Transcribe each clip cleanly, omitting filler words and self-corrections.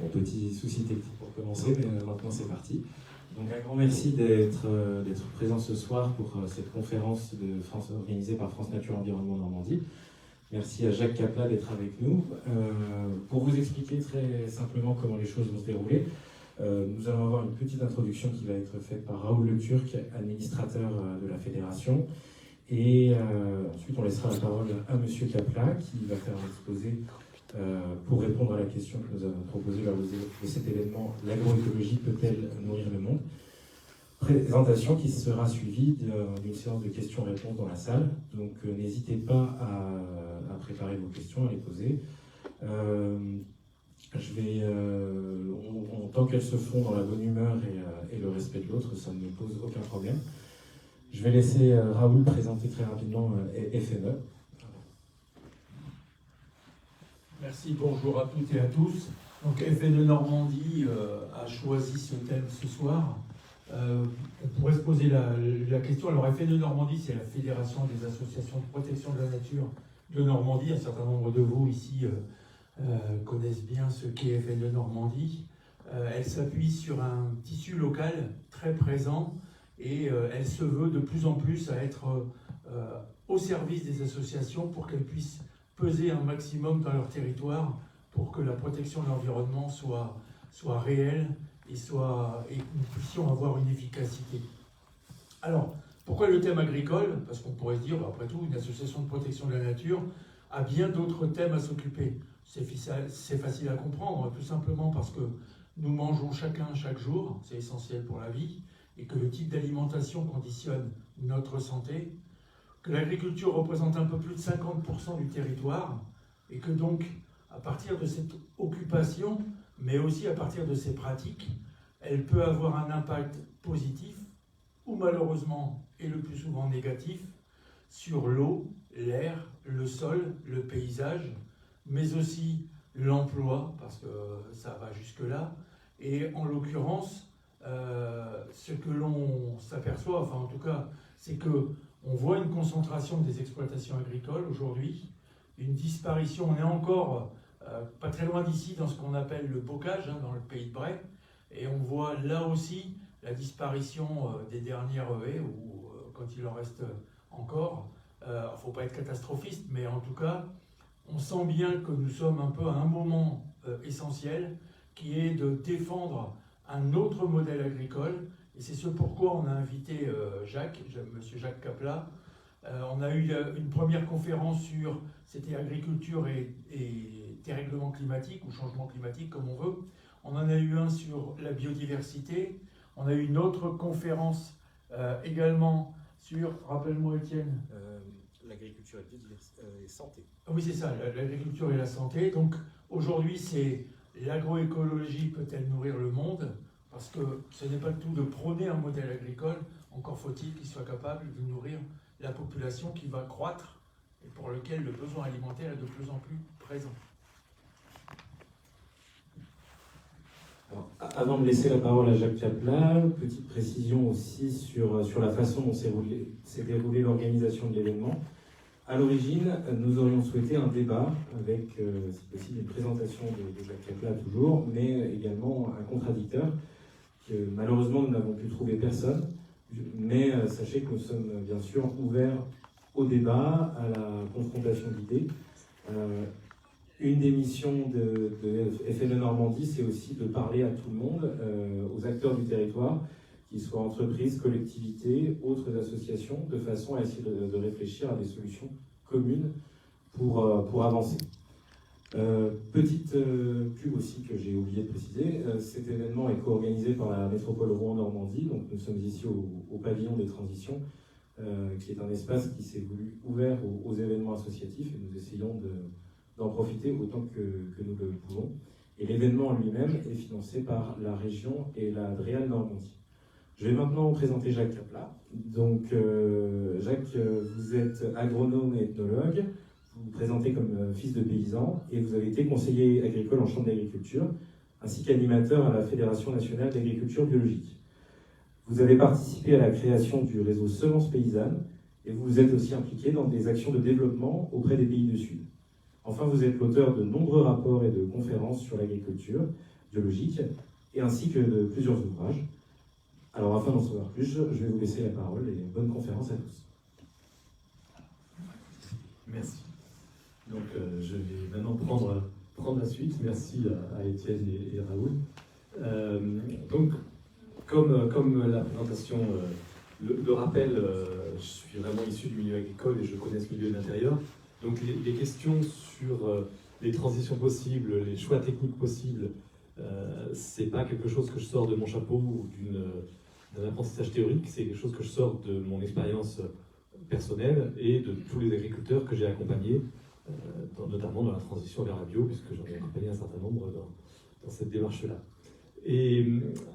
Bon, petit souci technique pour commencer, mais maintenant c'est parti. Donc un grand merci d'être présent ce soir pour cette conférence organisée par France Nature Environnement Normandie. Merci à Jacques Capla d'être avec nous. Pour vous expliquer très simplement comment les choses vont se dérouler, nous allons avoir une petite introduction qui va être faite par Raoul Le Turc, administrateur de la fédération. Et ensuite, on laissera la parole à Monsieur Capla qui va faire un exposé pour répondre à la question que nous avons proposée lors de cet événement. L'agroécologie peut-elle nourrir le monde? Présentation qui sera suivie d'une séance de questions-réponses dans la salle. Donc n'hésitez pas à préparer vos questions, à les poser. Tant qu'elles se font dans la bonne humeur et le respect de l'autre, ça ne me pose aucun problème. Je vais laisser Raoul présenter très rapidement FNE. Merci, bonjour à toutes et à tous. Donc FNE Normandie a choisi ce thème ce soir. On pourrait se poser la question. Alors FNE Normandie, c'est la Fédération des associations de protection de la nature de Normandie. Un certain nombre de vous ici connaissent bien ce qu'est FNE Normandie. Elle s'appuie sur un tissu local très présent et elle se veut de plus en plus à être au service des associations pour qu'elles puissent peser un maximum dans leur territoire pour que la protection de l'environnement soit réelle et que nous puissions avoir une efficacité. Alors, pourquoi le thème agricole? Parce qu'on pourrait se dire, après tout, une association de protection de la nature a bien d'autres thèmes à s'occuper. C'est facile à comprendre, tout simplement parce que nous mangeons chacun chaque jour, c'est essentiel pour la vie, et que le type d'alimentation conditionne notre santé, que l'agriculture représente un peu plus de 50% du territoire, et que donc, à partir de cette occupation, mais aussi à partir de ces pratiques, elle peut avoir un impact positif, ou malheureusement, et le plus souvent négatif, sur l'eau, l'air, le sol, le paysage, mais aussi l'emploi, parce que ça va jusque-là, et en l'occurrence, ce que l'on s'aperçoit, enfin en tout cas, c'est qu'on voit une concentration des exploitations agricoles aujourd'hui, une disparition, on est encore pas très loin d'ici dans ce qu'on appelle le bocage, dans le pays de Bray, et on voit là aussi la disparition des dernières haies, ou quand il en reste encore. Il ne faut pas être catastrophiste, mais en tout cas, on sent bien que nous sommes un peu à un moment essentiel, qui est de défendre un autre modèle agricole, et c'est ce pourquoi on a invité Monsieur Jacques Capla. On a eu une première conférence sur, c'était agriculture et dérèglement climatique, ou changement climatique, comme on veut. On en a eu un sur la biodiversité. On a eu une autre conférence également sur, rappelle-moi Étienne. L'agriculture et santé. Oui, c'est ça, l'agriculture et la santé. Donc aujourd'hui, c'est l'agroécologie peut-elle nourrir le monde? Parce que ce n'est pas le tout de prôner un modèle agricole, encore faut-il qu'il soit capable de nourrir la population qui va croître et pour lequel le besoin alimentaire est de plus en plus présent. Alors, avant de laisser la parole à Jacques Capla, petite précision aussi sur la façon dont s'est déroulée l'organisation de l'événement. À l'origine, nous aurions souhaité un débat avec, si possible, une présentation de Jacques Capla toujours, mais également un contradicteur, que malheureusement nous n'avons pu trouver personne. Mais sachez que nous sommes bien sûr ouverts au débat, à la confrontation d'idées. Une des missions de FNE Normandie, c'est aussi de parler à tout le monde, aux acteurs du territoire, qu'ils soient entreprises, collectivités, autres associations, de façon à essayer de réfléchir à des solutions communes pour avancer. Petite pub aussi que j'ai oublié de préciser, cet événement est co-organisé par la métropole Rouen-Normandie, donc nous sommes ici au pavillon des transitions, qui est un espace qui s'est voulu ouvert aux événements associatifs, et nous essayons d'en profiter autant que nous le pouvons. Et l'événement en lui-même est financé par la région et la DREAL Normandie. Je vais maintenant vous présenter Jacques Capla. Donc, Jacques, vous êtes agronome et ethnologue, vous vous présentez comme fils de paysan, et vous avez été conseiller agricole en chambre d'agriculture, ainsi qu'animateur à la Fédération nationale d'agriculture biologique. Vous avez participé à la création du réseau Semences Paysannes, et vous vous êtes aussi impliqué dans des actions de développement auprès des pays du Sud. Enfin, vous êtes l'auteur de nombreux rapports et de conférences sur l'agriculture, biologique, et ainsi que de plusieurs ouvrages. Alors afin d'en savoir plus, je vais vous laisser la parole et bonne conférence à tous. Merci. Donc je vais maintenant prendre la suite. Merci à Étienne et Raoul. Donc comme la présentation le rappel, je suis vraiment issu du milieu agricole et je connais ce milieu de l'intérieur. Donc les questions sur les transitions possibles, les choix techniques possibles, c'est pas quelque chose que je sors de mon chapeau ou d'un apprentissage théorique, c'est quelque chose que je sors de mon expérience personnelle et de tous les agriculteurs que j'ai accompagnés, notamment dans la transition vers la bio, puisque j'en ai accompagné un certain nombre dans cette démarche-là. Et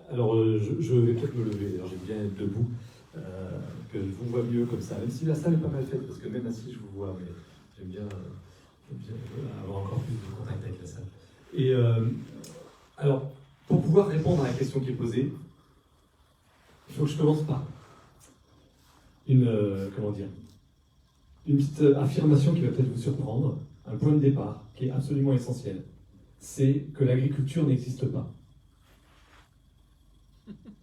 alors, je vais peut-être me lever, alors j'aime bien être debout, que je vous vois mieux comme ça, même si la salle est pas mal faite, parce que même assis je vous vois, mais j'aime bien avoir encore plus de contact avec la salle. Et alors, pour pouvoir répondre à la question qui est posée, il faut que je commence par une petite affirmation qui va peut-être vous surprendre, un point de départ qui est absolument essentiel. C'est que l'agriculture n'existe pas.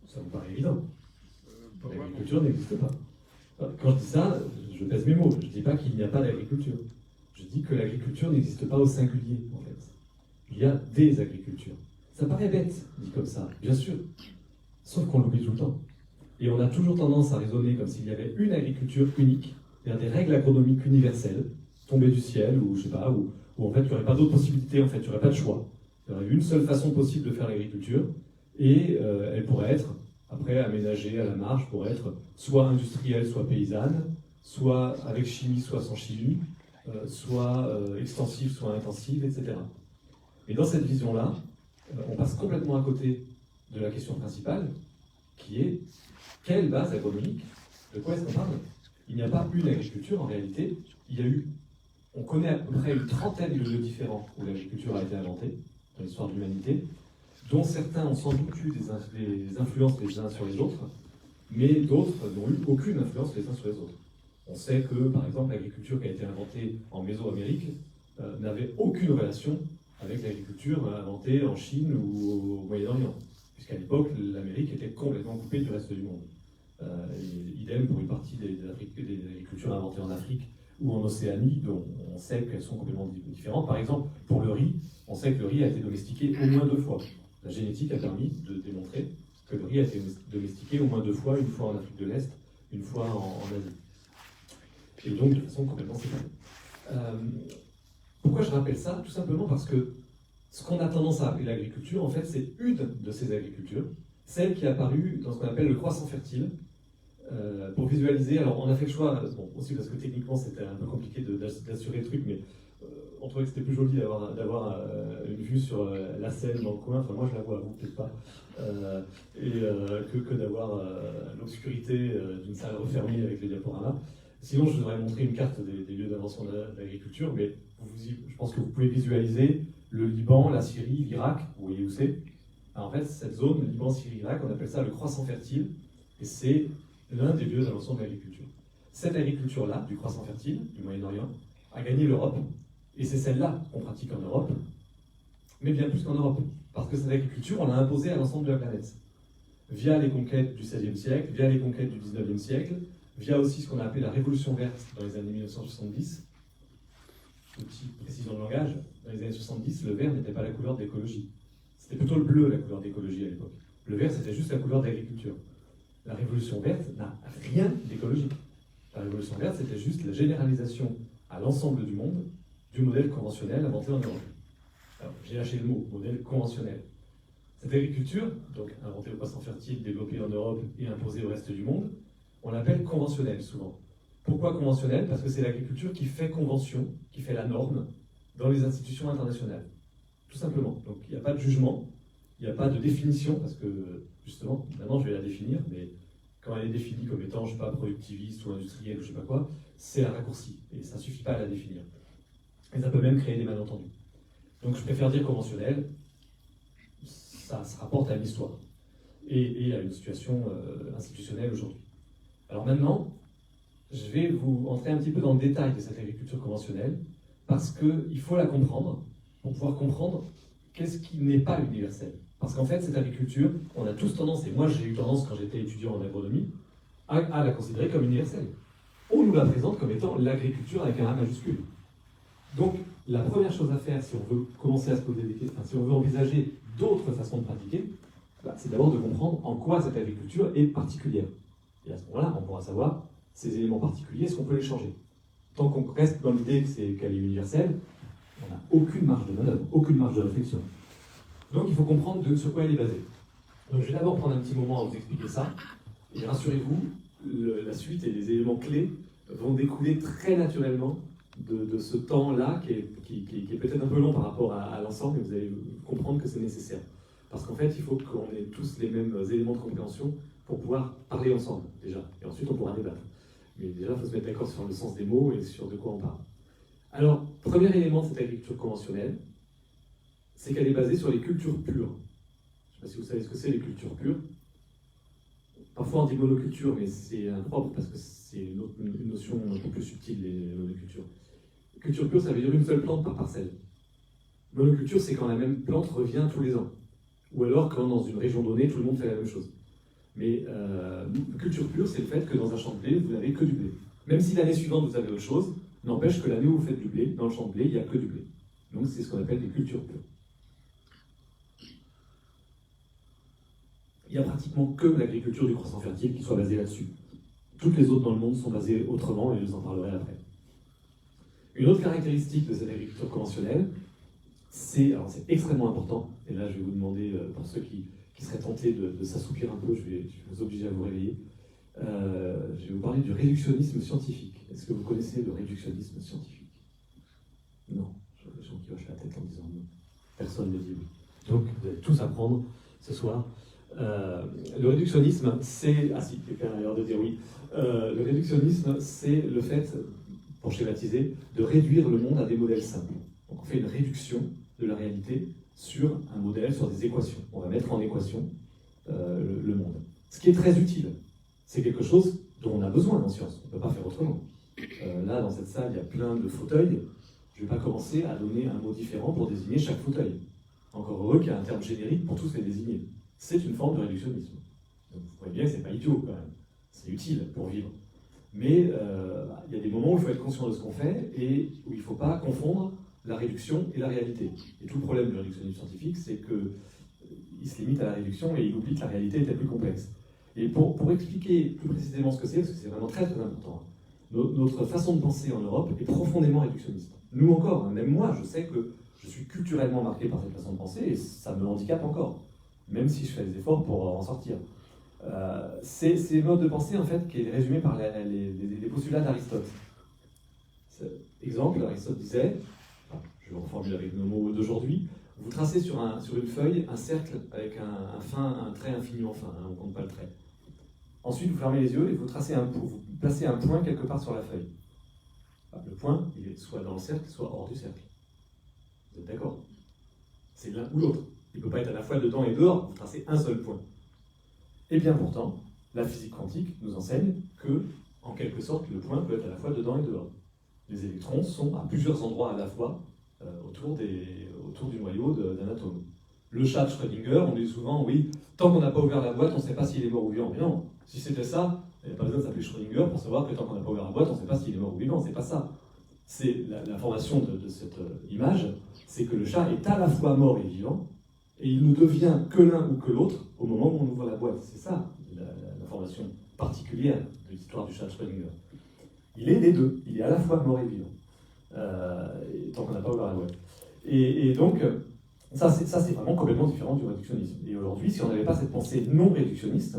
Ça vous paraît évident. L'agriculture n'existe pas. Quand je dis ça, je pèse mes mots. Je ne dis pas qu'il n'y a pas d'agriculture. Je dis que l'agriculture n'existe pas au singulier, en fait. Il y a des agricultures. Ça paraît bête, dit comme ça, bien sûr. Sauf qu'on l'oublie tout le temps. Et on a toujours tendance à raisonner comme s'il y avait une agriculture unique, vers des règles agronomiques universelles, tombées du ciel, ou je sais pas, ou en fait il n'y aurait pas d'autres possibilités, en fait il n'y aurait pas de choix. Il y aurait une seule façon possible de faire l'agriculture, et elle pourrait être, après, aménagée à la marge, pour être soit industrielle, soit paysanne, soit avec chimie, soit sans chimie, soit extensive, soit intensive, etc. Et dans cette vision-là, on passe complètement à côté de la question principale, qui est quelle base agronomique? De quoi est-ce qu'on parle? Il n'y a pas une agriculture en réalité, on connaît à peu près une trentaine de lieux différents où l'agriculture a été inventée dans l'histoire de l'humanité, dont certains ont sans doute eu des influences les uns sur les autres, mais d'autres n'ont eu aucune influence les uns sur les autres. On sait que, par exemple, l'agriculture qui a été inventée en Mésoamérique n'avait aucune relation avec l'agriculture inventée en Chine ou au Moyen-Orient, puisqu'à l'époque, l'Amérique était complètement coupée du reste du monde. Et idem pour une partie des agricultures inventées en Afrique ou en Océanie, dont on sait qu'elles sont complètement différentes. Par exemple, pour le riz, on sait que le riz a été domestiqué au moins 2 fois. La génétique a permis de démontrer que le riz a été domestiqué au moins 2 fois, une fois en Afrique de l'Est, une fois en Asie. Et donc de façon complètement séparée. Pourquoi je rappelle ça? Tout simplement parce que ce qu'on a tendance à appeler l'agriculture, en fait, c'est une de ces agricultures, celle qui est apparue dans ce qu'on appelle le croissant fertile, pour visualiser. Alors, on a fait le choix, bon, aussi parce que techniquement, c'était un peu compliqué d'assurer le truc, mais on trouvait que c'était plus joli d'avoir une vue sur la Seine dans le coin. Enfin, moi, je la vois, vous, peut-être pas. Que d'avoir l'obscurité d'une salle refermée avec les diaporamas. Sinon, je vous aurais montré une carte des lieux d'invention de l'agriculture, mais je pense que vous pouvez visualiser le Liban, la Syrie, l'Irak. Vous voyez où c'est? En fait, cette zone, le Liban, Syrie, Irak, on appelle ça le croissant fertile, et c'est l'un des lieux d'invention de l'agriculture. Cette agriculture-là, du croissant fertile, du Moyen-Orient, a gagné l'Europe, et c'est celle-là qu'on pratique en Europe, mais bien plus qu'en Europe, parce que cette agriculture, on l'a imposée à l'ensemble de la planète, via les conquêtes du XVIe siècle, via les conquêtes du XIXe siècle, via aussi ce qu'on a appelé la Révolution verte dans les années 1970. Petite précision de langage, dans les années 70, le vert n'était pas la couleur de l'écologie. C'était plutôt le bleu, la couleur d'écologie à l'époque. Le vert, c'était juste la couleur de l'agriculture. La Révolution verte n'a rien d'écologique. La Révolution verte, c'était juste la généralisation à l'ensemble du monde du modèle conventionnel inventé en Europe. Alors, j'ai lâché le mot, modèle conventionnel. Cette agriculture, donc inventée au croissant fertile, développée en Europe et imposée au reste du monde, on l'appelle conventionnelle souvent. Pourquoi conventionnelle? Parce que c'est l'agriculture qui fait convention, qui fait la norme dans les institutions internationales. Tout simplement. Donc il n'y a pas de jugement, il n'y a pas de définition, parce que justement, maintenant je vais la définir, mais quand elle est définie comme étant, je ne sais pas, productiviste ou industrielle ou je ne sais pas quoi, c'est un raccourci, et ça ne suffit pas à la définir. Et ça peut même créer des malentendus. Donc je préfère dire conventionnel, ça se rapporte à l'histoire, et à une situation institutionnelle aujourd'hui. Alors maintenant, je vais vous entrer un petit peu dans le détail de cette agriculture conventionnelle, parce qu'il faut la comprendre, pour pouvoir comprendre qu'est-ce qui n'est pas universel? Parce qu'en fait, cette agriculture, on a tous tendance, et moi j'ai eu tendance quand j'étais étudiant en agronomie, à la considérer comme universelle. On nous la présente comme étant l'agriculture avec un A majuscule. Donc, la première chose à faire, si on veut commencer à se poser des questions, si on veut envisager d'autres façons de pratiquer, c'est d'abord de comprendre en quoi cette agriculture est particulière. Et à ce moment-là, on pourra savoir ces éléments particuliers, est-ce qu'on peut les changer? Tant qu'on reste dans l'idée qu'elle est universelle, on n'a aucune marge de manœuvre, aucune marge de réflexion. Donc il faut comprendre sur quoi elle est basée. Donc je vais d'abord prendre un petit moment à vous expliquer ça, et rassurez-vous, la suite et les éléments clés vont découler très naturellement de ce temps-là qui est peut-être un peu long par rapport à l'ensemble, mais vous allez comprendre que c'est nécessaire. Parce qu'en fait, il faut qu'on ait tous les mêmes éléments de compréhension pour pouvoir parler ensemble, déjà. Et ensuite, on pourra débattre. Mais déjà, il faut se mettre d'accord sur le sens des mots et sur de quoi on parle. Alors, premier élément de cette agriculture conventionnelle, c'est qu'elle est basée sur les cultures pures. Je ne sais pas si vous savez ce que c'est, les cultures pures. Parfois, on dit monoculture, mais c'est impropre parce que c'est une notion un peu plus subtile, les monocultures. Culture pure, ça veut dire une seule plante par parcelle. Monoculture, c'est quand la même plante revient tous les ans. Ou alors quand dans une région donnée, tout le monde fait la même chose. Mais culture pure, c'est le fait que dans un champ de blé, vous n'avez que du blé. Même si l'année suivante, vous avez autre chose, n'empêche que l'année où vous faites du blé, dans le champ de blé, il n'y a que du blé. Donc c'est ce qu'on appelle des cultures pures. Il n'y a pratiquement que l'agriculture du croissant fertile qui soit basée là-dessus. Toutes les autres dans le monde sont basées autrement, et je vous en parlerai après. Une autre caractéristique de cette agriculture conventionnelle, c'est extrêmement important, et là je vais vous demander, pour ceux qui seraient tentés de s'assoupir un peu, je vais vous obliger à vous réveiller, je vais vous parler du réductionnisme scientifique. Est-ce que vous connaissez le réductionnisme scientifique? Non, je vois des gens qui hochent la tête en disant non. Personne ne dit oui. Donc vous allez tous apprendre ce soir. Le réductionnisme, c'est... Ah si, quelqu'un a l'air de dire oui. Le réductionnisme, c'est le fait, pour schématiser, de réduire le monde à des modèles simples. Donc on fait une réduction de la réalité sur un modèle, sur des équations. On va mettre en équation le monde. Ce qui est très utile. C'est quelque chose dont on a besoin en science. On ne peut pas faire autrement. Là, dans cette salle, il y a plein de fauteuils. Je ne vais pas commencer à donner un mot différent pour désigner chaque fauteuil. Encore heureux qu'il y a un terme générique pour tous les désigner. C'est une forme de réductionnisme. Donc vous voyez bien que ce n'est pas idiot quand même. C'est utile pour vivre. Mais il y a des moments où il faut être conscient de ce qu'on fait et où il ne faut pas confondre la réduction et la réalité. Et tout le problème du réductionnisme scientifique, c'est qu'il se limite à la réduction et il oublie que la réalité était plus complexe. Et pour expliquer plus précisément ce que c'est, parce que c'est vraiment très très important, notre façon de penser en Europe est profondément réductionniste. Nous encore, même moi, je sais que je suis culturellement marqué par cette façon de penser et ça me handicape encore, même si je fais des efforts pour en sortir. C'est mode de pensée en fait qui est résumé par les postulats d'Aristote. Exemple, Aristote disait, je le reformule avec nos mots d'aujourd'hui, vous tracez sur une feuille un cercle avec un trait infiniment fin, on ne compte pas le trait. Ensuite, vous fermez les yeux et vous placez un point quelque part sur la feuille. Le point, il est soit dans le cercle, soit hors du cercle. Vous êtes d'accord? C'est l'un ou l'autre. Il ne peut pas être à la fois dedans et dehors, vous tracez un seul point. Et bien pourtant, la physique quantique nous enseigne que, en quelque sorte, le point peut être à la fois dedans et dehors. Les électrons sont à plusieurs endroits à la fois autour du noyau d'un atome. Le chat de Schrödinger, on dit souvent, oui, tant qu'on n'a pas ouvert la boîte, on ne sait pas s'il est mort ou vivant. Mais non, si c'était ça, il n'y a pas besoin de s'appeler Schrödinger pour savoir que tant qu'on n'a pas ouvert la boîte, on ne sait pas s'il est mort ou vivant. C'est pas ça. C'est l'information de cette image, c'est que le chat est à la fois mort et vivant, et il ne devient que l'un ou que l'autre au moment où on ouvre la boîte. C'est ça l'information particulière de l'histoire du chat de Schrödinger. Il est les deux. Il est à la fois mort et vivant, tant qu'on n'a pas ouvert la boîte. Et donc, ça c'est vraiment complètement différent du réductionnisme. Et aujourd'hui, si on n'avait pas cette pensée non réductionniste,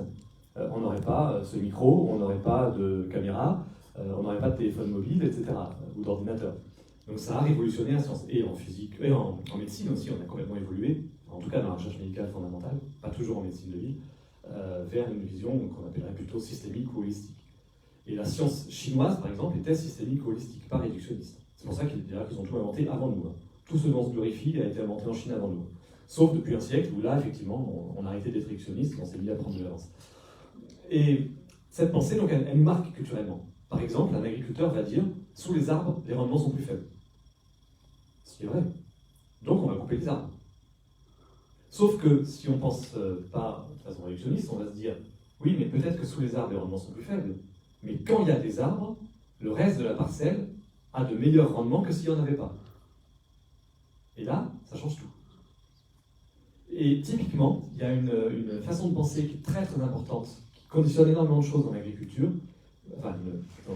on n'aurait pas ce micro, on n'aurait pas de caméra, on n'aurait pas de téléphone mobile, etc., ou d'ordinateur. Donc ça a révolutionné la science. Et en physique, et en médecine aussi, on a complètement évolué, en tout cas dans la recherche médicale fondamentale, pas toujours en médecine de vie, vers une vision qu'on appellerait plutôt systémique ou holistique. Et la science chinoise, par exemple, était systémique ou holistique, pas réductionniste. C'est pour ça qu'ils ont tout inventé avant nous. Tout ce dont on se glorifie a été inventé en Chine avant nous. Sauf depuis un siècle où là, effectivement, on a arrêté d'être réductionniste et on s'est mis à prendre de l'avance. Et cette pensée, donc, elle nous marque culturellement. Par exemple, un agriculteur va dire, sous les arbres, les rendements sont plus faibles. Ce qui est vrai. Donc on va couper les arbres. Sauf que si on pense pas de façon réductionniste, on va se dire, oui, mais peut-être que sous les arbres, les rendements sont plus faibles. Mais quand il y a des arbres, le reste de la parcelle a de meilleurs rendements que s'il n'y en avait pas. Et là, ça change tout. Et typiquement, il y a une façon de penser qui est très très importante, qui conditionne énormément de choses dans l'agriculture, enfin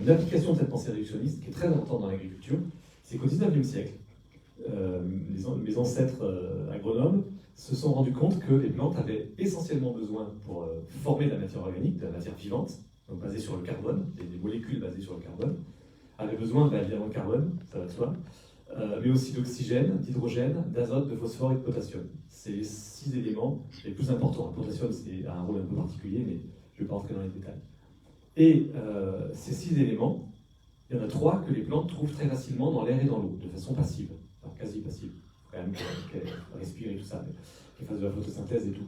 une application de cette pensée réductionniste qui est très importante dans l'agriculture, c'est qu'au XIXe siècle, mes ancêtres agronomes se sont rendus compte que les plantes avaient essentiellement besoin pour former de la matière organique, de la matière vivante, donc basée sur le carbone, des molécules basées sur le carbone, avaient besoin évidemment de carbone, ça va de soi, mais aussi d'oxygène, d'hydrogène, d'azote, de phosphore et de potassium. C'est les 6 éléments les plus importants. Le potassium a un rôle un peu particulier, mais je ne vais pas rentrer dans les détails. Et ces 6 éléments, il y en a 3 que les plantes trouvent très facilement dans l'air et dans l'eau, de façon passive, enfin quasi passive, quand même qu'elles respirent et tout ça, qu'elles fassent de la photosynthèse et tout.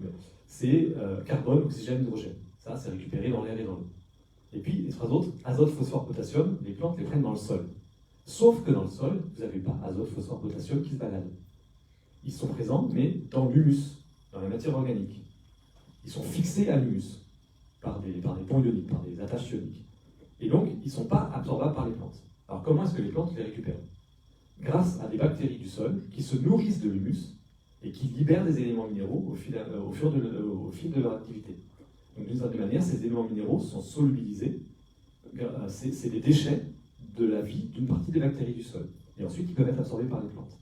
C'est carbone, oxygène, hydrogène. Ça, c'est récupéré dans l'air et dans l'eau. Et puis, les 3 autres, azote, phosphore, potassium, les plantes les prennent dans le sol. Sauf que dans le sol, vous n'avez pas azote, phosphore, potassium qui se baladent. Ils sont présents, mais dans l'humus, dans la matière organique. Ils sont fixés à l'humus par des ponts ioniques, par des attaches ioniques. Et donc, ils ne sont pas absorbables par les plantes. Alors, comment est-ce que les plantes les récupèrent? Grâce à des bactéries du sol qui se nourrissent de l'humus et qui libèrent des éléments minéraux au fil de leur activité. Donc, d'une certaine manière, ces éléments minéraux sont solubilisés. C'est des déchets de la vie d'une partie des bactéries du sol. Et ensuite, ils peuvent être absorbés par les plantes.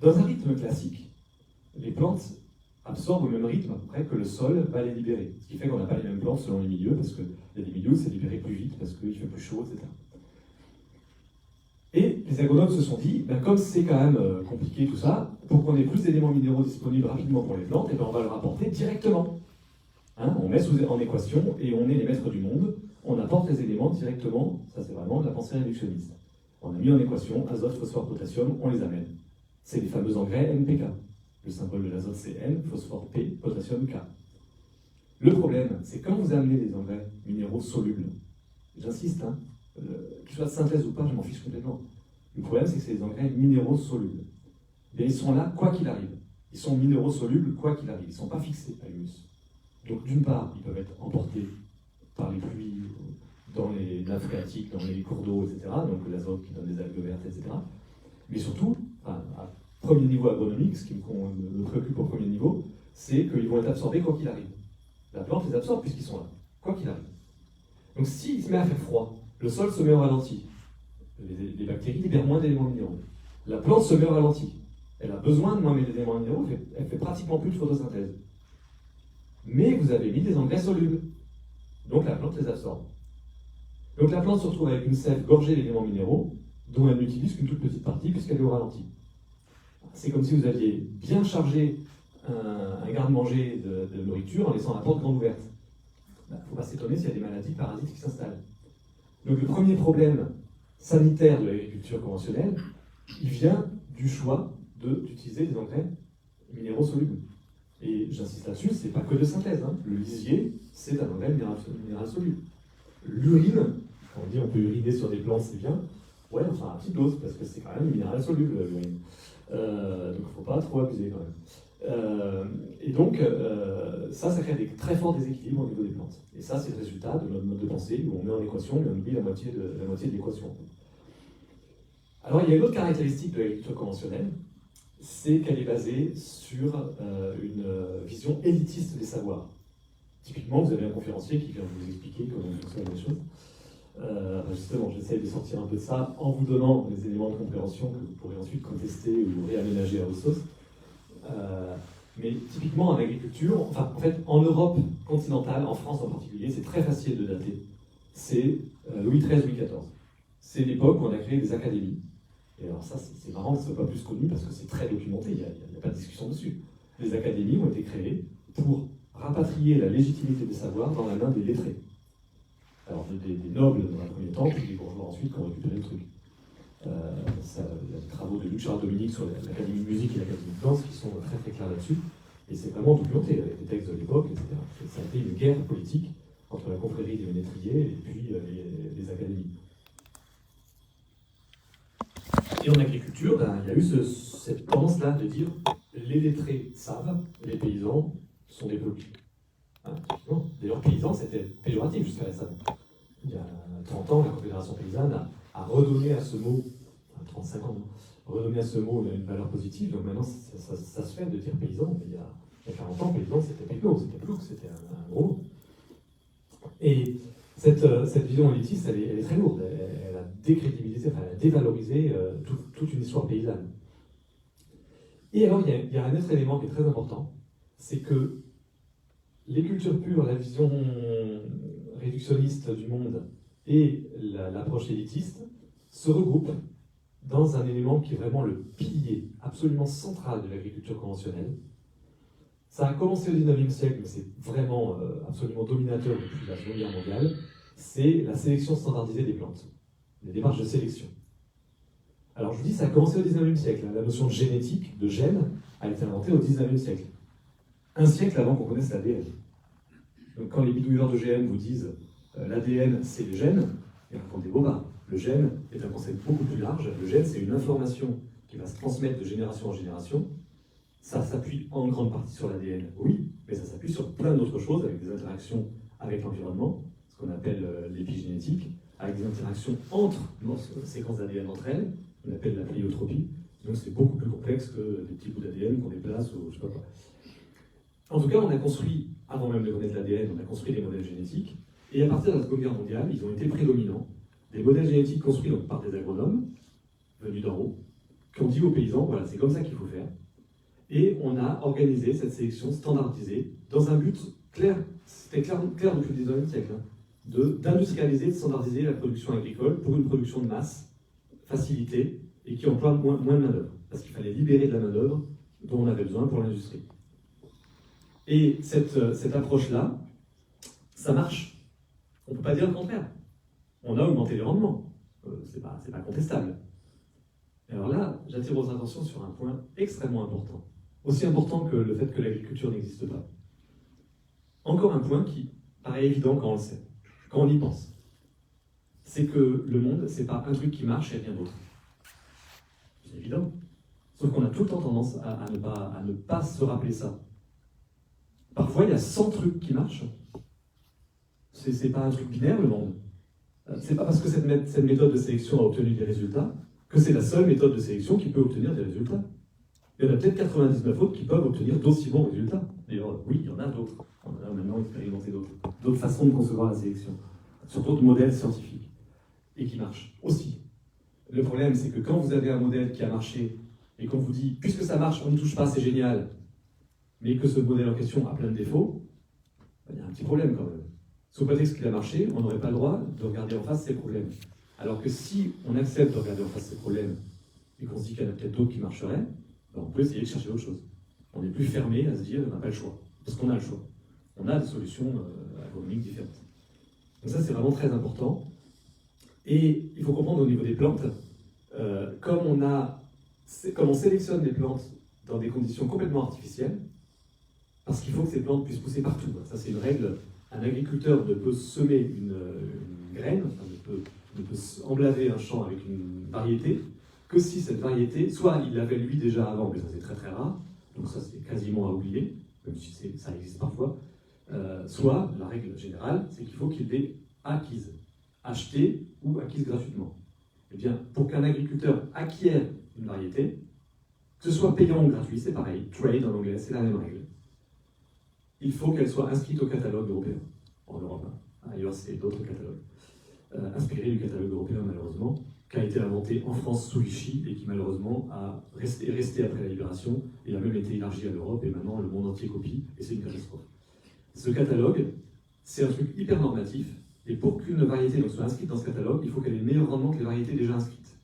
Dans un rythme classique, les plantes absorbent au même rythme à peu près que le sol va les libérer. Ce qui fait qu'on n'a pas les mêmes plantes selon les milieux, parce qu'il y a des milieux où c'est libéré plus vite, parce qu'il fait plus chaud, etc. Et les agronomes se sont dit, ben comme c'est quand même compliqué tout ça, pour qu'on ait plus d'éléments minéraux disponibles rapidement pour les plantes, et ben on va leur apporter directement. On met en équation et on est les maîtres du monde, on apporte les éléments directement, ça c'est vraiment de la pensée réductionniste. On a mis en équation azote, phosphore, potassium, on les amène. C'est les fameux engrais NPK. Le symbole de l'azote c'est N, phosphore P, potassium K. Le problème, c'est quand vous amenez des engrais minéraux solubles, j'insiste, qu'ils soient de synthèse ou pas, je m'en fiche complètement. Le problème, c'est que c'est des engrais minéraux solubles. Et ils sont là quoi qu'il arrive. Ils sont minéraux solubles quoi qu'il arrive. Ils ne sont pas fixés à l'humus. Donc d'une part, ils peuvent être emportés par les pluies, dans les nappes phréatiques, dans les cours d'eau, etc. Donc l'azote qui donne des algues vertes, etc. Mais surtout, à premier niveau agronomique, ce qui me préoccupe au premier niveau, c'est qu'ils vont être absorbés quoi qu'il arrive. La plante les absorbe puisqu'ils sont là, quoi qu'il arrive. Donc s'il se met à faire froid, le sol se met au ralenti. Les bactéries libèrent moins d'éléments minéraux. La plante se met au ralenti. Elle a besoin de moins d'éléments minéraux, elle fait pratiquement plus de photosynthèse. Mais vous avez mis des engrais solubles. Donc la plante les absorbe. Donc la plante se retrouve avec une sève gorgée d'éléments minéraux, dont elle n'utilise qu'une toute petite partie puisqu'elle est au ralenti. C'est comme si vous aviez bien chargé un garde-manger de nourriture en laissant la porte grande ouverte. Il ne faut pas s'étonner s'il y a des maladies parasites qui s'installent. Donc le premier problème sanitaire de l'agriculture conventionnelle, il vient du choix d'utiliser des engrais minéraux solubles. Et j'insiste là-dessus, c'est pas que de synthèse. Le lisier, c'est un engrais minéral soluble. L'urine, quand on dit on peut uriner sur des plantes, c'est bien. Ouais, enfin à petite dose, parce que c'est quand même minéral soluble, l'urine. Donc il ne faut pas trop abuser quand même. Et donc, ça crée des très forts déséquilibres au niveau des plantes. Et ça, c'est le résultat de notre mode de pensée, où on met en équation, mais on oublie la moitié de l'équation. Alors, il y a une autre caractéristique de l'agriculture conventionnelle, c'est qu'elle est basée sur une vision élitiste des savoirs. Typiquement, vous avez un conférencier qui vient vous expliquer comment fonctionnent les choses. Justement, j'essaie de sortir un peu de ça en vous donnant des éléments de compréhension que vous pourrez ensuite contester ou réaménager à votre sauce. Mais typiquement en agriculture, enfin en fait en Europe continentale, en France en particulier, c'est très facile de dater. C'est Louis XIII, Louis XIV. C'est l'époque où on a créé des académies. Et alors ça, c'est marrant que ce ne soit pas plus connu parce que c'est très documenté, il n'y a pas de discussion dessus. Les académies ont été créées pour rapatrier la légitimité des savoirs dans la main des lettrés. Alors des nobles dans un premier temps, puis des bourgeois ensuite qui ont récupéré le truc. Il y a des travaux de Luc Charles Dominique sur l'Académie de musique et l'Académie de danse qui sont très très clairs là-dessus. Et c'est vraiment documenté avec des textes de l'époque, etc. Ça a été une guerre politique entre la confrérie des ménétriers et puis les académies. Et en agriculture, il y a eu cette tendance-là de dire les lettrés savent, les paysans sont des peuples. Hein, d'ailleurs, paysan, c'était péjoratif jusqu'à récemment. Il y a 30 ans, la Confédération paysanne a redonné à ce mot, 35 ans, redonné à ce mot une valeur positive. Donc maintenant, ça se fait de dire paysan. Mais il y a 40 ans, paysan, c'était paysan, c'était plouc, c'était un gros mot. Et cette vision élitiste, elle est très lourde. Elle a décrédibilisé, enfin, elle a dévalorisé toute une histoire paysanne. Et alors, il y a un autre élément qui est très important, c'est que les cultures pures, la vision réductionniste du monde et l'approche élitiste se regroupent dans un élément qui est vraiment le pilier absolument central de l'agriculture conventionnelle. Ça a commencé au XIXe siècle, mais c'est vraiment absolument dominateur depuis la Seconde Guerre mondiale, c'est la sélection standardisée des plantes, les démarches de sélection. Alors je vous dis, ça a commencé au XIXe siècle. La notion de génétique, de gène, a été inventée au XIXe siècle. Un siècle avant qu'on connaisse l'ADN. Donc quand les bidouilleurs de GM vous disent l'ADN c'est le gène, ils racontent des bobards. Le gène est un concept beaucoup plus large. Le gène c'est une information qui va se transmettre de génération en génération. Ça s'appuie en grande partie sur l'ADN, oui, mais ça s'appuie sur plein d'autres choses avec des interactions avec l'environnement, ce qu'on appelle l'épigénétique, avec des interactions entre séquences d'ADN entre elles, qu'on appelle la pléiotropie. Donc c'est beaucoup plus complexe que des petits bouts d'ADN qu'on déplace ou je sais pas quoi. En tout cas, on a construit, avant même de connaître l'ADN, on a construit des modèles génétiques, et à partir de la Seconde Guerre mondiale, ils ont été prédominants. Des modèles génétiques construits donc, par des agronomes, venus d'en haut, qui ont dit aux paysans, voilà, c'est comme ça qu'il faut faire. Et on a organisé cette sélection standardisée dans un but clair, c'était clair depuis le XIXe siècle, hein, d'industrialiser, de standardiser la production agricole pour une production de masse, facilitée, et qui emploie moins de main-d'œuvre, parce qu'il fallait libérer de la main-d'œuvre dont on avait besoin pour l'industrie. Et cette approche-là, ça marche. On ne peut pas dire le contraire. On a augmenté les rendements. C'est pas contestable. Et alors là, j'attire votre attention sur un point extrêmement important. Aussi important que le fait que l'agriculture n'existe pas. Encore un point qui paraît évident quand on le sait, quand on y pense. C'est que le monde, c'est pas un truc qui marche et rien d'autre. C'est évident. Sauf qu'on a tout le temps tendance à ne pas se rappeler ça. Parfois, il y a 100 trucs qui marchent. C'est pas un truc binaire, le monde. C'est pas parce que cette méthode de sélection a obtenu des résultats que c'est la seule méthode de sélection qui peut obtenir des résultats. Il y en a peut-être 99 autres qui peuvent obtenir d'aussi bons résultats. D'ailleurs, oui, il y en a d'autres. On a maintenant expérimenté d'autres façons de concevoir la sélection, sur d'autres modèles scientifiques, et qui marchent aussi. Le problème, c'est que quand vous avez un modèle qui a marché, et qu'on vous dit, puisque ça marche, on n'y touche pas, c'est génial, mais que ce modèle en question a plein de défauts, il y a un petit problème quand même. Sous prétexte qu'il a marché, on n'aurait pas le droit de regarder en face ces problèmes. Alors que si on accepte de regarder en face ces problèmes, et qu'on se dit qu'il y en a peut-être d'autres qui marcheraient, ben on peut essayer de chercher autre chose. On n'est plus fermé à se dire, on n'a pas le choix. Parce qu'on a le choix. On a des solutions agronomiques différentes. Donc ça, c'est vraiment très important. Et il faut comprendre au niveau des plantes, comme on sélectionne des plantes dans des conditions complètement artificielles, parce qu'il faut que ces plantes puissent pousser partout. Ça, c'est une règle. Un agriculteur ne peut semer une graine, enfin, ne peut emblaver un champ avec une variété, que si cette variété, soit il l'avait lui déjà avant, mais ça c'est très très rare, donc ça c'est quasiment à oublier, même si ça existe parfois, soit la règle générale, c'est qu'il faut qu'il l'ait acquise, achetée ou acquise gratuitement. Eh bien, pour qu'un agriculteur acquiert une variété, que ce soit payant ou gratuit, c'est pareil, trade en anglais, c'est la même règle. Il faut qu'elle soit inscrite au catalogue européen, en Europe. Ailleurs, c'est d'autres catalogues. Inspiré du catalogue européen, malheureusement, qui a été inventé en France sous Vichy et qui, malheureusement, est resté après la Libération et a même été élargi à l'Europe et maintenant le monde entier copie et c'est une catastrophe. Ce catalogue, c'est un truc hyper normatif et pour qu'une variété donc, soit inscrite dans ce catalogue, il faut qu'elle ait le meilleur rendement que les variétés déjà inscrites.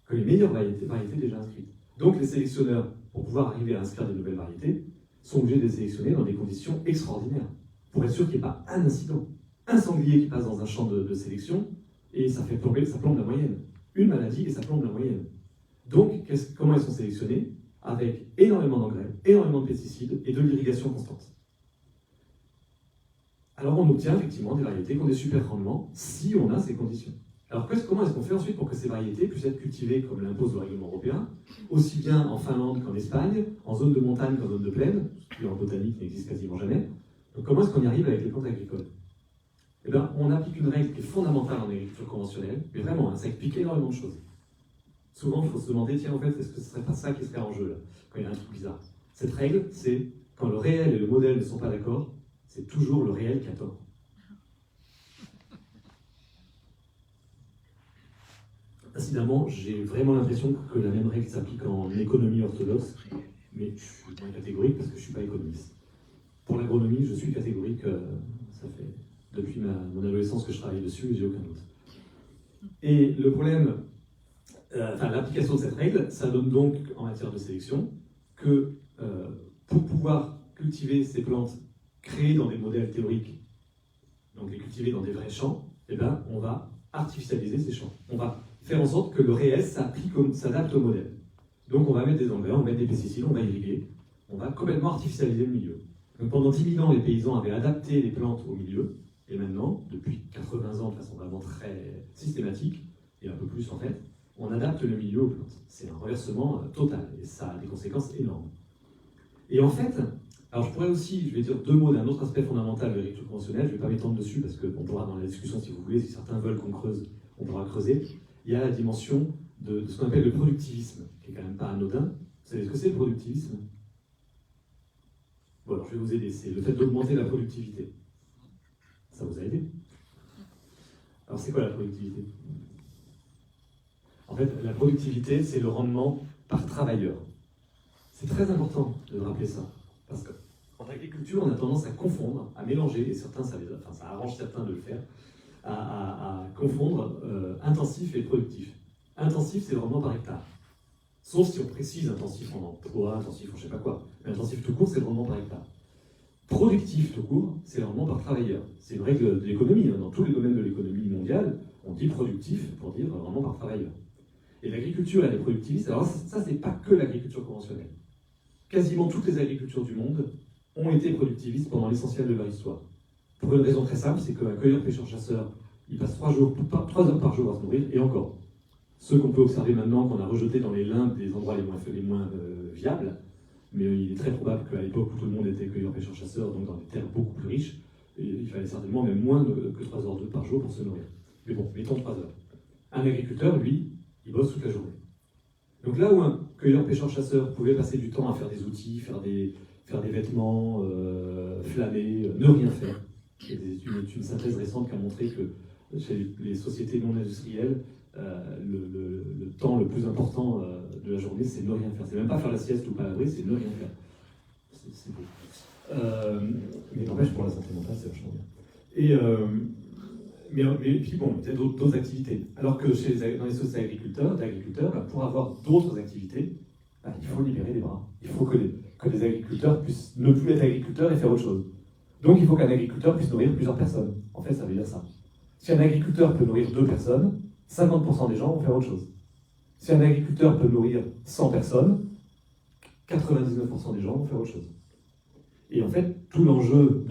Que les meilleures variétés déjà inscrites. Donc les sélectionneurs, pour pouvoir arriver à inscrire des nouvelles variétés, sont obligés de les sélectionner dans des conditions extraordinaires, pour être sûr qu'il n'y ait pas un incident. Un sanglier qui passe dans un champ de sélection, et ça plombe la moyenne. Une maladie, et ça plombe la moyenne. Donc, comment elles sont sélectionnées? Avec énormément d'engrais, énormément de pesticides, et de l'irrigation constante. Alors on obtient effectivement des variétés qui ont des super rendements, si on a ces conditions. Alors comment est-ce qu'on fait ensuite pour que ces variétés puissent être cultivées comme l'impose le règlement européen, aussi bien en Finlande qu'en Espagne, en zone de montagne qu'en zone de plaine, ce qui en botanique n'existe quasiment jamais. Donc comment est-ce qu'on y arrive avec les plantes agricoles? Eh bien, on applique une règle qui est fondamentale en agriculture conventionnelle, mais vraiment, ça explique énormément de choses. Souvent, il faut se demander, tiens, en fait, est-ce que ce serait pas ça qui serait en jeu, là, quand il y a un truc bizarre? Cette règle, c'est quand le réel et le modèle ne sont pas d'accord, c'est toujours le réel qui a tort. Incidemment, j'ai vraiment l'impression que la même règle s'applique en économie orthodoxe, mais je suis moins catégorique parce que je ne suis pas économiste. Pour l'agronomie, je suis catégorique, ça fait depuis mon adolescence que je travaille dessus et j'ai aucun doute. Et le problème, l'application de cette règle, ça donne donc en matière de sélection que pour pouvoir cultiver ces plantes créées dans des modèles théoriques, donc les cultiver dans des vrais champs, eh ben, on va artificialiser ces champs. On va faire en sorte que le réel s'adapte au modèle. Donc on va mettre des engrais, on va mettre des pesticides, on va irriguer, on va complètement artificialiser le milieu. Donc pendant 10 000 ans, les paysans avaient adapté les plantes au milieu, et maintenant, depuis 80 ans de façon vraiment très systématique, et un peu plus en fait, on adapte le milieu aux plantes. C'est un renversement total, et ça a des conséquences énormes. Et en fait, alors je pourrais aussi, je vais dire deux mots d'un autre aspect fondamental de l'agriculture conventionnelle, je ne vais pas m'étendre dessus parce qu'on pourra dans la discussion si vous voulez, si certains veulent qu'on creuse, on pourra creuser. Il y a la dimension de ce qu'on appelle le productivisme, qui est quand même pas anodin. Vous savez ce que c'est le productivisme? Bon, alors je vais vous aider, c'est le fait d'augmenter la productivité. Ça vous a aidé? Alors c'est quoi la productivité? En fait, la productivité, c'est le rendement par travailleur. C'est très important de rappeler ça, parce qu'en agriculture, on a tendance à confondre, à mélanger, et certains, ça arrange certains de le faire, à confondre intensif et productif. Intensif, c'est le rendement par hectare. Sauf si on précise intensif en emploi, intensif en je ne sais pas quoi. Mais intensif tout court, c'est le rendement par hectare. Productif tout court, c'est le rendement par travailleur. C'est une règle de l'économie. Dans tous les domaines de l'économie mondiale, on dit productif pour dire rendement par travailleur. Et l'agriculture, elle est productiviste. Alors ça, c'est pas que l'agriculture conventionnelle. Quasiment toutes les agricultures du monde ont été productivistes pendant l'essentiel de leur histoire. Pour une raison très simple, c'est qu'un cueilleur, pêcheur, chasseur, il passe 3 heures par jour à se nourrir, et encore. Ceux qu'on peut observer maintenant, qu'on a rejetés dans les limbes des endroits les moins viables, mais il est très probable qu'à l'époque où tout le monde était cueilleur, pêcheur, chasseur, donc dans des terres beaucoup plus riches, il fallait certainement même moins que 3 heures par jour pour se nourrir. Mais bon, mettons 3 heures. Un agriculteur, lui, il bosse toute la journée. Donc là où un cueilleur, pêcheur, chasseur pouvait passer du temps à faire des outils, faire des vêtements, flâner, ne rien faire, il y a une synthèse récente qui a montré que chez les sociétés non industrielles, le temps le plus important de la journée, c'est ne rien faire. C'est même pas faire la sieste ou pas l'abri, c'est ne rien faire. C'est beau. Mais n'empêche, pour la santé mentale, c'est vachement bien. Mais puis bon, il y a d'autres activités. Alors que dans les sociétés d'agriculteurs, pour avoir d'autres activités, il faut libérer les bras. Il faut que les agriculteurs puissent ne plus être agriculteurs et faire autre chose. Donc il faut qu'un agriculteur puisse nourrir plusieurs personnes. En fait, ça veut dire ça. Si un agriculteur peut nourrir 2 personnes, 50% des gens vont faire autre chose. Si un agriculteur peut nourrir 100 personnes, 99% des gens vont faire autre chose. Et en fait, tout l'enjeu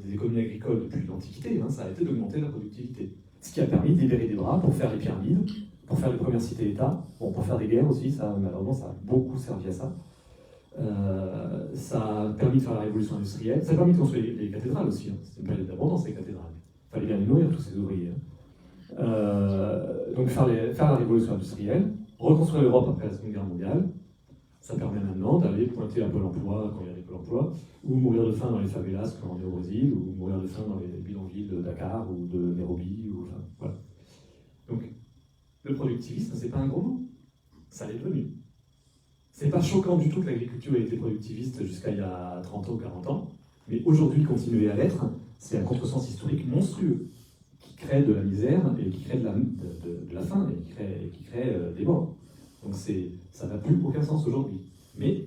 des économies agricoles depuis l'Antiquité, ça a été d'augmenter la productivité. Ce qui a permis de libérer des bras pour faire les pyramides, pour faire les premières cités-États, pour faire des guerres aussi, malheureusement ça a beaucoup servi à ça. Ça a permis de faire la révolution industrielle, ça a permis de construire les cathédrales aussi. C'était une période d'abondance, les cathédrales. Il fallait bien les nourrir, tous ces ouvriers. Donc faire la révolution industrielle, reconstruire l'Europe après la Seconde Guerre mondiale, ça permet maintenant d'aller pointer à Pôle emploi quand il y a des Pôle emploi, ou mourir de faim dans les favelas quand on est au Brésil, ou mourir de faim dans les bidonvilles de Dakar ou de Nairobi. Voilà. Donc le productivisme, c'est pas un gros mot. Ça l'est devenu. C'est pas choquant du tout que l'agriculture ait été productiviste jusqu'à il y a 30 ans ou 40 ans, mais aujourd'hui, continuer à l'être, c'est un contresens historique monstrueux qui crée de la misère et qui crée de la faim et qui crée des morts. Donc ça n'a plus aucun sens aujourd'hui. Mais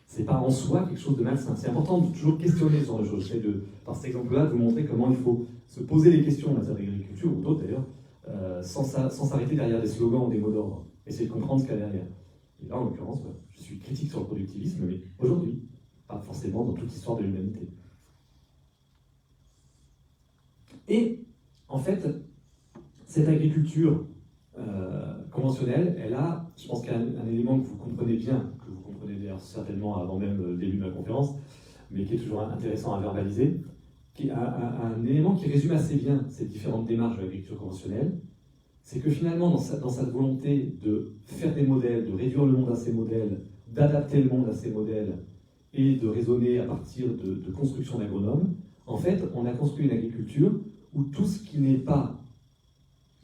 c'est pas en soi quelque chose de malsain. C'est important de toujours questionner ce genre de choses. J'essaie par cet exemple-là de vous montrer comment il faut se poser les questions en matière d'agriculture, ou d'autres d'ailleurs, sans s'arrêter derrière des slogans ou des mots d'ordre. Essayer de comprendre ce qu'il y a derrière. Et là, en l'occurrence, je suis critique sur le productivisme, mais aujourd'hui, pas forcément dans toute l'histoire de l'humanité. Et, en fait, Cette agriculture conventionnelle, elle a, je pense qu'il y a un élément que vous comprenez bien, que vous comprenez d'ailleurs certainement avant même le début de ma conférence, mais qui est toujours intéressant à verbaliser, qui est un élément qui résume assez bien ces différentes démarches de l'agriculture conventionnelle, c'est que finalement, dans sa volonté de faire des modèles, de réduire le monde à ces modèles, d'adapter le monde à ces modèles, et de raisonner à partir de construction d'agronomes, en fait, on a construit une agriculture où tout ce qui n'est pas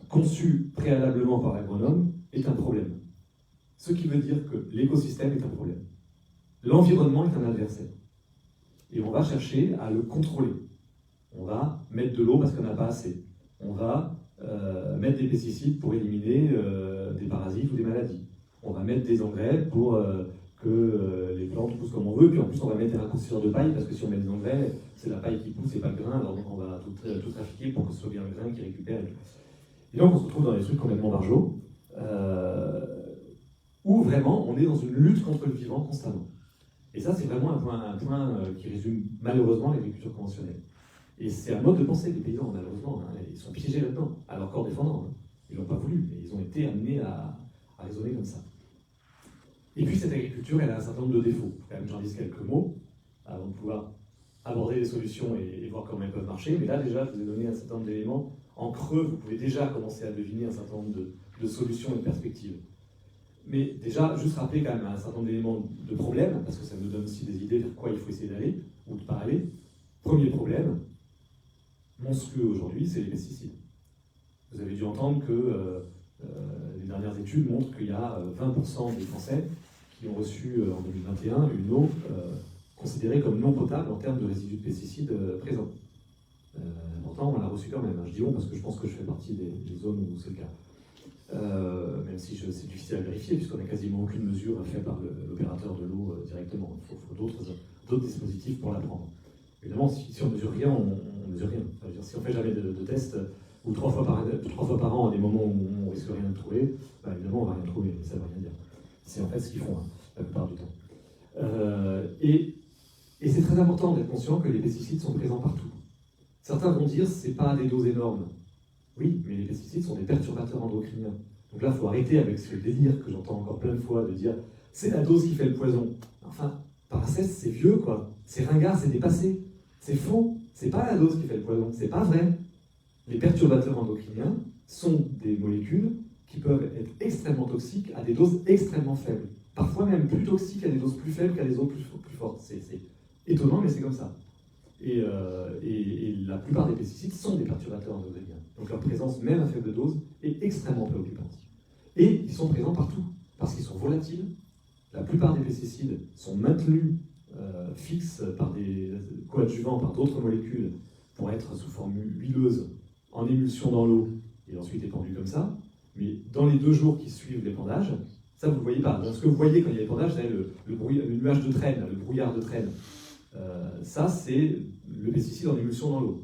conçu préalablement par l'agronome est un problème. Ce qui veut dire que l'écosystème est un problème. L'environnement est un adversaire. Et on va chercher à le contrôler. On va mettre de l'eau parce qu'on n'a pas assez. On va mettre des pesticides pour éliminer des parasites ou des maladies. On va mettre des engrais pour que les plantes poussent comme on veut. Puis en plus, on va mettre des raccourcisseurs de paille parce que si on met des engrais, c'est la paille qui pousse et pas le grain. Alors donc on va tout trafiquer pour que ce soit bien le grain qui récupère. Et donc on se retrouve dans des trucs complètement barjots où vraiment on est dans une lutte contre le vivant constamment. Et ça, c'est vraiment un point qui résume malheureusement l'agriculture conventionnelle. Et c'est un mode de pensée des paysans, malheureusement. Hein. Ils sont piégés là-dedans, à leur corps défendant. Hein. Ils n'ont pas voulu, mais ils ont été amenés à raisonner comme ça. Et puis cette agriculture, elle a un certain nombre de défauts. Quand même, j'en dise quelques mots avant de pouvoir aborder les solutions et voir comment elles peuvent marcher. Mais là, déjà, je vous ai donné un certain nombre d'éléments. En creux, vous pouvez déjà commencer à deviner un certain nombre de solutions et de perspectives. Mais déjà, juste rappeler quand même un certain nombre d'éléments de problèmes, parce que ça nous donne aussi des idées vers quoi il faut essayer d'aller, ou de ne pas aller. Premier problème, monstrueux aujourd'hui, c'est les pesticides. Vous avez dû entendre que les dernières études montrent qu'il y a 20% des Français qui ont reçu en 2021 une eau considérée comme non potable en termes de résidus de pesticides présents. Pourtant, on l'a reçu quand même. Hein. Je dis on parce que je pense que je fais partie des zones où c'est le cas. Même si c'est difficile à vérifier, puisqu'on n'a quasiment aucune mesure faite par l'opérateur de l'eau directement. Il faut d'autres dispositifs pour l'apprendre. Évidemment, si on ne mesure rien, on ne mesure rien. C'est-à-dire, si on ne fait jamais de tests, ou 3 fois par an, à des moments où on ne risque rien de trouver, bah, évidemment, on ne va rien trouver, mais ça ne veut rien dire. C'est en fait ce qu'ils font, hein, la plupart du temps. Et c'est très important d'être conscient que les pesticides sont présents partout. Certains vont dire que ce n'est pas des doses énormes. Oui, mais les pesticides sont des perturbateurs endocriniens. Donc là, il faut arrêter avec ce délire que j'entends encore plein de fois de dire c'est la dose qui fait le poison. Enfin, Paracet, c'est vieux, quoi. C'est ringard, c'est dépassé. C'est faux. C'est pas la dose qui fait le poison. C'est pas vrai. Les perturbateurs endocriniens sont des molécules qui peuvent être extrêmement toxiques à des doses extrêmement faibles. Parfois même plus toxiques à des doses plus faibles qu'à des autres plus fortes. C'est étonnant, mais c'est comme ça. Et la plupart des pesticides sont des perturbateurs endocriniens. Donc leur présence, même à faible dose, est extrêmement préoccupante. Et ils sont présents partout, parce qu'ils sont volatiles. La plupart des pesticides sont maintenus fixes par des coadjuvants, par d'autres molécules, pour être sous forme huileuse, en émulsion dans l'eau, et ensuite épandus comme ça. Mais dans les 2 jours qui suivent l'épandage, ça vous ne le voyez pas. Donc, ce que vous voyez quand il y a l'épandage, c'est le nuage de traîne, le brouillard de traîne. Ça, c'est le pesticide en émulsion dans l'eau.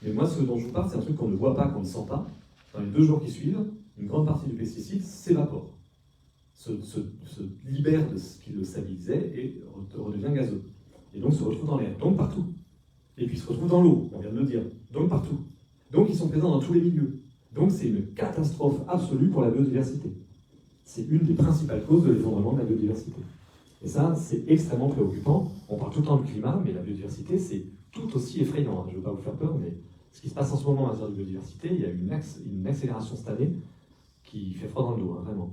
Mais moi, ce dont je vous parle, c'est un truc qu'on ne voit pas, qu'on ne sent pas. Dans les 2 jours qui suivent, une grande partie du pesticide s'évapore, se libère de ce qui le stabilisait et redevient gazeux. Et donc se retrouve dans l'air, donc partout. Et puis se retrouve dans l'eau, on vient de le dire, donc partout. Donc ils sont présents dans tous les milieux. Donc c'est une catastrophe absolue pour la biodiversité. C'est une des principales causes de l'effondrement de la biodiversité. Et ça, c'est extrêmement préoccupant. On parle tout le temps du climat, mais la biodiversité, c'est tout aussi effrayant. Je ne veux pas vous faire peur, mais ce qui se passe en ce moment en matière de biodiversité, il y a une accélération cette année qui fait froid dans le dos, hein, vraiment.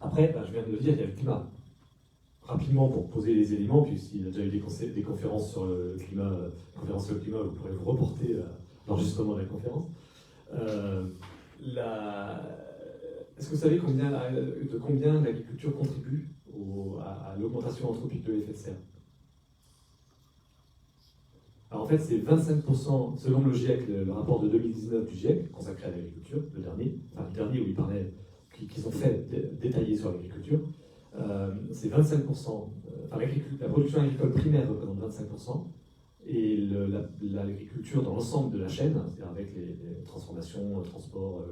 Après, je viens de le dire, il y a le climat. Rapidement, pour poser les éléments, puisqu'il y a déjà eu des conférences sur le climat, vous pourrez vous reporter à l'enregistrement de la conférence. Est-ce que vous savez de combien l'agriculture contribue à l'augmentation anthropique de l'effet de serre? Alors en fait, c'est 25%, selon le GIEC, le rapport de 2019 du GIEC, consacré à l'agriculture, le dernier où il parlait, qu'ils ont fait détaillé sur l'agriculture, c'est 25%, la production agricole primaire représente 25%, et l'agriculture dans l'ensemble de la chaîne, c'est-à-dire avec les transformations, transports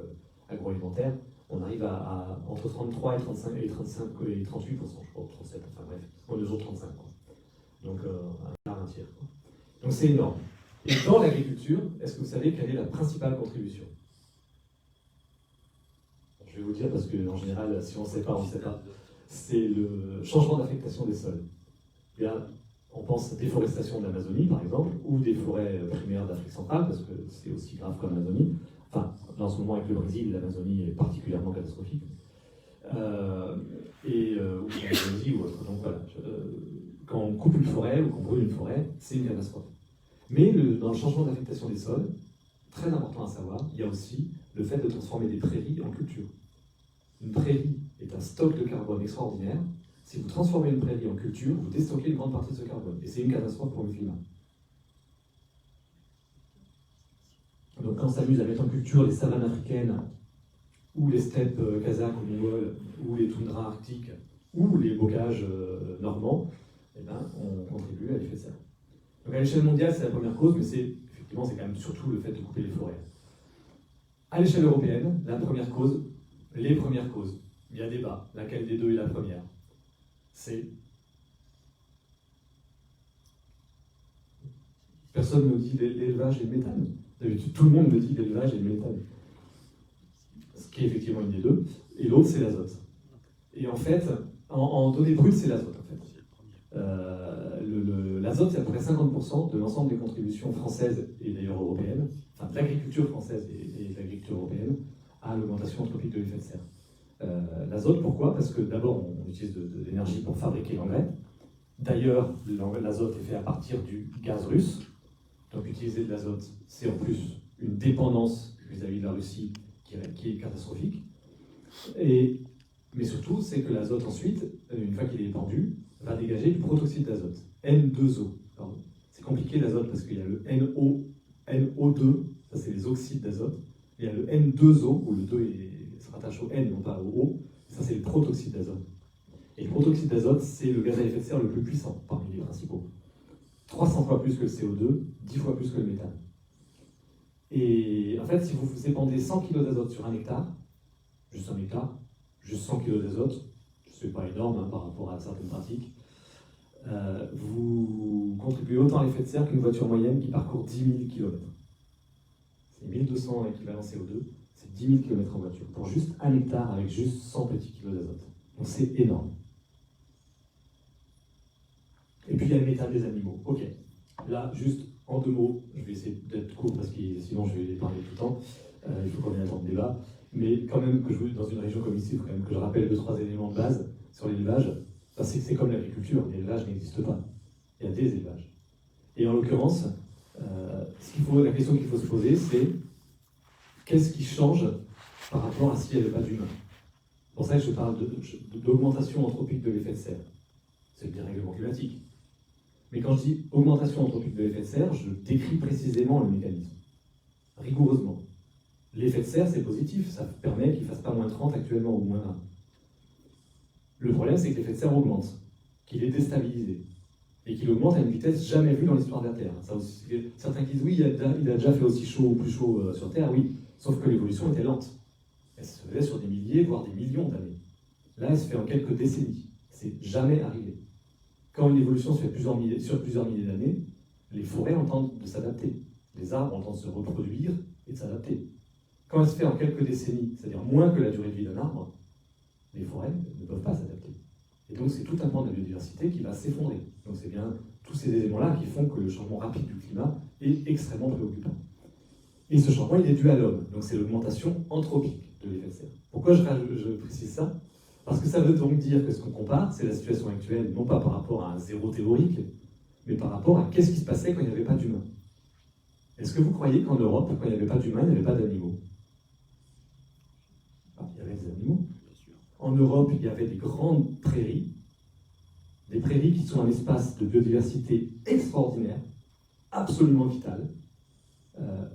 agroalimentaires, on arrive à entre 33 et 35 et 38%, je crois, 37, enfin bref, on est aux autres 35, quoi. Donc un tiers, quoi. Donc c'est énorme. Et dans l'agriculture, est-ce que vous savez quelle est la principale contribution? Je vais vous dire parce qu'en général, si on ne sait pas, on ne sait pas. C'est le changement d'affectation des sols. Bien, on pense à déforestation de l'Amazonie, par exemple, ou des forêts primaires d'Afrique centrale, parce que c'est aussi grave qu'en Amazonie. Enfin, là, en ce moment, avec le Brésil, l'Amazonie est particulièrement catastrophique. Ou l'Indonésie ou autre. Donc voilà, quand on coupe une forêt ou qu'on brûle une forêt, c'est une catastrophe. Mais dans le changement d'affectation des sols, très important à savoir, il y a aussi le fait de transformer des prairies en culture. Une prairie est un stock de carbone extraordinaire. Si vous transformez une prairie en culture, vous déstockez une grande partie de ce carbone. Et c'est une catastrophe pour le climat. Donc quand on s'amuse à mettre en culture les savanes africaines, ou les steppes kazakhs ou mongoles, ou les toundras arctiques, ou les bocages normands, eh ben, on contribue à l'effet de serre. Donc à l'échelle mondiale, c'est la première cause, mais effectivement, c'est quand même surtout le fait de couper les forêts. À l'échelle européenne, la première cause, les premières causes, il y a débat, laquelle des deux est la première? C'est... Personne ne me dit l'élevage et le méthane. D'habitude, tout le monde me dit l'élevage et le méthane. Ce qui est effectivement une des deux. Et l'autre, c'est l'azote. Et en fait, en données brutes, c'est l'azote, en fait. L'azote, c'est à peu près 50% de l'ensemble des contributions françaises et d'ailleurs européennes, enfin de l'agriculture française et de l'agriculture européenne, à l'augmentation anthropique de l'effet de serre. L'azote, pourquoi? Parce que d'abord, on utilise de l'énergie pour fabriquer l'engrais. D'ailleurs, l'azote est fait à partir du gaz russe. Donc utiliser de l'azote, c'est en plus une dépendance vis-à-vis de la Russie qui est catastrophique. Mais surtout, c'est que l'azote ensuite, une fois qu'il est pendu, va dégager du protoxyde d'azote, N2O. C'est compliqué l'azote parce qu'il y a le NO2, ça c'est les oxydes d'azote. Il y a le N2O, où le 2 se rattache au N, non pas au O, ça c'est le protoxyde d'azote. Et le protoxyde d'azote, c'est le gaz à effet de serre le plus puissant parmi les principaux. 300 fois plus que le CO2, 10 fois plus que le méthane. Et en fait, si vous épandez 100 kg d'azote sur un hectare, juste 100 kg d'azote, c'est pas énorme par rapport à certaines pratiques, vous contribuez autant à l'effet de serre qu'une voiture moyenne qui parcourt 10 000 km. C'est 1200 équivalents CO2, c'est 10 000 km en voiture, pour juste un hectare avec juste 100 petits kilos d'azote. Donc c'est énorme. Et puis il y a le méthane des animaux. Ok, là, juste en 2 mots, je vais essayer d'être court parce que sinon je vais les parler tout le temps, il faut qu'on ait un temps de débat, mais quand même que dans une région comme ici, il faut quand même que je rappelle 2-3 éléments de base sur l'élevage, parce que c'est comme l'agriculture, l'élevage n'existe pas, il y a des élevages. Et en l'occurrence, la question qu'il faut se poser, c'est qu'est-ce qui change par rapport à s'il n'y avait pas d'humain? C'est pour ça que je parle d'augmentation anthropique de l'effet de serre. C'est le dérèglement climatique. Mais quand je dis augmentation anthropique de l'effet de serre, je décris précisément le mécanisme, rigoureusement. L'effet de serre, c'est positif, ça permet qu'il ne fasse pas moins 30 actuellement ou moins 1. Le problème, c'est que l'effet de serre augmente, qu'il est déstabilisé, et qu'il augmente à une vitesse jamais vue dans l'histoire de la Terre. Ça aussi, certains qui disent oui, il a déjà fait aussi chaud ou plus chaud sur Terre, oui, sauf que l'évolution était lente. Elle se faisait sur des milliers, voire des millions d'années. Là, elle se fait en quelques décennies. C'est jamais arrivé. Quand une évolution se fait sur plusieurs milliers d'années, les forêts ont tendance de s'adapter. Les arbres ont tendance de se reproduire et de s'adapter. Quand elle se fait en quelques décennies, c'est-à-dire moins que la durée de vie d'un arbre, les forêts ne peuvent pas s'adapter. Et donc c'est tout un pan de la biodiversité qui va s'effondrer. Donc c'est bien tous ces éléments-là qui font que le changement rapide du climat est extrêmement préoccupant. Et ce changement, il est dû à l'homme. Donc c'est l'augmentation anthropique de l'effet de serre. Pourquoi je précise ça? Parce que ça veut donc dire que ce qu'on compare, c'est la situation actuelle, non pas par rapport à un zéro théorique, mais par rapport à qu'est-ce qui se passait quand il n'y avait pas d'humains. Est-ce que vous croyez qu'en Europe, quand il n'y avait pas d'humains, il n'y avait pas d'animaux? Il y avait des animaux. En Europe, il y avait des grandes prairies, des prairies qui sont un espace de biodiversité extraordinaire, absolument vital.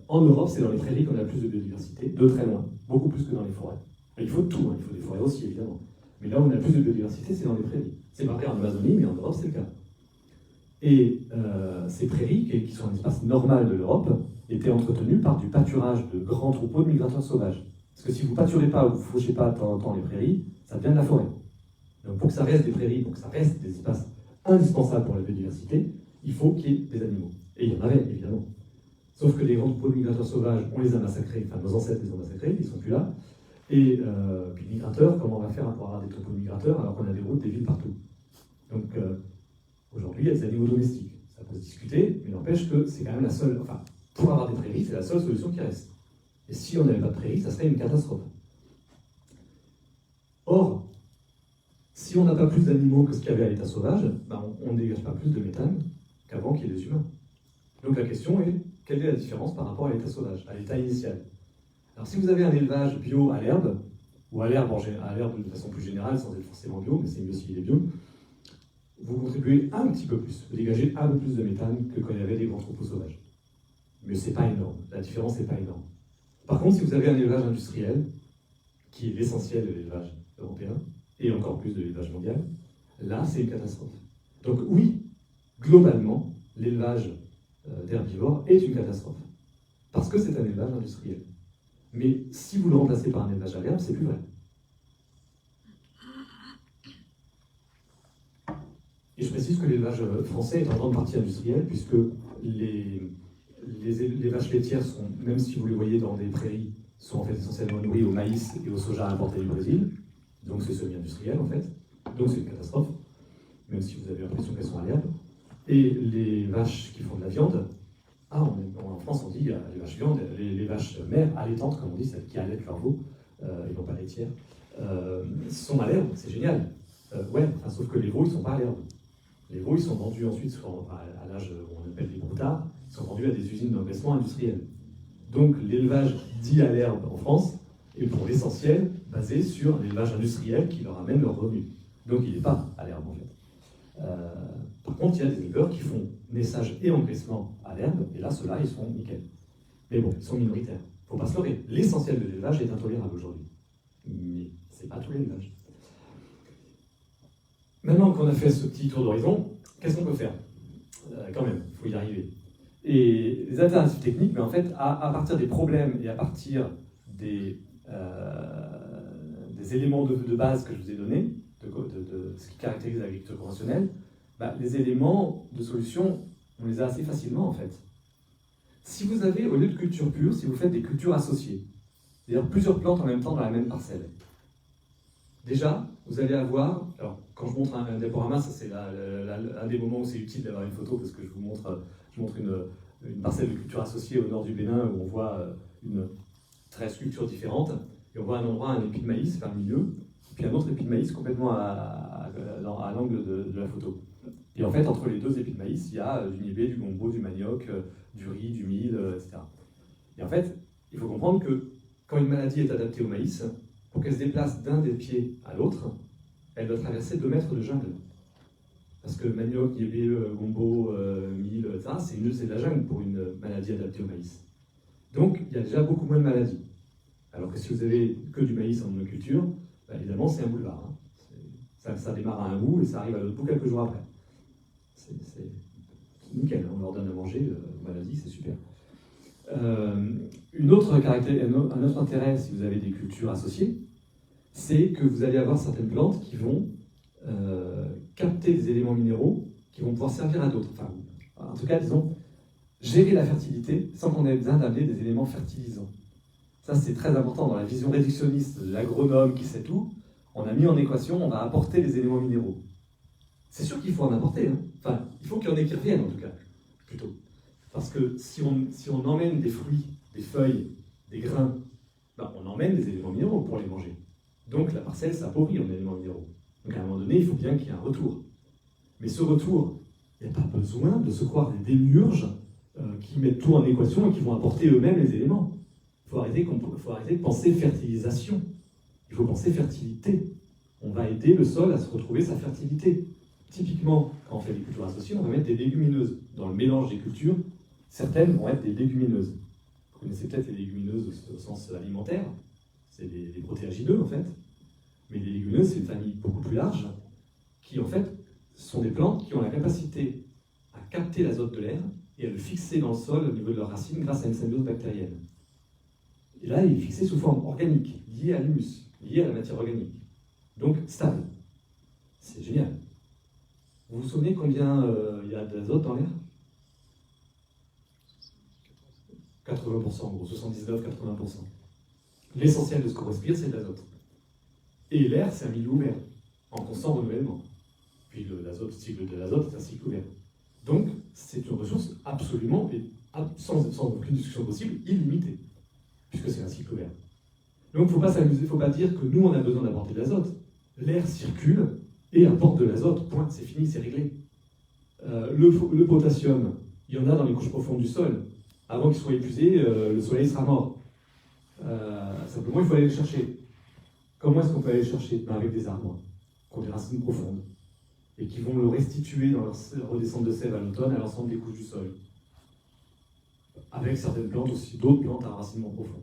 En Europe, c'est dans les prairies qu'on a le plus de biodiversité, de très loin, beaucoup plus que dans les forêts. Il faut tout, il faut des forêts aussi, évidemment. Mais là où on a le plus de biodiversité, c'est dans les prairies. C'est pas vrai en Amazonie, mais en Europe, c'est le cas. Et ces prairies, qui sont un espace normal de l'Europe, étaient entretenues par du pâturage de grands troupeaux de migrateurs sauvages. Parce que si vous ne pâturez pas ou vous ne fauchez pas de temps en temps les prairies, ça devient de la forêt. Donc pour que ça reste des prairies, pour que ça reste des espaces indispensables pour la biodiversité, il faut qu'il y ait des animaux. Et il y en avait, évidemment. Sauf que les grands troupeaux de migrateurs sauvages, on les a massacrés, enfin nos ancêtres les ont massacrés, ils sont plus là. Et puis migrateurs, comment on va faire pour avoir des troupeaux de migrateurs alors qu'on a des routes, des villes partout? Donc aujourd'hui, il y a des animaux domestiques. Ça peut se discuter, mais n'empêche que c'est quand même la seule, enfin, pour avoir des prairies, c'est la seule solution qui reste. Et si on n'avait pas de prairies, ça serait une catastrophe. Or, si on n'a pas plus d'animaux que ce qu'il y avait à l'état sauvage, ben on ne dégage pas plus de méthane qu'avant qu'il y ait des humains. Donc la question est, quelle est la différence par rapport à l'état sauvage, à l'état initial? Alors si vous avez un élevage bio à l'herbe, ou à l'herbe de façon plus générale, sans être forcément bio, mais c'est mieux s'il est bio, vous contribuez un petit peu plus, vous dégagez un peu plus de méthane que quand il y avait des grands troupeaux sauvages. Mais c'est pas énorme, la différence n'est pas énorme. Par contre, si vous avez un élevage industriel, qui est l'essentiel de l'élevage européen, et encore plus de l'élevage mondial, là c'est une catastrophe. Donc oui, globalement, l'élevage d'herbivores est une catastrophe, parce que c'est un élevage industriel. Mais si vous le remplacez par un élevage à l'herbe, c'est plus vrai. Et je précise que l'élevage français est en grande partie industriel, puisque les vaches laitières sont, même si vous les voyez dans des prairies, sont en fait essentiellement nourries au maïs et au soja importé du Brésil. Donc c'est semi-industriel en fait. Donc c'est une catastrophe, même si vous avez l'impression qu'elles sont à l'herbe. Et les vaches qui font de la viande, en France on dit les vaches viandes, les vaches mères allaitantes, comme on dit, celles qui allaitent leur veau, et non pas laitières, sont à l'herbe, c'est génial. Sauf que les veaux ils sont pas à l'herbe. Les veaux, ils sont vendus ensuite à l'âge où on appelle les broutards, ils sont vendus à des usines d'engraissement industriel. Donc l'élevage dit à l'herbe en France est pour l'essentiel basé sur l'élevage industriel qui leur amène leurs revenus. Donc il n'est pas à l'herbe en fait. Par contre, il y a des éleveurs qui font naissage et engraissement à l'herbe, et là, ceux-là, ils sont nickel. Mais bon, ils sont minoritaires. Il ne faut pas se leurrer. L'essentiel de l'élevage est intolérable aujourd'hui. Mais ce n'est pas tout l'élevage. Maintenant qu'on a fait ce petit tour d'horizon, qu'est-ce qu'on peut faire? Quand même, il faut y arriver. Et les alternatives techniques, mais en fait, à partir des problèmes et à partir des éléments de base que je vous ai donnés, de ce qui caractérise l'agriculture conventionnelle, les éléments de solution, on les a assez facilement en fait. Si vous avez, au lieu de culture pure, si vous faites des cultures associées, c'est-à-dire plusieurs plantes en même temps dans la même parcelle, déjà, vous allez avoir, alors quand je montre un diaporama, ça c'est un des moments où c'est utile d'avoir une photo parce que je montre une parcelle de culture associée au nord du Bénin où on voit 13 cultures différentes et on voit un endroit, un épi de maïs par le milieu, et puis un autre épi de maïs complètement à l'angle de la photo. Et en fait, entre les deux épis de maïs, il y a du niébé, du gombo, du manioc, du riz, du mil, etc. Et en fait, il faut comprendre que quand une maladie est adaptée au maïs, pour qu'elle se déplace d'un des pieds à l'autre, elle doit traverser 2 mètres de jungle. Parce que manioc, niébé, gombo, mil, etc., c'est de la jungle pour une maladie adaptée au maïs. Donc, il y a déjà beaucoup moins de maladies. Alors que si vous avez que du maïs en monoculture, évidemment, c'est un boulevard. Hein. Ça démarre à un bout et ça arrive à l'autre bout quelques jours après. C'est nickel, on leur donne à manger, maladie, c'est super. Un autre intérêt, si vous avez des cultures associées, c'est que vous allez avoir certaines plantes qui vont capter des éléments minéraux qui vont pouvoir servir à d'autres. Enfin, en tout cas, disons, gérer la fertilité sans qu'on ait besoin d'amener des éléments fertilisants. Ça, c'est très important dans la vision réductionniste de l'agronome qui sait tout. On a mis en équation, on va apporter les éléments minéraux. C'est sûr qu'il faut en apporter. Hein. Enfin, il faut qu'il y en ait qui reviennent, en tout cas, plutôt. Parce que si on emmène des fruits, des feuilles, des grains, on emmène des éléments minéraux pour les manger. Donc la parcelle s'appauvrit en éléments minéraux. Donc à un moment donné, il faut bien qu'il y ait un retour. Mais ce retour, il n'y a pas besoin de se croire des démiurges qui mettent tout en équation et qui vont apporter eux-mêmes les éléments. Il faut arrêter de penser fertilisation. Il faut penser fertilité. On va aider le sol à se retrouver sa fertilité. Typiquement, quand on fait des cultures associées, on va mettre des légumineuses. Dans le mélange des cultures, certaines vont être des légumineuses. Vous connaissez peut-être les légumineuses au sens alimentaire. C'est des protéagineux, en fait. Mais les légumineuses, c'est une famille beaucoup plus large, qui, en fait, sont des plantes qui ont la capacité à capter l'azote de l'air et à le fixer dans le sol au niveau de leurs racines grâce à une symbiose bactérienne. Et là, il est fixé sous forme organique, lié à l'humus, lié à la matière organique. Donc, stable. C'est génial. Vous vous souvenez combien il y a d'azote dans l'air? 80% en gros, 79-80%. L'essentiel de ce qu'on respire, c'est de l'azote. Et l'air, c'est un milieu ouvert, en constant renouvellement. Puis le cycle de l'azote, c'est un cycle ouvert. Donc, c'est une ressource absolument, et sans aucune discussion possible, illimitée, puisque c'est un cycle ouvert. Donc, il ne faut pas s'amuser, il ne faut pas dire que nous, on a besoin d'apporter de l'azote. L'air circule et apporte de l'azote, point, c'est fini, c'est réglé. Le potassium, il y en a dans les couches profondes du sol. Avant qu'il soit épuisé, le soleil sera mort. Simplement, il faut aller le chercher. Comment est-ce qu'on peut aller le chercher? Avec des arbres qui ont des racines profondes et qui vont le restituer dans leur redescente de sève à l'automne à l'ensemble des couches du sol. Avec certaines plantes aussi, d'autres plantes à racinement profond.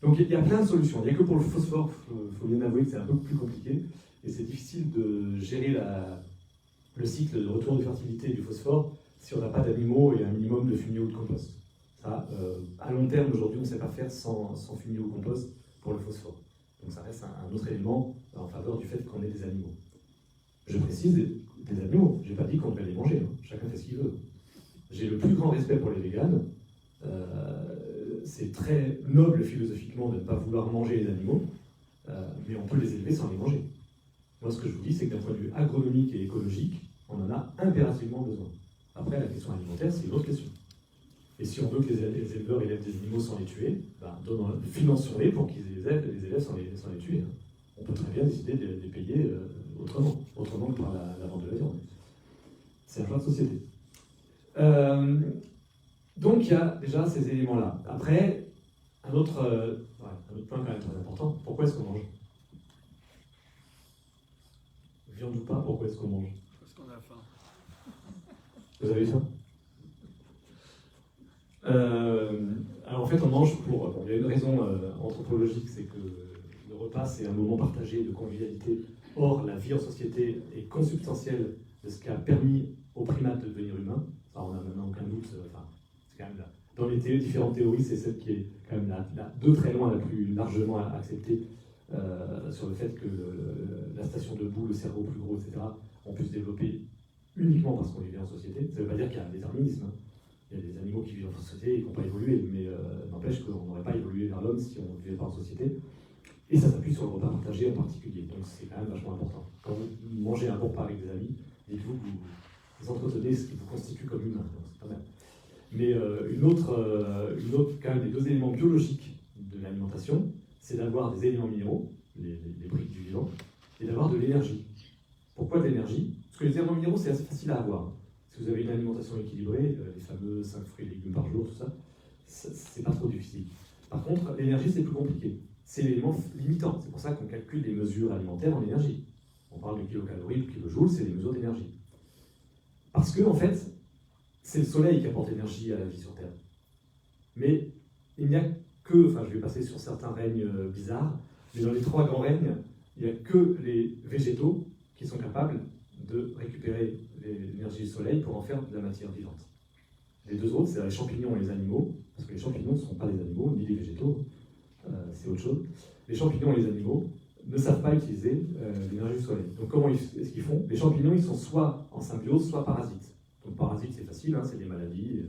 Donc il y a plein de solutions. Il n'y a que pour le phosphore, il faut bien avouer que c'est un peu plus compliqué et c'est difficile de gérer le cycle de retour de fertilité du phosphore si on n'a pas d'animaux et un minimum de fumier ou de compost. Ça, à long terme, aujourd'hui, on ne sait pas faire sans fumier ou compost pour le phosphore. Donc ça reste un autre élément en faveur du fait qu'on ait des animaux. Je précise des animaux, je n'ai pas dit qu'on devait les manger, hein. Chacun fait ce qu'il veut. J'ai le plus grand respect pour les véganes. C'est très noble philosophiquement de ne pas vouloir manger les animaux, mais on peut les élever sans les manger. Moi, ce que je vous dis, c'est que d'un point de vue agronomique et écologique, on en a impérativement besoin. Après, la question alimentaire, c'est une autre question. Et si on veut que les éleveurs élèvent des animaux sans les tuer, finançons-les pour qu'ils les élèvent sans les tuer. Hein. On peut très bien décider de les payer autrement que par la vente de la viande. C'est un choix de société. Donc il y a déjà ces éléments-là. Après, un autre point quand même très important, pourquoi est-ce qu'on mange? Viande ou pas, pourquoi est-ce qu'on mange? Parce qu'on a faim. Vous avez faim? Alors en fait, on mange pour... il y a une raison anthropologique, c'est que le repas, c'est un moment partagé de convivialité. Or, la vie en société est consubstantielle de ce qui a permis aux primates de devenir humains. Ça, on n'a maintenant aucun doute. C'est quand même là. Dans les différentes théories, c'est celle qui est quand même de très loin la plus largement acceptée sur le fait que la station debout, le cerveau plus gros, etc., ont pu se développer uniquement parce qu'on vivait en société. Ça ne veut pas dire qu'il y a un déterminisme. Hein. Il y a des animaux qui vivent en société et qui n'ont pas évolué, mais n'empêche qu'on n'aurait pas évolué vers l'homme si on ne vivait pas en société. Et ça s'appuie sur le repas partagé en particulier, donc c'est quand même vachement important. Quand vous mangez un bon repas avec des amis, dites-vous que vous entretenez ce qui vous constitue comme humain, donc c'est pas mal. Mais une autre, quand même, des deux éléments biologiques de l'alimentation, c'est d'avoir des éléments minéraux, les briques du vivant, et d'avoir de l'énergie. Pourquoi de l'énergie? Parce que les éléments minéraux, c'est assez facile à avoir. Si vous avez une alimentation équilibrée, les fameux 5 fruits et légumes par jour, tout ça, c'est pas trop difficile. Par contre, l'énergie, c'est plus compliqué. C'est l'élément limitant. C'est pour ça qu'on calcule les mesures alimentaires en énergie. On parle de kilocalories, de kilojoules, c'est des mesures d'énergie. Parce que, en fait, c'est le soleil qui apporte l'énergie à la vie sur Terre. Mais il n'y a que, je vais passer sur certains règnes bizarres, mais dans les 3 grands règnes, il n'y a que les végétaux qui sont capables de récupérer l'énergie du soleil pour en faire de la matière vivante. Les deux autres, c'est les champignons et les animaux, parce que les champignons ne sont pas des animaux, ni des végétaux, c'est autre chose. Les champignons et les animaux ne savent pas utiliser l'énergie du soleil. Donc comment est-ce qu'ils font? Les champignons, ils sont soit en symbiose, soit parasites. Donc parasites, c'est facile, hein, c'est des maladies.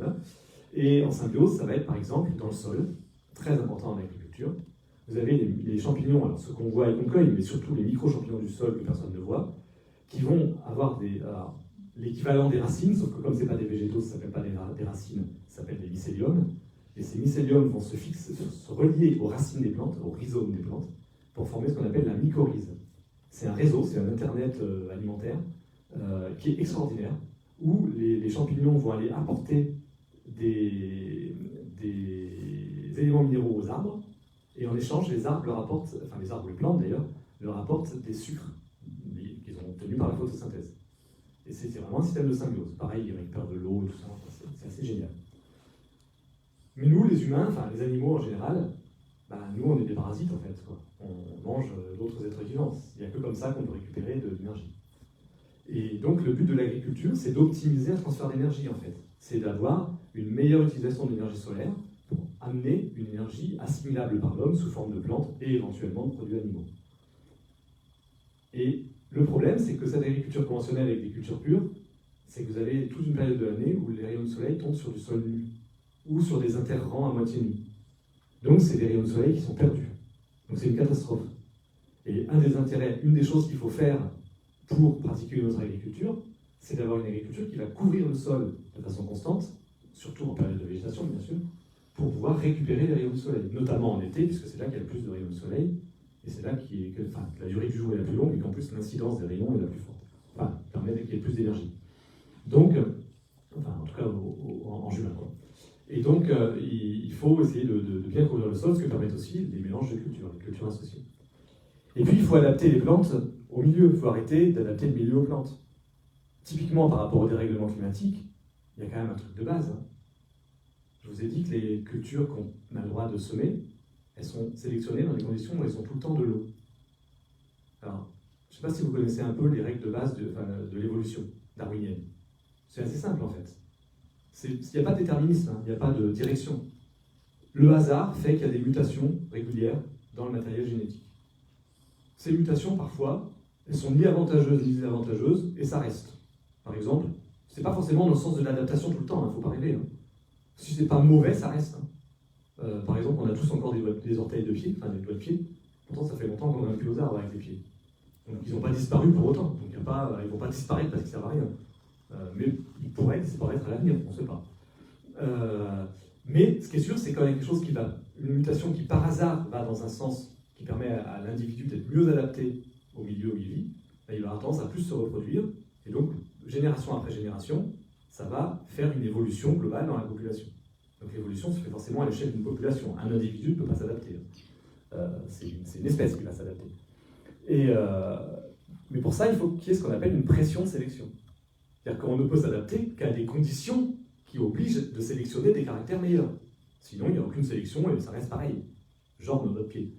Et en symbiose, ça va être par exemple dans le sol, très important en agriculture. Vous avez les champignons, alors ceux qu'on voit et qu'on cueille, mais surtout les micro-champignons du sol que personne ne voit, qui vont avoir l'équivalent des racines, sauf que comme ce n'est pas des végétaux, ça ne s'appelle pas des racines, ça s'appelle des mycéliums. Et ces mycéliums vont se relier aux racines des plantes, aux rhizomes des plantes, pour former ce qu'on appelle la mycorhize. C'est un réseau, c'est un internet alimentaire qui est extraordinaire, où les champignons vont aller apporter des éléments minéraux aux arbres, et en échange, les arbres leur apportent, enfin les arbres, les plantes d'ailleurs, leur apportent des sucres qu'ils ont obtenus par la photosynthèse. Et c'est vraiment un système de symbiose. Pareil, ils récupèrent de l'eau et tout ça, c'est assez génial. Mais nous, les humains, enfin les animaux en général, nous on est des parasites en fait, quoi. On mange d'autres êtres vivants. Il n'y a que comme ça qu'on peut récupérer de l'énergie. Et donc le but de l'agriculture, c'est d'optimiser un transfert d'énergie en fait. C'est d'avoir une meilleure utilisation de l'énergie solaire pour amener une énergie assimilable par l'homme sous forme de plantes et éventuellement de produits animaux. Et le problème, c'est que cette agriculture conventionnelle avec des cultures pures, c'est que vous avez toute une période de l'année où les rayons de soleil tombent sur du sol nu, ou sur des interrangs à moitié nus. Donc c'est des rayons de soleil qui sont perdus. Donc c'est une catastrophe. Et une des choses qu'il faut faire pour pratiquer notre agriculture, c'est d'avoir une agriculture qui va couvrir le sol de façon constante, surtout en période de végétation bien sûr, pour pouvoir récupérer les rayons du soleil, notamment en été, puisque c'est là qu'il y a le plus de rayons du soleil, et c'est là que la durée du jour est la plus longue, et qu'en plus l'incidence des rayons est la plus forte. Enfin, permet qu'il y ait plus d'énergie. Donc, en tout cas en juin, quoi. Et donc, il faut essayer de bien couvrir le sol, ce que permettent aussi les mélanges de cultures, les cultures associées. Et puis, il faut adapter les plantes au milieu. Il faut arrêter d'adapter le milieu aux plantes. Typiquement, par rapport au dérèglement climatique, il y a quand même un truc de base. Hein. Je vous ai dit que les cultures qu'on a le droit de semer, elles sont sélectionnées dans des conditions où elles ont tout le temps de l'eau. Alors, je ne sais pas si vous connaissez un peu les règles de base de l'évolution darwinienne. C'est assez simple, en fait. Il n'y a pas de déterminisme, hein, il n'y a pas de direction. Le hasard fait qu'il y a des mutations régulières dans le matériel génétique. Ces mutations, parfois, elles sont ni avantageuses ni désavantageuses, et ça reste. Par exemple, c'est pas forcément dans le sens de l'adaptation tout le temps, il ne faut pas rêver. Hein. Si c'est pas mauvais, ça reste. Hein. Par exemple, on a tous encore des orteils de pied, enfin des doigts de pied. Pourtant, ça fait longtemps qu'on n'a plus aux arbres avec les pieds. Donc, ils n'ont pas disparu pour autant. Donc, ils ne vont pas disparaître parce qu'ils ne servent à rien. Mais ils pourraient disparaître à l'avenir, on ne sait pas. Mais ce qui est sûr, c'est quand même quelque chose une mutation qui par hasard va dans un sens qui permet à l'individu d'être mieux adapté au milieu où il vit, il va avoir tendance à plus se reproduire, et donc, génération après génération, ça va faire une évolution globale dans la population. Donc l'évolution se fait forcément à l'échelle d'une population. Un individu ne peut pas s'adapter. C'est une espèce qui va s'adapter. Mais pour ça, il faut qu'il y ait ce qu'on appelle une pression de sélection. C'est-à-dire qu'on ne peut s'adapter qu'à des conditions qui obligent de sélectionner des caractères meilleurs. Sinon, il n'y a aucune sélection et ça reste pareil. Genre nos doigts de pied.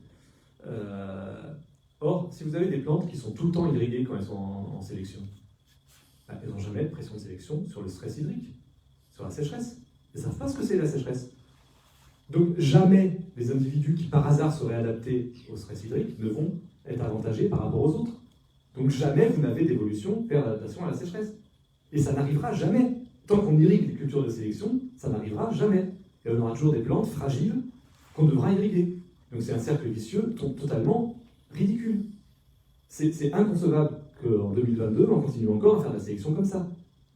Or, si vous avez des plantes qui sont tout le temps irriguées quand elles sont en sélection, elles n'ont jamais de pression de sélection sur le stress hydrique, sur la sécheresse. Elles ne savent pas ce que c'est la sécheresse. Donc jamais les individus qui par hasard seraient adaptés au stress hydrique ne vont être avantagés par rapport aux autres. Donc jamais vous n'avez d'évolution vers l'adaptation à la sécheresse. Et ça n'arrivera jamais. Tant qu'on irrigue les cultures de sélection, ça n'arrivera jamais. Et on aura toujours des plantes fragiles qu'on devra irriguer. Donc c'est un cercle vicieux totalement ridicule. C'est inconcevable qu'en 2022, on continue encore à faire de la sélection comme ça.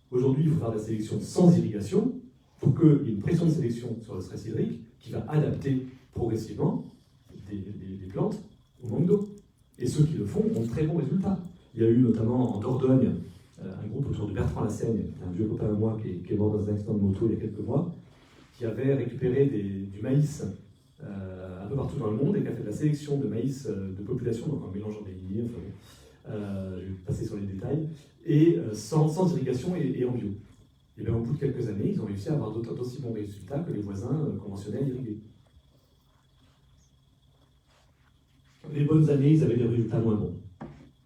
Aujourd'hui, il faut faire de la sélection sans irrigation pour qu'il y ait une pression de sélection sur le stress hydrique qui va adapter progressivement des plantes au manque d'eau. Et ceux qui le font ont de très bons résultats. Il y a eu notamment en Dordogne un groupe autour de Bertrand Lassaigne, un vieux copain à moi qui est mort dans un accident de moto il y a quelques mois, qui avait récupéré du maïs un peu partout dans le monde et qui a fait de la sélection de maïs de population, donc en mélangeant des lignées, je vais passer sur les détails, et sans irrigation et en bio. Et bien au bout de quelques années, ils ont réussi à avoir d'aussi bons résultats que les voisins conventionnels irrigués. Les bonnes années, ils avaient des résultats moins bons.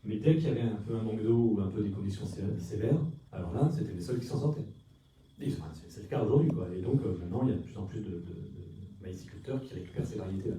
Mais dès qu'il y avait un peu un manque d'eau ou un peu des conditions sévères, alors là, c'était les seuls qui s'en sortaient. C'est le cas aujourd'hui, quoi. Et donc maintenant, il y a de plus en plus de maïsiculteurs qui récupèrent ces variétés-là.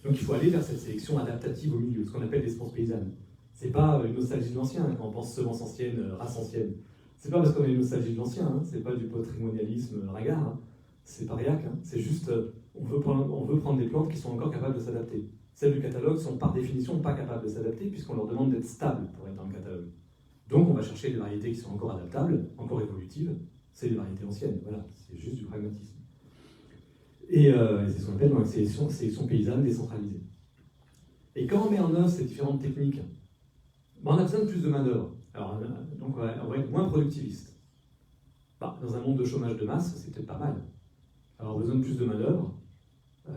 Donc il faut aller vers cette sélection adaptative au milieu, ce qu'on appelle l'essence paysanne. C'est pas une nostalgie de l'ancien, hein, quand on pense semence ancienne, race ancienne. C'est pas parce qu'on a une nostalgie de l'ancien, hein, c'est pas du patrimonialisme ringard, hein, c'est pas réac, hein, c'est juste on veut prendre des plantes qui sont encore capables de s'adapter. Celles du catalogue sont par définition pas capables de s'adapter puisqu'on leur demande d'être stables pour être dans le catalogue. Donc on va chercher des variétés qui sont encore adaptables, encore évolutives, c'est des variétés anciennes, voilà, c'est juste du pragmatisme. Et c'est ce qu'on appelle donc sélection paysanne décentralisée. Et quand on met en œuvre ces différentes techniques, on a besoin de plus de main-d'œuvre. Alors, donc on va être moins productiviste. Dans un monde de chômage de masse, c'est peut-être pas mal. Alors, besoin de plus de main-d'œuvre,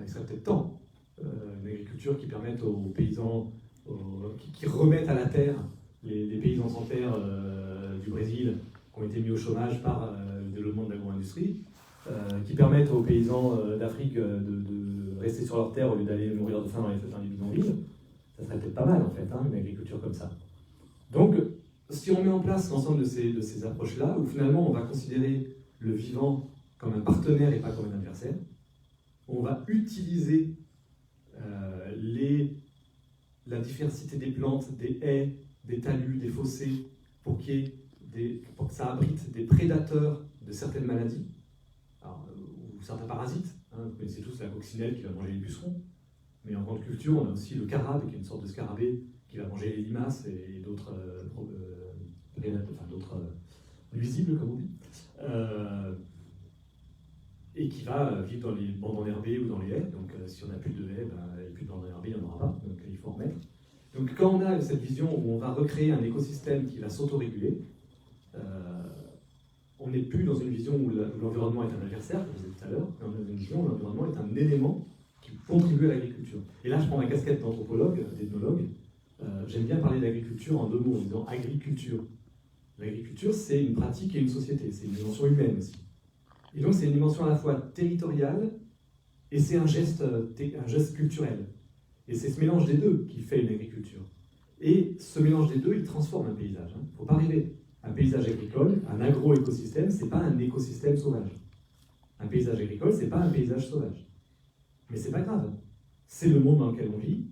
il serait peut-être temps. Une agriculture qui permette aux paysans, qui remettent à la terre les paysans sans terre du Brésil qui ont été mis au chômage par le développement de l'agro-industrie, qui permettent aux paysans d'Afrique de rester sur leur terre au lieu d'aller mourir de faim dans les bidonvilles. Ça serait peut-être pas mal, en fait, une agriculture comme ça. Donc, si on met en place l'ensemble de ces approches-là, où finalement on va considérer le vivant comme un partenaire et pas comme un adversaire, on va utiliser la diversité des plantes, des haies, des talus, des fossés, pour que ça abrite des prédateurs de certaines maladies. Alors, certains parasites. Hein. Vous connaissez tous la coccinelle qui va manger les pucerons. Mais en grande culture, on a aussi le carabe, qui est une sorte de scarabée qui va manger les limaces et d'autres nuisibles, comme on dit. Et qui va vivre dans les bancs enherbés ou dans les haies. Donc si on n'a plus de haies, et plus de bancs enherbés, il n'y en aura pas. Donc il faut en remettre. Donc quand on a cette vision où on va recréer un écosystème qui va s'autoréguler, on n'est plus dans une vision où l'environnement est un adversaire, comme je disais tout à l'heure, mais on est dans une vision où l'environnement est un élément qui contribue à l'agriculture. Et là, je prends ma casquette d'anthropologue, d'ethnologue. J'aime bien parler d'agriculture en deux mots, en disant agriculture. L'agriculture, c'est une pratique et une société, c'est une dimension humaine aussi. Et donc, c'est une dimension à la fois territoriale et c'est un geste culturel. Et c'est ce mélange des deux qui fait une agriculture. Et ce mélange des deux, il transforme un paysage. Il ne faut pas rêver. Un paysage agricole, un agro-écosystème, ce n'est pas un écosystème sauvage. Un paysage agricole, ce n'est pas un paysage sauvage. Mais ce n'est pas grave. C'est le monde dans lequel on vit.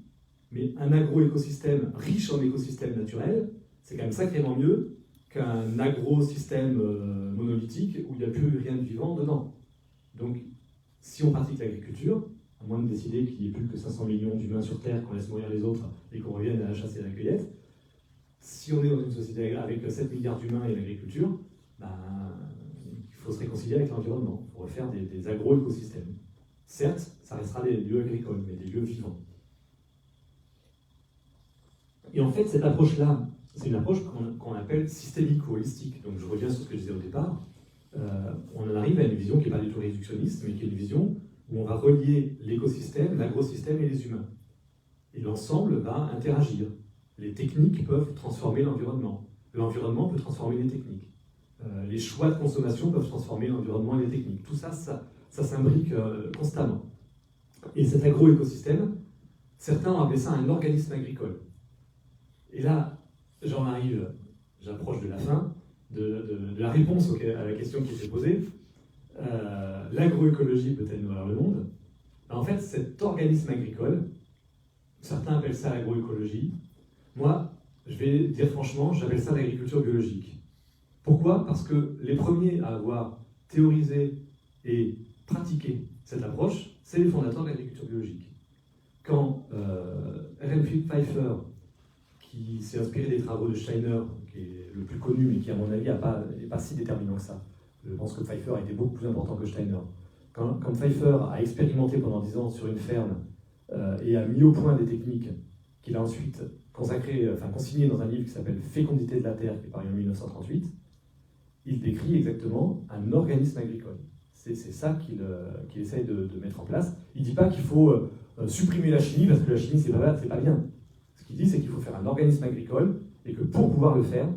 Mais un agro-écosystème riche en écosystèmes naturels, c'est quand même sacrément mieux qu'un agro-système monolithique où il n'y a plus rien de vivant dedans. Donc, si on pratique l'agriculture, à moins de décider qu'il n'y ait plus que 500 millions d'humains sur Terre, qu'on laisse mourir les autres et qu'on revienne à la chasse et à la cueillette, si on est dans une société avec 7 milliards d'humains et l'agriculture, il faut se réconcilier avec l'environnement, il faut refaire des agro-écosystèmes. Certes, ça restera des lieux agricoles, mais des lieux vivants. Et en fait, cette approche-là, c'est une approche qu'on appelle systémique ou holistique. Donc je reviens sur ce que je disais au départ. On en arrive à une vision qui n'est pas du tout réductionniste, mais qui est une vision où on va relier l'écosystème, l'agrosystème et les humains. Et l'ensemble va interagir. Les techniques peuvent transformer l'environnement. L'environnement peut transformer les techniques. Les choix de consommation peuvent transformer l'environnement et les techniques. Tout ça, ça s'imbrique constamment. Et cet agroécosystème, certains ont appelé ça un organisme agricole. Et là, j'approche de la fin, de la réponse à la question qui était posée. L'agroécologie peut-elle nourrir le monde? En fait, cet organisme agricole, certains appellent ça l'agroécologie. Moi, je vais dire franchement, j'appelle ça l'agriculture biologique. Pourquoi? Parce que les premiers à avoir théorisé et pratiqué cette approche, c'est les fondateurs de l'agriculture biologique. Quand Ehrenfried Pfeiffer, qui s'est inspiré des travaux de Steiner, qui est le plus connu, mais qui, à mon avis, n'est pas si déterminant que ça. Je pense que Pfeiffer a été beaucoup plus important que Steiner. Quand Pfeiffer a expérimenté pendant 10 ans sur une ferme et a mis au point des techniques qu'il a ensuite consignées dans un livre qui s'appelle Fécondité de la Terre, qui est paru en 1938, il décrit exactement un organisme agricole. C'est ça qu'il essaye de mettre en place. Il ne dit pas qu'il faut supprimer la chimie, parce que la chimie, c'est pas bien. Ce qu'il dit, c'est qu'il faut faire un organisme agricole, et que pour pouvoir le faire,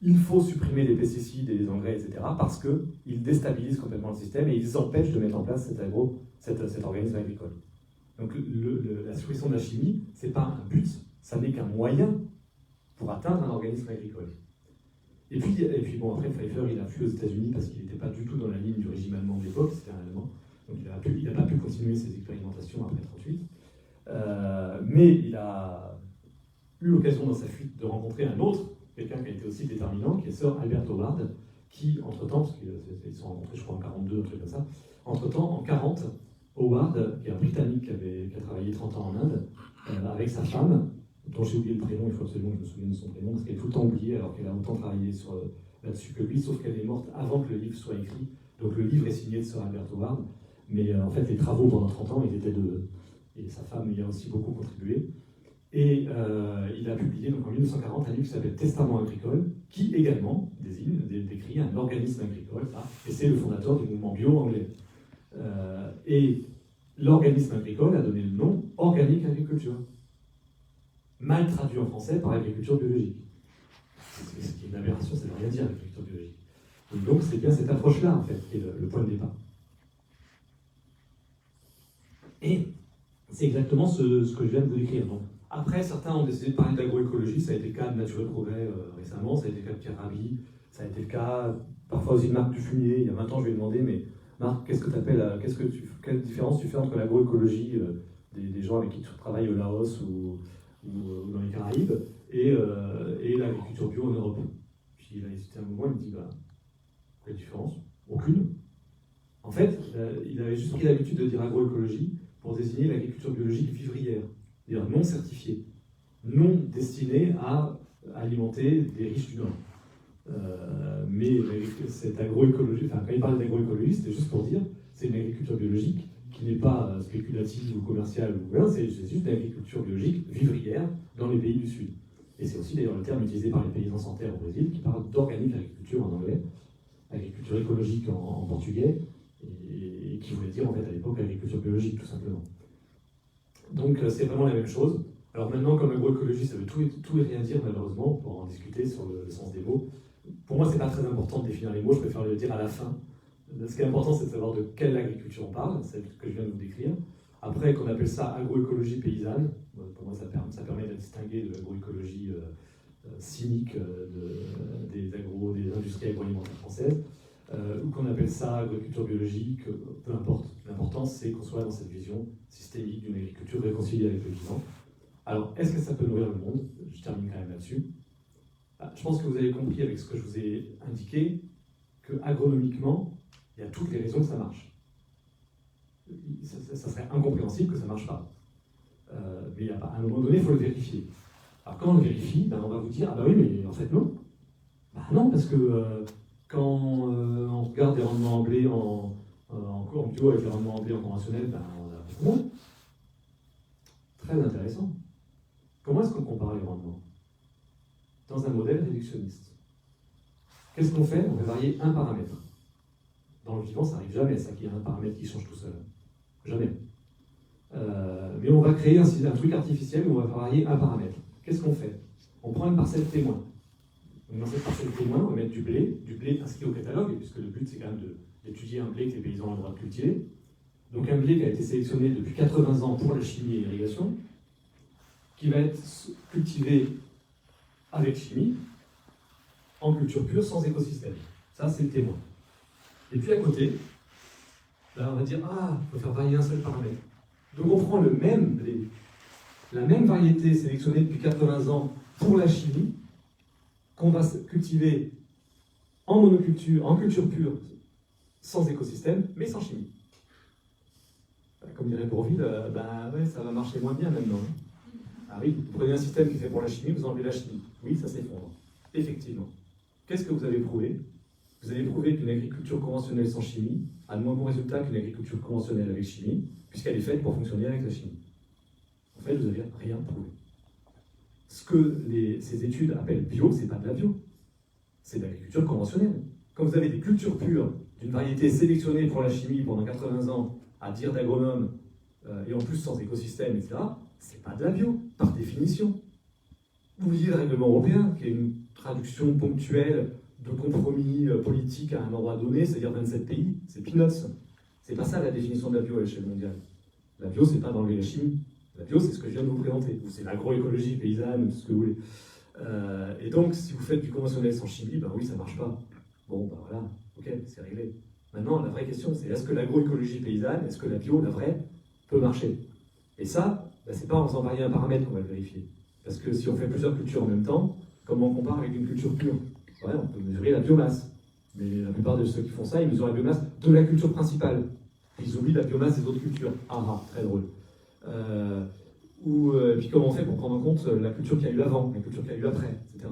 il faut supprimer les pesticides et les engrais, etc., parce qu'ils déstabilisent complètement le système et ils empêchent de mettre en place cet organisme agricole. Donc la suppression de la chimie, ce n'est pas un but, ça n'est qu'un moyen pour atteindre un organisme agricole. Et puis bon, après, Pfeiffer, il a fui aux États-Unis parce qu'il n'était pas du tout dans la ligne du régime allemand de l'époque, c'était un Allemand, donc il n'a pas pu continuer ses expérimentations après 1938. Mais il a eu l'occasion dans sa fuite de rencontrer quelqu'un qui a été aussi déterminant, qui est Sir Albert Howard, qui, entre-temps, parce qu'ils se sont rencontrés, je crois, en 42, un truc comme ça, entre-temps, en 40, Howard, qui est un Britannique qui a travaillé 30 ans en Inde, avec sa femme, dont j'ai oublié le prénom, il faut absolument que je me souvienne de son prénom, parce qu'elle est tout le temps oubliée, alors qu'elle a autant travaillé là-dessus que lui, sauf qu'elle est morte avant que le livre soit écrit. Donc le livre est signé de Sir Albert Howard, mais en fait, les travaux pendant 30 ans, ils étaient de... Et sa femme y a aussi beaucoup contribué. Et il a publié donc en 1940 un livre qui s'appelle Testament agricole, qui également décrit un organisme agricole, et c'est le fondateur du mouvement bio anglais. Et l'organisme agricole a donné le nom Organic Agriculture, mal traduit en français par agriculture biologique. Ce qui est une aberration, ça ne veut rien dire, l'agriculture biologique. Et donc c'est bien cette approche-là, en fait, qui est le point de départ. Et c'est exactement ce que je viens de vous décrire. Donc, après, certains ont décidé de parler d'agroécologie, ça a été le cas de Nature et Progrès récemment, ça a été le cas de Pierre Rabhi, ça a été le cas parfois aussi de Marc Dufumier. Il y a 20 ans, je lui ai demandé, mais Marc, quelle différence tu fais entre l'agroécologie des gens avec qui tu travailles au Laos ou dans les Caraïbes et l'agriculture bio en Europe? Puis il a hésité un moment, il me dit, quelle différence? Aucune. En fait, il avait juste pris l'habitude de dire agroécologie pour désigner l'agriculture biologique vivrière, c'est-à-dire non certifiée, non destinée à alimenter des riches du Nord. Mais cette agroécologie, enfin, quand il parle d'agroécologie, c'était juste pour dire c'est une agriculture biologique qui n'est pas spéculative ou commerciale ou rien, c'est juste une agriculture biologique vivrière dans les pays du Sud. Et c'est aussi d'ailleurs le terme utilisé par les paysans sans terre au Brésil qui parle d'organique agriculture en anglais, agriculture écologique en portugais, et qui voulait dire en fait à l'époque agriculture biologique tout simplement. Donc c'est vraiment la même chose. Alors maintenant, comme agroécologie, ça veut tout et rien dire malheureusement, pour en discuter sur le sens des mots. Pour moi, c'est pas très important de définir les mots, je préfère le dire à la fin. Ce qui est important, c'est de savoir de quelle agriculture on parle, celle que je viens de vous décrire. Après, qu'on appelle ça agroécologie paysanne, pour moi, ça permet de distinguer de l'agroécologie cynique des industries agroalimentaires françaises, ou qu'on appelle ça agriculture biologique, peu importe. L'important, c'est qu'on soit dans cette vision systémique d'une agriculture réconciliée avec le vivant. Alors, est-ce que ça peut nourrir le monde? Je termine quand même là-dessus. Je pense que vous avez compris avec ce que je vous ai indiqué que agronomiquement, il y a toutes les raisons que ça marche. Ça serait incompréhensible que ça ne marche pas. Mais à un moment donné, il faut le vérifier. Alors quand on le vérifie, on va vous dire, ah bah oui, mais en fait non. Bah non, parce que quand on regarde les rendements en blé en bio avec les rendements en blé en conventionnel, on a beaucoup moins. Très intéressant. Comment est-ce qu'on compare les rendements? Dans un modèle réductionniste. Qu'est-ce qu'on fait? On va varier un paramètre. Dans le vivant, ça n'arrive jamais, ça qu'il y a un paramètre qui change tout seul. Jamais. Mais on va créer un truc artificiel où on va varier un paramètre. Qu'est-ce qu'on fait? On prend une parcelle témoin. Donc dans cette parcelle témoin, on va mettre du blé inscrit au catalogue, puisque le but c'est quand même d'étudier un blé que les paysans ont le droit de cultiver. Donc un blé qui a été sélectionné depuis 80 ans pour la chimie et l'irrigation, qui va être cultivé avec chimie, en culture pure, sans écosystème. Ça, c'est le témoin. Et puis à côté, là, on va dire, il faut faire varier un seul paramètre. Donc on prend le même blé, la même variété sélectionnée depuis 80 ans pour la chimie, qu'on va cultiver en monoculture, en culture pure, sans écosystème, mais sans chimie. Comme dirait Bourvil, ouais, ça va marcher moins bien maintenant. Ah oui, vous prenez un système qui est fait pour la chimie, vous enlevez la chimie. Oui, ça s'effondre. Effectivement. Qu'est-ce que vous avez prouvé? Vous avez prouvé qu'une agriculture conventionnelle sans chimie a de moins bons résultats qu'une agriculture conventionnelle avec chimie, puisqu'elle est faite pour fonctionner avec la chimie. En fait, vous n'avez rien prouvé. Ce que ces études appellent bio, c'est pas de la bio. C'est de l'agriculture conventionnelle. Quand vous avez des cultures pures d'une variété sélectionnée pour la chimie pendant 80 ans, à dire d'agronome, et en plus sans écosystème, etc., c'est pas de la bio, par définition. Oubliez le règlement européen, qui est une traduction ponctuelle de compromis politique à un endroit donné, c'est-à-dire 27 pays, c'est peanuts. C'est pas ça la définition de la bio à l'échelle mondiale. La bio, c'est pas d'enlever la chimie. La bio, c'est ce que je viens de vous présenter. Ou c'est l'agroécologie paysanne, ou ce que vous voulez. Et donc, si vous faites du conventionnel sans chimie, oui, ça marche pas. Bon, voilà, ok, c'est réglé. Maintenant, la vraie question, c'est est-ce que l'agroécologie paysanne, est-ce que la bio, la vraie, peut marcher? Et ça, c'est pas en faisant varier un paramètre qu'on va le vérifier. Parce que si on fait plusieurs cultures en même temps, comment on compare avec une culture pure? Ouais, on peut mesurer la biomasse. Mais la plupart de ceux qui font ça, ils mesurent la biomasse de la culture principale. Ils oublient la biomasse des autres cultures. Très drôle. Et puis comment on fait pour prendre en compte la culture qu'il y a eu avant, la culture qu'il y a eu après, etc.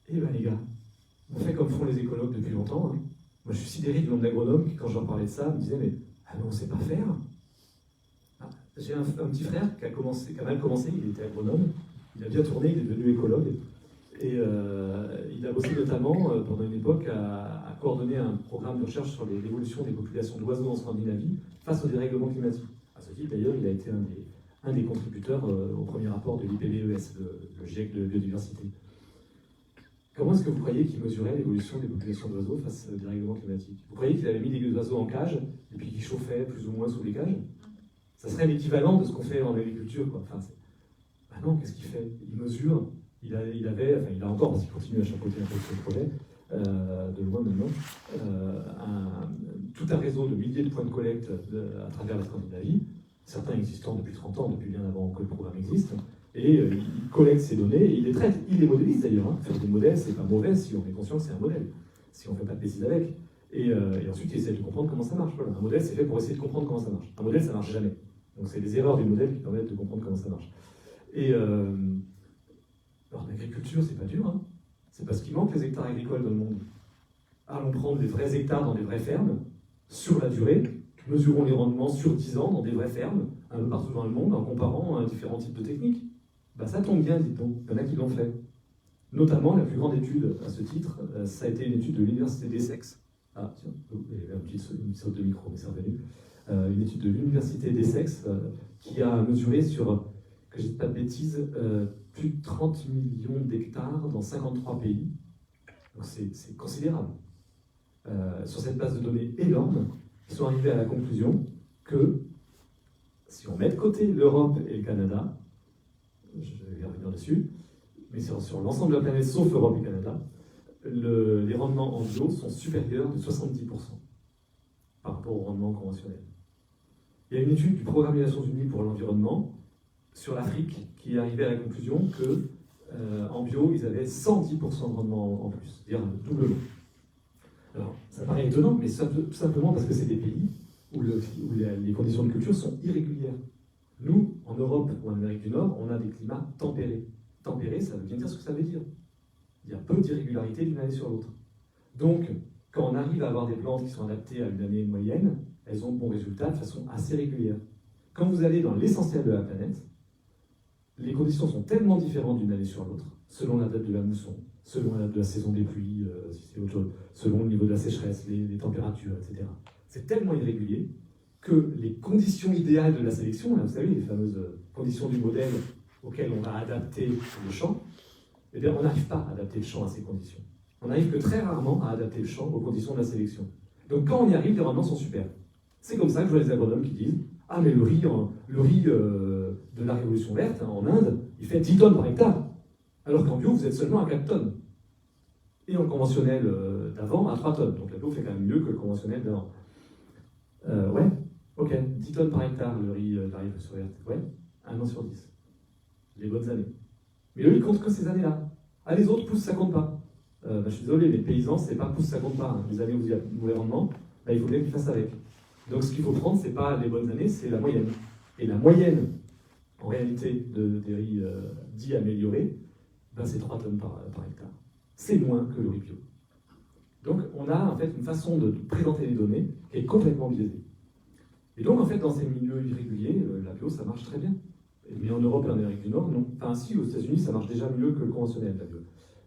Eh ben les gars, on fait comme font les écologues depuis longtemps. Hein. Moi je suis sidéré du nombre d'agronomes qui, quand je leur parlais de ça, me disaient mais on ne sait pas faire. J'ai un petit frère qui a mal commencé, il était agronome, il a bien tourné, il est devenu écologue. Et il a bossé notamment pendant une époque à coordonner un programme de recherche sur l'évolution des populations d'oiseaux en Scandinavie face au dérèglement climatique. À ce titre, d'ailleurs, il a été un des contributeurs au premier rapport de l'IPBES, le GIEC de biodiversité. Comment est-ce que vous croyez qu'il mesurait l'évolution des populations d'oiseaux face au dérèglement climatique? Vous croyez qu'il avait mis des oiseaux en cage et puis qu'ils chauffaient plus ou moins sous les cages? Ça serait l'équivalent de ce qu'on fait en agriculture, quoi. Non, qu'est-ce qu'il fait? Il mesure. Il a encore, parce qu'il continue à chapeauter un peu ce projet, de loin maintenant, tout un réseau de milliers de points de collecte à travers la Scandinavie, certains existants depuis 30 ans, depuis bien avant que le programme existe, et il collecte ces données, et il les traite, il les modélise d'ailleurs. Faire des modèles, c'est pas mauvais si on est conscient que c'est un modèle, si on ne fait pas de bêtises avec. Et ensuite, il essaie de comprendre comment ça marche. Voilà. Un modèle, c'est fait pour essayer de comprendre comment ça marche. Un modèle, ça ne marche jamais. Donc, c'est les erreurs du modèle qui permettent de comprendre comment ça marche. Et alors, en agriculture, c'est pas dur. Hein. C'est parce qu'il manque les hectares agricoles dans le monde. Allons prendre des vrais hectares dans des vraies fermes, sur la durée, mesurons les rendements sur 10 ans dans des vraies fermes, un peu partout dans le monde, en comparant différents types de techniques. Ben, ça tombe bien, dites donc. Il y en a qui l'ont fait. Notamment, la plus grande étude à ce titre, ça a été une étude de l'Université d'Essex. Ah, tiens, il y avait une saute de micro, mais c'est revenu. Une étude de l'Université d'Essex qui a mesuré sur, que je ne dis pas de bêtises, plus de 30 millions d'hectares dans 53 pays. Donc c'est considérable. Sur cette base de données énorme, ils sont arrivés à la conclusion que si on met de côté l'Europe et le Canada, je vais revenir dessus, mais sur l'ensemble de la planète sauf Europe et Canada, les rendements en bio sont supérieurs de 70% par rapport aux rendements conventionnels. Il y a une étude du Programme des Nations Unies pour l'environnement sur l'Afrique qui est arrivée à la conclusion que en bio, ils avaient 110% de rendement en plus, c'est-à-dire un doublement. Alors, ça paraît étonnant, mais tout simplement parce que c'est des pays où les conditions de culture sont irrégulières. Nous, en Europe ou en Amérique du Nord, on a des climats tempérés. Tempéré, ça veut bien dire ce que ça veut dire. Il y a peu d'irrégularité d'une année sur l'autre. Donc, quand on arrive à avoir des plantes qui sont adaptées à une année moyenne, elles ont de bons résultats de façon assez régulière. Quand vous allez dans l'essentiel de la planète, les conditions sont tellement différentes d'une année sur l'autre, selon la date de la mousson, selon la date de la saison des pluies, si c'est autre chose, selon le niveau de la sécheresse, les températures, etc. C'est tellement irrégulier que les conditions idéales de la sélection, là, vous savez, les fameuses conditions du modèle auxquelles on va adapter le champ, eh bien, on n'arrive pas à adapter le champ à ces conditions. On n'arrive que très rarement à adapter le champ aux conditions de la sélection. Donc quand on y arrive, les rendements sont super. C'est comme ça que je vois les agronomes qui disent « Ah, mais le riz de la Révolution verte, hein, en Inde, il fait 10 tonnes par hectare. Alors qu'en bio, vous êtes seulement à 4 tonnes. Et en conventionnel d'avant, à 3 tonnes. Donc la bio fait quand même mieux que le conventionnel d'avant. Ouais, ok, 10 tonnes par hectare, le riz de la Révolution verte. Ouais, 1 an sur 10. Les bonnes années. Mais eux, ils comptent que ces années-là. Ah, les autres, poussent, ça compte pas. Je suis désolé, les paysans, c'est pas pousse, ça compte pas. Hein. Les années où il y a mauvais rendement, bah, il faut bien qu'ils fassent avec. Donc ce qu'il faut prendre, c'est pas les bonnes années, c'est la moyenne. Et la moyenne, en réalité, des riz dits améliorés, ben, c'est 3 tonnes par hectare. C'est moins que le riz bio. Donc on a en fait une façon de présenter les données qui est complètement biaisée. Et donc en fait, dans ces milieux irréguliers, la bio, ça marche très bien. Mais en Europe et en Amérique du Nord, non. Enfin si, aux États-Unis, ça marche déjà mieux que le conventionnel, la bio.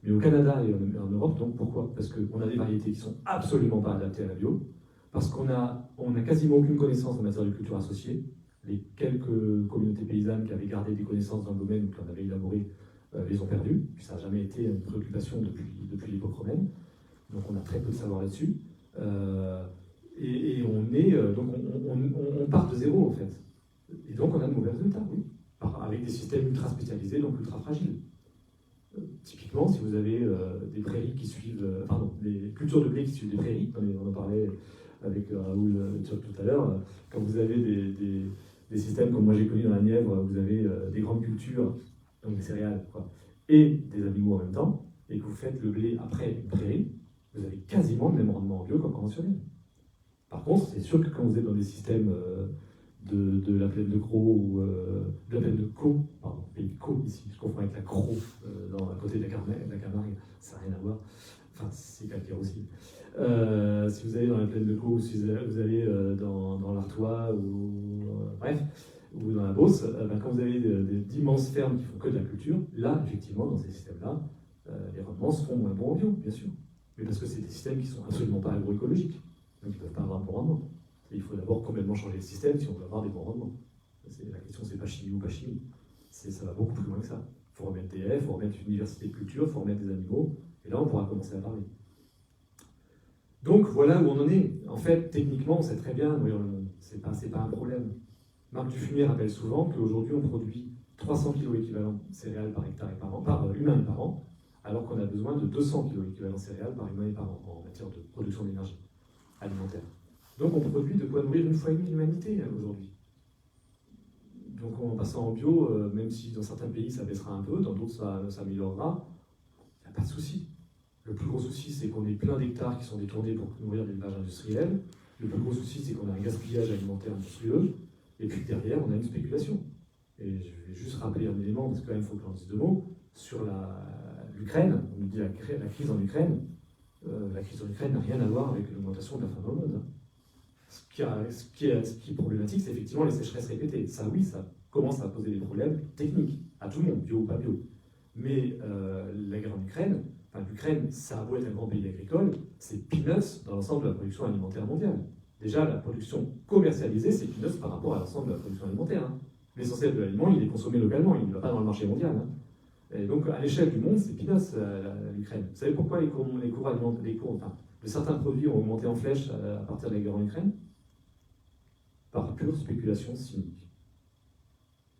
Mais au Canada et en Europe, donc pourquoi? Parce qu'on a des variétés qui sont absolument pas adaptées à la bio, parce qu'on a quasiment aucune connaissance en matière de culture associée. Les quelques communautés paysannes qui avaient gardé des connaissances dans le domaine ou qui en avaient élaboré les ont perdues. Puis ça n'a jamais été une préoccupation depuis l'époque romaine. Donc on a très peu de savoir là-dessus. Et on part de zéro en fait. Et donc on a de mauvais résultats, oui. Avec des systèmes ultra spécialisés, donc ultra fragiles. Typiquement, si vous avez des prairies qui suivent, des cultures de blé qui suivent des prairies, on en parlait avec Raoul tout à l'heure, quand vous avez des systèmes comme moi j'ai connu dans la Nièvre, vous avez des grandes cultures, donc des céréales, quoi, et des animaux en même temps, et que vous faites le blé après une prairie, vous avez quasiment le même rendement en bio qu'en conventionnel. Par contre, c'est sûr que quand vous êtes dans des systèmes de la plaine de Cros ou de la plaine de Caux, pardon, pays de Caux ici, je confonds avec la Cros à côté de la Camargue, ça n'a rien à voir, enfin c'est calcaire aussi. Si vous allez dans la plaine de Caux ou si vous allez dans l'Artois bref, ou dans la Beauce, quand vous avez d'immenses fermes qui font que de la culture, là, effectivement, dans ces systèmes-là, les rendements seront moins bons en bio, bien sûr. Mais parce que c'est des systèmes qui ne sont absolument pas agroécologiques, donc ils ne peuvent pas avoir de bon rendement. Il faut d'abord complètement changer le système si on veut avoir des bons rendements. La question, c'est pas chimie ou pas chimie. Ça va beaucoup plus loin que ça. Il faut remettre des haies, il faut remettre une diversité de culture, il faut remettre des animaux, et là, on pourra commencer à parler. Donc, voilà où on en est. En fait, techniquement, on sait très bien, c'est pas un problème. Marc Dufumier rappelle souvent qu'aujourd'hui, on produit 300 kg équivalent céréales par hectare et par humain et par an, alors qu'on a besoin de 200 kg équivalent céréales par humain et par an en matière de production d'énergie alimentaire. Donc on produit de quoi nourrir 1,5 fois l'humanité aujourd'hui. Donc en passant en bio, même si dans certains pays ça baissera un peu, dans d'autres ça s'améliorera, il n'y a pas de souci. Le plus gros souci, c'est qu'on ait plein d'hectares qui sont détournés pour nourrir l'élevage industriel. Le plus gros souci, c'est qu'on a un gaspillage alimentaire monstrueux. Et puis derrière, on a une spéculation. Et je vais juste rappeler un élément, parce que quand même, il faut que j'en dise deux mots. Sur l'Ukraine, on nous dit la crise en Ukraine. La crise en Ukraine n'a rien à voir avec l'augmentation de la faim au monde. Ce qui est problématique, c'est effectivement les sécheresses répétées. Ça, oui, ça commence à poser des problèmes techniques à tout le monde, bio ou pas bio. Mais la guerre en Ukraine, l'Ukraine, ça a beau être un grand pays agricole, c'est peanuts dans l'ensemble de la production alimentaire mondiale. Déjà, la production commercialisée, c'est peanuts par rapport à l'ensemble de la production alimentaire. Hein. L'essentiel de l'aliment, il est consommé localement, il ne va pas dans le marché mondial. Hein. Et donc, à l'échelle du monde, c'est peanuts l'Ukraine. Vous savez pourquoi les cours alimentaires, de certains produits ont augmenté en flèche à partir de la guerre en Ukraine? Par pure spéculation cynique.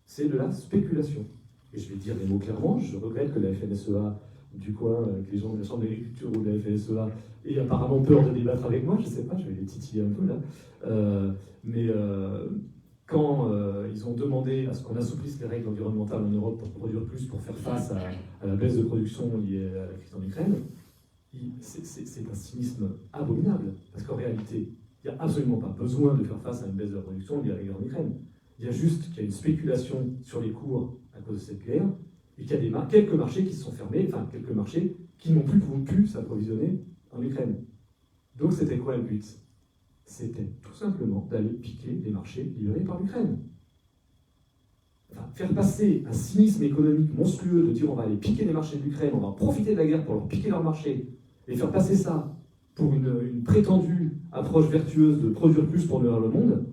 C'est de la spéculation. Et je vais dire les mots clairement, je regrette que la FNSEA du coin, que les gens de la Chambre d'agriculture ou de la FNSEA aient apparemment peur de débattre avec moi, je ne sais pas, je vais les titiller un peu là. Quand ils ont demandé à ce qu'on assouplisse les règles environnementales en Europe pour produire plus, pour faire face à la baisse de production liée à la crise en Ukraine, c'est un cynisme abominable. Parce qu'en réalité, il n'y a absolument pas besoin de faire face à une baisse de la production liée à la guerre en Ukraine. Il y a juste qu'il y a une spéculation sur les cours à cause de cette guerre, et qu'il y a quelques marchés qui se sont fermés, enfin quelques marchés qui n'ont plus pu s'approvisionner en Ukraine. Donc c'était quoi le but? C'était tout simplement d'aller piquer les marchés livrés par l'Ukraine. Enfin, faire passer un cynisme économique monstrueux de dire on va aller piquer les marchés de l'Ukraine, on va profiter de la guerre pour leur piquer leurs marchés, et faire passer ça pour une prétendue approche vertueuse de produire plus pour nourrir le monde,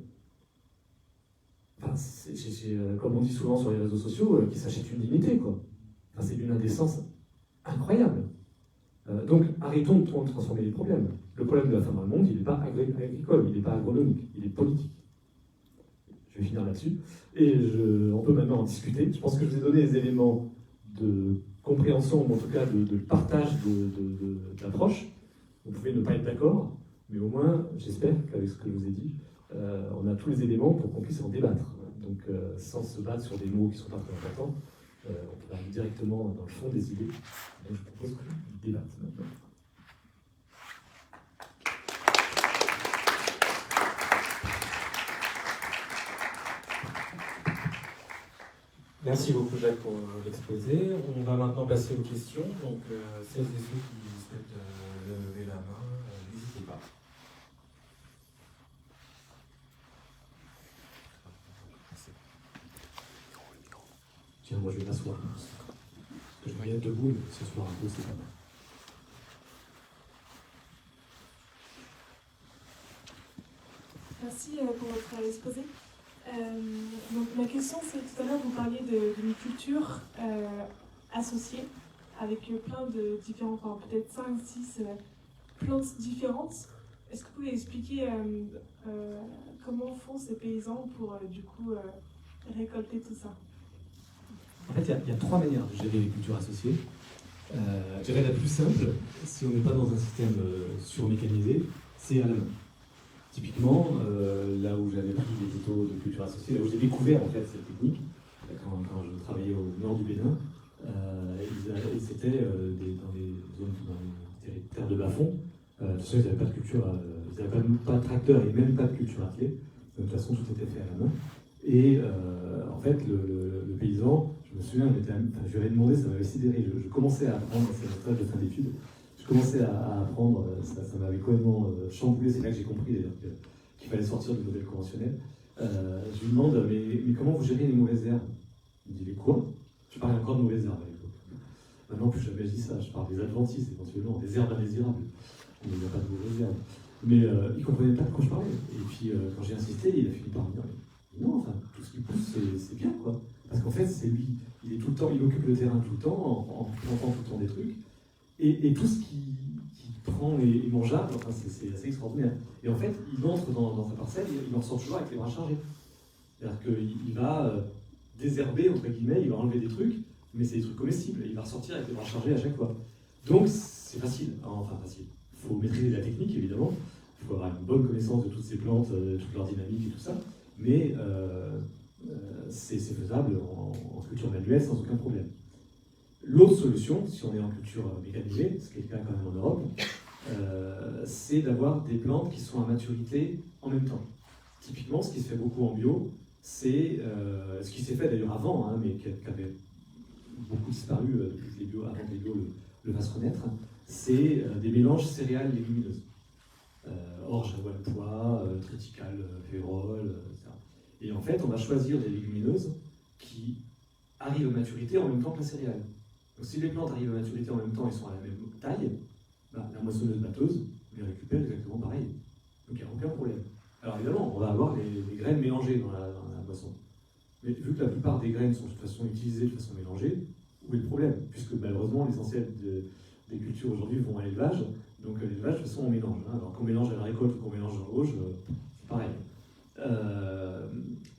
enfin, comme on dit souvent sur les réseaux sociaux, qui s'achètent une dignité, quoi. Enfin, c'est d'une indécence incroyable. Donc arrêtons de transformer les problèmes. Le problème de la faim dans le monde, il n'est pas agricole, il n'est pas agronomique, il est politique. Je vais finir là-dessus. Et on peut maintenant en discuter. Je pense que je vous ai donné des éléments de compréhension, ou en tout cas de partage d'approche. Vous pouvez ne pas être d'accord, mais au moins, j'espère qu'avec ce que je vous ai dit, on a tous les éléments pour qu'on puisse en débattre. Donc, sans se battre sur des mots qui ne sont pas très importants, on peut aller directement dans le fond des idées. Donc, je propose qu'on débatte maintenant. Merci beaucoup Jacques pour l'exposé. On va maintenant passer aux questions. Donc celles et ceux qui souhaitent lever la main, n'hésitez pas. Tiens, moi je vais m'asseoir. Parce que je vais être debout, mais ce soir un peu, c'est pas mal. Merci pour votre exposé. Donc ma question, c'est tout à l'heure vous parliez d'une culture associée avec plein de différents, enfin peut-être 5, 6 plantes différentes. Est-ce que vous pouvez expliquer comment font ces paysans pour du coup récolter tout ça? En fait, il y a trois manières de gérer les cultures associées. Je dirais la plus simple, si on n'est pas dans un système surmécanisé, c'est à la main. Typiquement, là où j'avais pris des photos de culture associée, là où j'ai découvert en fait cette technique, quand je travaillais au nord du Bénin, c'était dans des zones, dans des terres de bas-fond. De toute façon, ils n'avaient pas de culture, ils n'avaient pas de tracteur et même pas de culture à clé. De toute façon, tout était fait à la main. Et en fait, le paysan, je me souviens, je lui avais demandé, ça m'avait sidéré. Je commençais à apprendre, c'est notre stage de fin d'études. Je commençais à apprendre, ça m'avait complètement chamboulé, c'est là que j'ai compris d'ailleurs qu'il fallait sortir du modèle conventionnel. Je lui demande, mais comment vous gérez les mauvaises herbes? Il me dit, les quoi? Je parlais encore de mauvaises herbes à l'époque. Maintenant, plus jamais je dis ça, je parle des adventices éventuellement, des herbes indésirables. Il n'y a pas de mauvaises herbes. Mais il ne comprenait pas de quoi je parlais. Et puis quand j'ai insisté, il a fini par me dire, non, enfin, tout ce qui pousse, c'est bien, quoi. Parce qu'en fait, c'est lui, il est tout le temps, il occupe le terrain tout le temps, en plantant tout le temps des trucs. Et tout ce qui prend et mangeable, enfin, c'est assez extraordinaire. Et en fait, il entre dans sa parcelle, il en sort toujours avec les bras chargés. C'est-à-dire qu'il va désherber, entre guillemets, il va enlever des trucs, mais c'est des trucs comestibles, et il va ressortir avec les bras chargés à chaque fois. Donc, c'est facile. Enfin, facile. Il faut maîtriser la technique, évidemment. Il faut avoir une bonne connaissance de toutes ces plantes, toute leur dynamique et tout ça. Mais c'est faisable en culture manuelle sans aucun problème. L'autre solution, si on est en culture mécanisée, ce qui est le cas quand même en Europe, c'est d'avoir des plantes qui sont à maturité en même temps. Typiquement, ce qui se fait beaucoup en bio, c'est ce qui s'est fait d'ailleurs avant, mais qui avait beaucoup disparu depuis que les bio, avant que les bio le fassent renaître, c'est des mélanges céréales légumineuses. Orge, avoine, pois, triticale, férole, etc. Et en fait, on va choisir des légumineuses qui arrivent à maturité en même temps que la céréale. Donc si les plantes arrivent à maturité en même temps et sont à la même taille, la moissonneuse batteuse les récupère exactement pareil. Donc il n'y a aucun problème. Alors évidemment, on va avoir les graines mélangées dans la moisson. Mais vu que la plupart des graines sont de toute façon utilisées de façon mélangée, où est le problème? Puisque malheureusement, l'essentiel des cultures aujourd'hui vont à l'élevage. Donc l'élevage, de toute façon, on mélange. Alors qu'on mélange à la récolte ou qu'on mélange à l'auge, c'est pareil.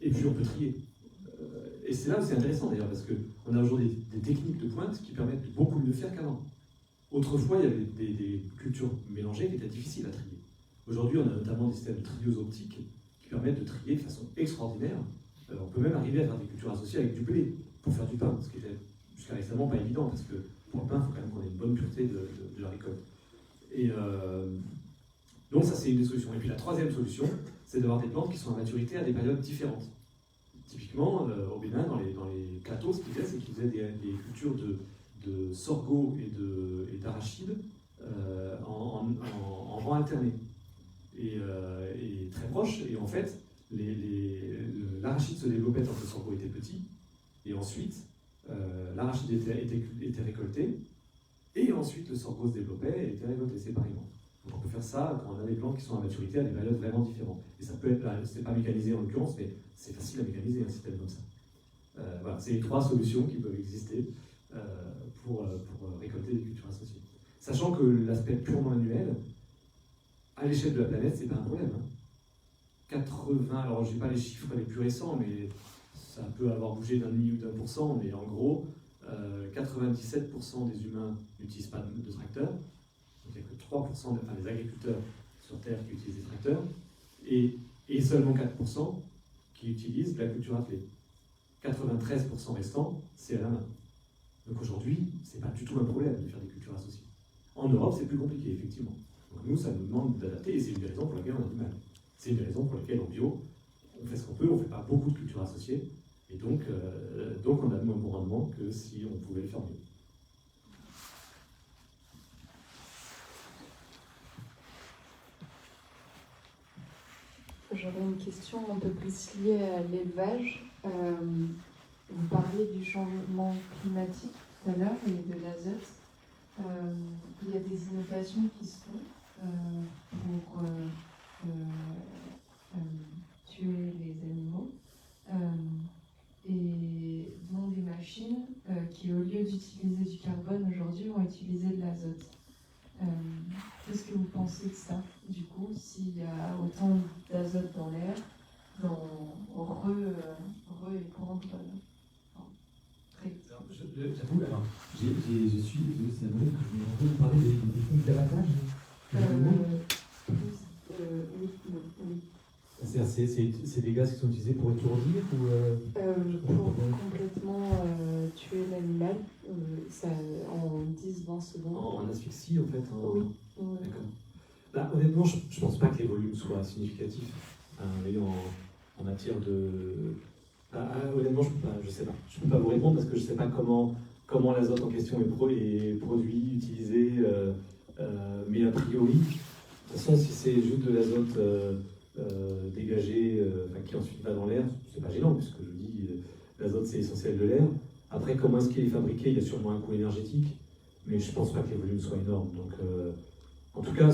Et puis on peut trier. Et c'est là où c'est intéressant d'ailleurs, parce qu'on a aujourd'hui des techniques de pointe qui permettent de beaucoup mieux faire qu'avant. Autrefois, il y avait des cultures mélangées qui étaient difficiles à trier. Aujourd'hui, on a notamment des systèmes de trieuses optiques qui permettent de trier de façon extraordinaire. On peut même arriver à faire des cultures associées avec du blé pour faire du pain, ce qui était jusqu'à récemment pas évident, parce que pour le pain, il faut quand même qu'on ait une bonne pureté de la récolte. Et donc ça, c'est une des solutions. Et puis la troisième solution, c'est d'avoir des plantes qui sont à maturité à des périodes différentes. Typiquement, au Bénin, dans les plateaux, ce qu'ils faisaient, c'est qu'ils faisaient des cultures de sorgho et d'arachide en rang alterné. Et très proches. Et en fait, l'arachide se développait quand le sorgho était petit. Et ensuite, l'arachide était récolté. Et ensuite, le sorgho se développait et était récolté séparément. Donc on peut faire ça quand on a des plantes qui sont à maturité à des périodes vraiment différentes. Et ça peut être, c'est pas mécanisé en l'occurrence, mais c'est facile à mécaniser un système comme ça. Voilà, c'est les trois solutions qui peuvent exister pour récolter des cultures associées. Sachant que l'aspect purement annuel, à l'échelle de la planète, c'est pas un problème. 80, alors j'ai pas les chiffres les plus récents, mais ça peut avoir bougé d'0,5 ou d'1%, mais en gros, 97% des humains n'utilisent pas de tracteur. Donc il n'y a que 3% des agriculteurs sur Terre qui utilisent des tracteurs, et seulement 4% qui utilisent de la culture attelée. 93% restants, c'est à la main. Donc aujourd'hui, c'est pas du tout un problème de faire des cultures associées. En Europe, c'est plus compliqué, effectivement. Donc nous, ça nous demande d'adapter, et c'est une des raisons pour laquelle on a du mal. C'est une des raisons pour lesquelles en bio, on fait ce qu'on peut, on ne fait pas beaucoup de cultures associées, et donc on a de moins bon rendement que si on pouvait le faire mieux. J'aurais une question un peu plus liée à l'élevage. Vous parliez du changement climatique tout à l'heure et de l'azote. Il y a des innovations qui se font pour tuer les animaux et dont des machines qui, au lieu d'utiliser du carbone aujourd'hui, vont utiliser de l'azote. Qu'est-ce que vous pensez de ça, du coup, s'il y a autant d'azote dans l'air, J'avoue, alors, je suis désolé, c'est un moment que je me rends compte de parler des techniques d'abattage. Oui. C'est des gaz qui sont utilisés pour étourdir ou Pour complètement tuer l'animal, en 10-20 secondes. en asphyxie en fait. Oui. D'accord. Honnêtement, je ne pense pas que les volumes soient significatifs en matière de. Honnêtement, je sais pas. Je peux pas vous répondre parce que je sais pas comment l'azote en question est produit, utilisé. Mais a priori, de toute façon, si c'est juste de l'azote dégagé, qui ensuite va dans l'air, c'est pas gênant puisque je dis l'azote c'est essentiel de l'air. Après, comment est-ce qu'il est fabriqué? Il y a sûrement un coût énergétique, mais je pense pas que les volumes soient énormes. Donc, en tout cas,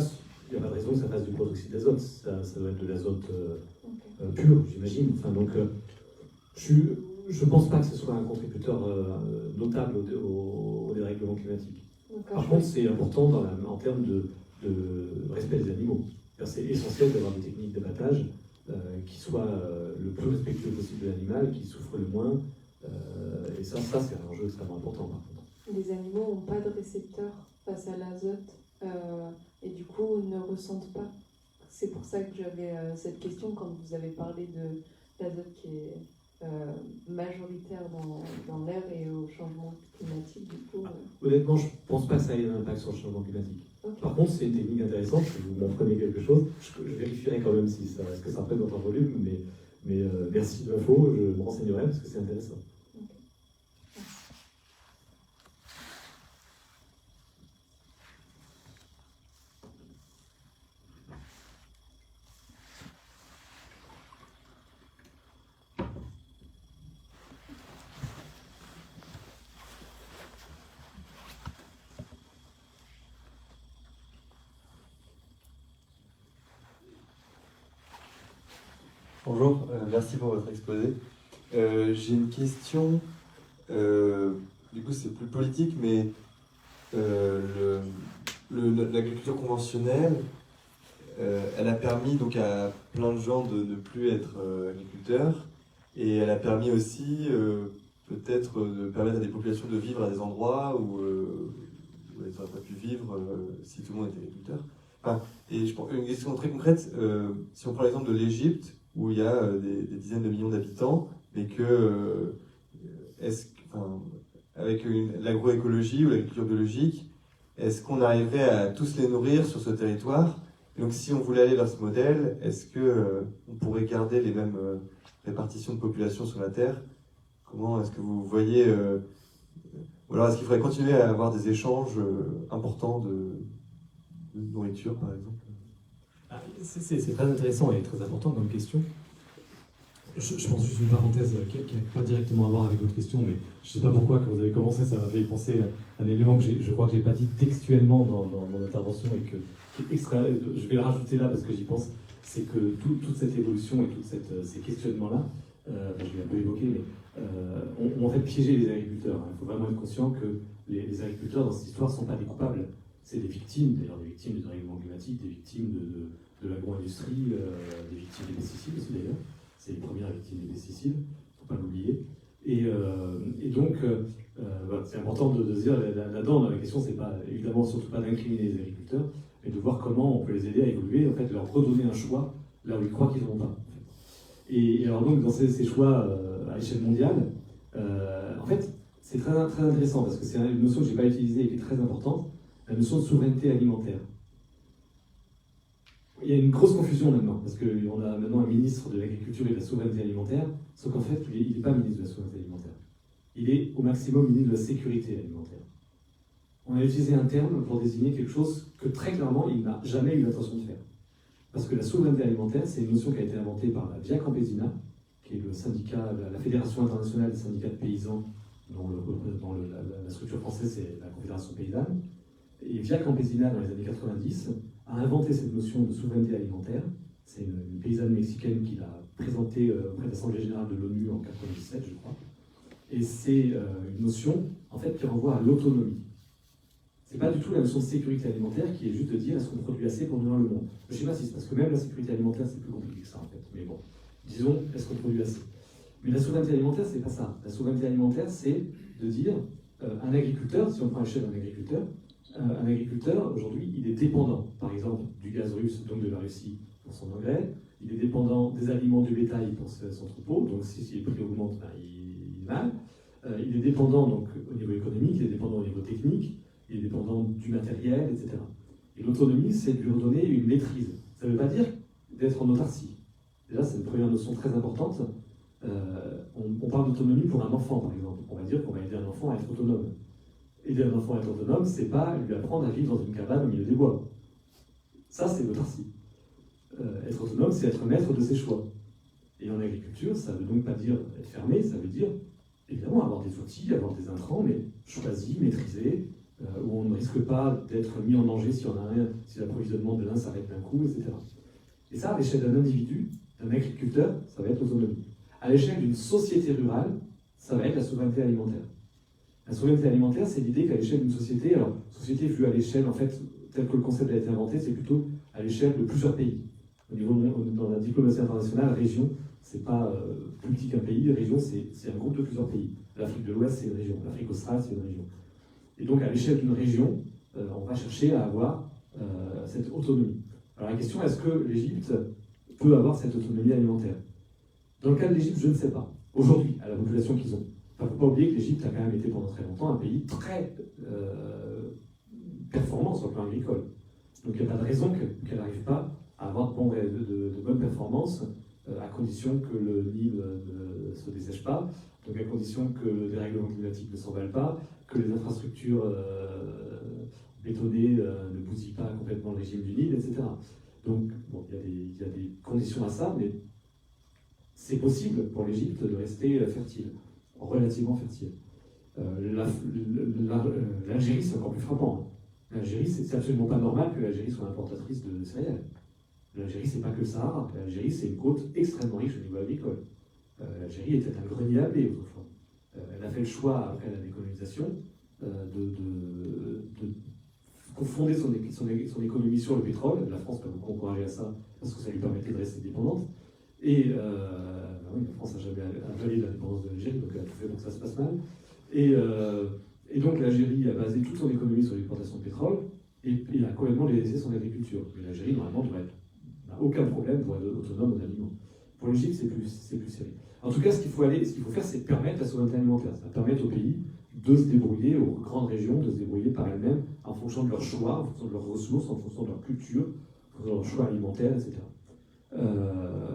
il n'y a pas de raison que ça fasse du protoxyde d'azote. Ça doit être de l'azote pur, j'imagine. Enfin, donc, je pense pas que ce soit un contributeur notable au dérèglement climatique. Par contre, c'est important en termes de respect des animaux. C'est essentiel d'avoir des techniques d'abattage qui soient le plus respectueux possible de l'animal, qui souffrent le moins. Et ça c'est un enjeu extrêmement important par contre. Les animaux n'ont pas de récepteurs face à l'azote et du coup ne ressentent pas. C'est pour ça que j'avais cette question quand vous avez parlé de l'azote qui est majoritaire dans l'air et au changement climatique, du coup. Honnêtement, je pense pas que ça ait un impact sur le changement climatique. Ok. Par contre, c'est une technique intéressante. Si vous m'apprenez quelque chose, je vérifierai quand même si ça, ce que ça représente en volume, mais merci de l'info, je me renseignerai parce que c'est intéressant. Bonjour, merci pour votre exposé. J'ai une question, du coup c'est plus politique, mais l'agriculture conventionnelle, elle a permis donc à plein de gens de ne plus être agriculteurs, et elle a permis aussi peut-être de permettre à des populations de vivre à des endroits où elles n'auraient pas pu vivre si tout le monde était agriculteur. Enfin, et je pense une question très concrète, si on prend l'exemple de l'Égypte, où il y a des dizaines de millions d'habitants, mais que, avec l'agroécologie ou l'agriculture biologique, est-ce qu'on arriverait à tous les nourrir sur ce territoire? Et donc si on voulait aller vers ce modèle, est-ce qu'on pourrait garder les mêmes répartitions de population sur la Terre? Comment est-ce que vous voyez... ou alors est-ce qu'il faudrait continuer à avoir des échanges importants de nourriture, par exemple? C'est très intéressant et très important comme question. Je pense juste une parenthèse qui n'a pas directement à voir avec votre question, mais je ne sais pas pourquoi, quand vous avez commencé, ça m'a fait penser à un élément que je crois que je n'ai pas dit textuellement dans mon intervention et qui est extra. Je vais le rajouter là parce que j'y pense. C'est que toute cette évolution et tous ces questionnements-là, je l'ai un peu évoqué, mais ont en fait piégé les agriculteurs. Il faut vraiment être conscient que les agriculteurs dans cette histoire ne sont pas des coupables. C'est des victimes, d'ailleurs des victimes du dérèglement climatique, des victimes de l'agro-industrie, des victimes des pesticides aussi d'ailleurs. C'est les premières victimes des pesticides, il ne faut pas l'oublier. Et donc, voilà, c'est important de se dire là-dedans, dans la question, c'est pas évidemment surtout pas d'incriminer les agriculteurs, mais de voir comment on peut les aider à évoluer, en fait, leur redonner un choix là où ils croient qu'ils n'en ont pas. Et alors donc, dans ces choix à l'échelle mondiale, en fait, c'est très intéressant parce que c'est une notion que je n'ai pas utilisée et qui est très importante, la notion de souveraineté alimentaire. Il y a une grosse confusion maintenant, parce qu'on a maintenant un ministre de l'Agriculture et de la Souveraineté Alimentaire, sauf qu'en fait, il n'est pas ministre de la Souveraineté Alimentaire. Il est au maximum ministre de la Sécurité Alimentaire. On a utilisé un terme pour désigner quelque chose que très clairement, il n'a jamais eu l'intention de faire. Parce que la souveraineté alimentaire, c'est une notion qui a été inventée par la Via Campesina, qui est le syndicat, la Fédération internationale des syndicats de paysans, dont la structure française, c'est la Confédération paysanne. Et Via Campesina, dans les années 90, a inventé cette notion de souveraineté alimentaire. C'est une paysanne mexicaine qui l'a présentée auprès de l'Assemblée générale de l'ONU en 1997, je crois. Et c'est une notion, en fait, qui renvoie à l'autonomie. C'est pas du tout la notion de sécurité alimentaire qui est juste de dire est-ce qu'on produit assez pour nourrir le monde. Je sais pas si c'est parce que même la sécurité alimentaire, c'est plus compliqué que ça, en fait. Mais bon, disons, est-ce qu'on produit assez? Mais la souveraineté alimentaire, c'est pas ça. La souveraineté alimentaire, c'est de dire un agriculteur, si on prend l'échelle d'un agriculteur, un agriculteur, aujourd'hui, il est dépendant, par exemple, du gaz russe, donc de la Russie, pour son engrais. Il est dépendant des aliments du bétail pour son troupeau. Donc, si les prix augmentent, ben, il est mal. Il est dépendant, donc, au niveau économique, il est dépendant au niveau technique, il est dépendant du matériel, etc. Et l'autonomie, c'est de lui redonner une maîtrise. Ça ne veut pas dire d'être en autarcie. Déjà, c'est une première notion très importante. On parle d'autonomie pour un enfant, par exemple. On va dire qu'on va aider un enfant à être autonome. Aider un enfant à être autonome, c'est pas lui apprendre à vivre dans une cabane au milieu des bois. Ça, c'est l'autarcie. Être autonome, c'est être maître de ses choix. Et en agriculture, ça ne veut donc pas dire être fermé, ça veut dire, évidemment, avoir des outils, avoir des intrants, mais choisis, maîtrisés, où on ne risque pas d'être mis en danger si on a rien, si l'approvisionnement de l'un s'arrête d'un coup, etc. Et ça, à l'échelle d'un individu, d'un agriculteur, ça va être l'autonomie. À l'échelle d'une société rurale, ça va être la souveraineté alimentaire. La souveraineté alimentaire, c'est l'idée qu'à l'échelle d'une société, alors société vue à l'échelle, en fait, tel que le concept a été inventé, c'est plutôt à l'échelle de plusieurs pays. Au niveau, dans la diplomatie internationale, région, c'est pas plus petit qu'un pays, région, c'est un groupe de plusieurs pays. L'Afrique de l'Ouest, c'est une région. L'Afrique australe, c'est une région. Et donc, à l'échelle d'une région, on va chercher à avoir cette autonomie. Alors la question, est-ce que l'Égypte peut avoir cette autonomie alimentaire? Dans le cas de l'Égypte, je ne sais pas. aujourd'hui, à la population qu'ils ont. Il ne faut pas oublier que l'Égypte a quand même été pendant très longtemps un pays très performant sur le plan agricole. Donc il n'y a pas de raison qu'elle n'arrive pas à avoir de bonnes performances, à condition que le Nil ne se dessèche pas, donc à condition que le dérèglement climatique ne s'emballe pas, que les infrastructures bétonnées ne bousillent pas complètement le régime du Nil, etc. Donc bon, il y a des conditions à ça, mais c'est possible pour l'Égypte de rester fertile, relativement fertile. L'Algérie, c'est encore plus frappant. L'Algérie, c'est absolument pas normal que l'Algérie soit importatrice de céréales. L'Algérie, c'est pas que le Sahara. L'Algérie, c'est une côte extrêmement riche au niveau agricole. L'Algérie était un grenier à blé autrefois. Elle a fait le choix, après la décolonisation, de fonder son économie sur le pétrole. La France a beaucoup encouragé à ça, parce que ça lui permettait de rester dépendante. Et oui, la France n'a jamais avalé l'indépendance de l'Algérie, donc elle a tout fait pour que ça se passe mal. Et donc l'Algérie a basé toute son économie sur l'exportation de pétrole, et a complètement délaissé son agriculture. Mais l'Algérie, normalement, n'a aucun problème pour être autonome en aliments. Pour l'Égypte, c'est plus serré. En tout cas, ce qu'il faut faire, c'est permettre la souveraineté alimentaire. Ça va permettre aux pays de se débrouiller, aux grandes régions, de se débrouiller par elles-mêmes, en fonction de leurs choix, en fonction de leurs ressources, en fonction de leur culture, en fonction de leurs choix alimentaires, etc.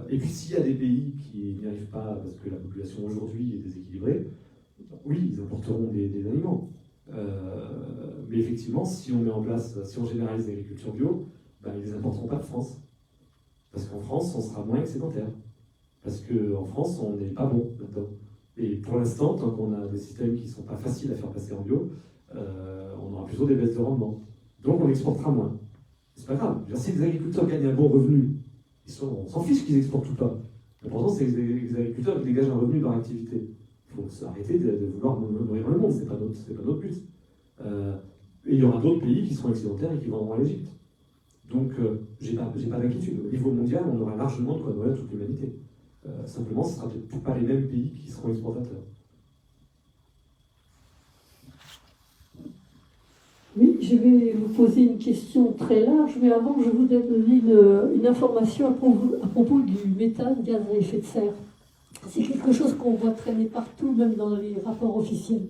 Et puis s'il y a des pays qui n'y arrivent pas parce que la population aujourd'hui est déséquilibrée, oui, ils importeront des aliments. Mais effectivement, si on met en place, si on généralise l'agriculture bio, ben, ils ne les importeront pas de France. Parce qu'en France, on sera moins excédentaire. Parce qu'en France, on n'est pas bon là-dedans. Et pour l'instant, tant qu'on a des systèmes qui ne sont pas faciles à faire passer en bio, on aura plutôt des baisses de rendement. Donc on exportera moins. C'est pas grave. Si les agriculteurs gagnent un bon revenu, on s'en fiche qu'ils exportent ou pas. L'important, c'est que les agriculteurs dégagent un revenu de leur activité. Il faut arrêter de vouloir nourrir le monde, c'est pas notre but. Et il y aura d'autres pays qui seront excédentaires et qui vendront à l'Égypte. Donc, j'ai pas d'inquiétude. Au niveau mondial, on aura largement de quoi nourrir toute l'humanité. Simplement, ce ne sera peut-être pas les mêmes pays qui seront exportateurs. Oui, je vais vous poser une question très large, mais avant, je voudrais donner une information à propos du méthane, gaz à effet de serre. C'est quelque chose qu'on voit traîner partout, même dans les rapports officiels.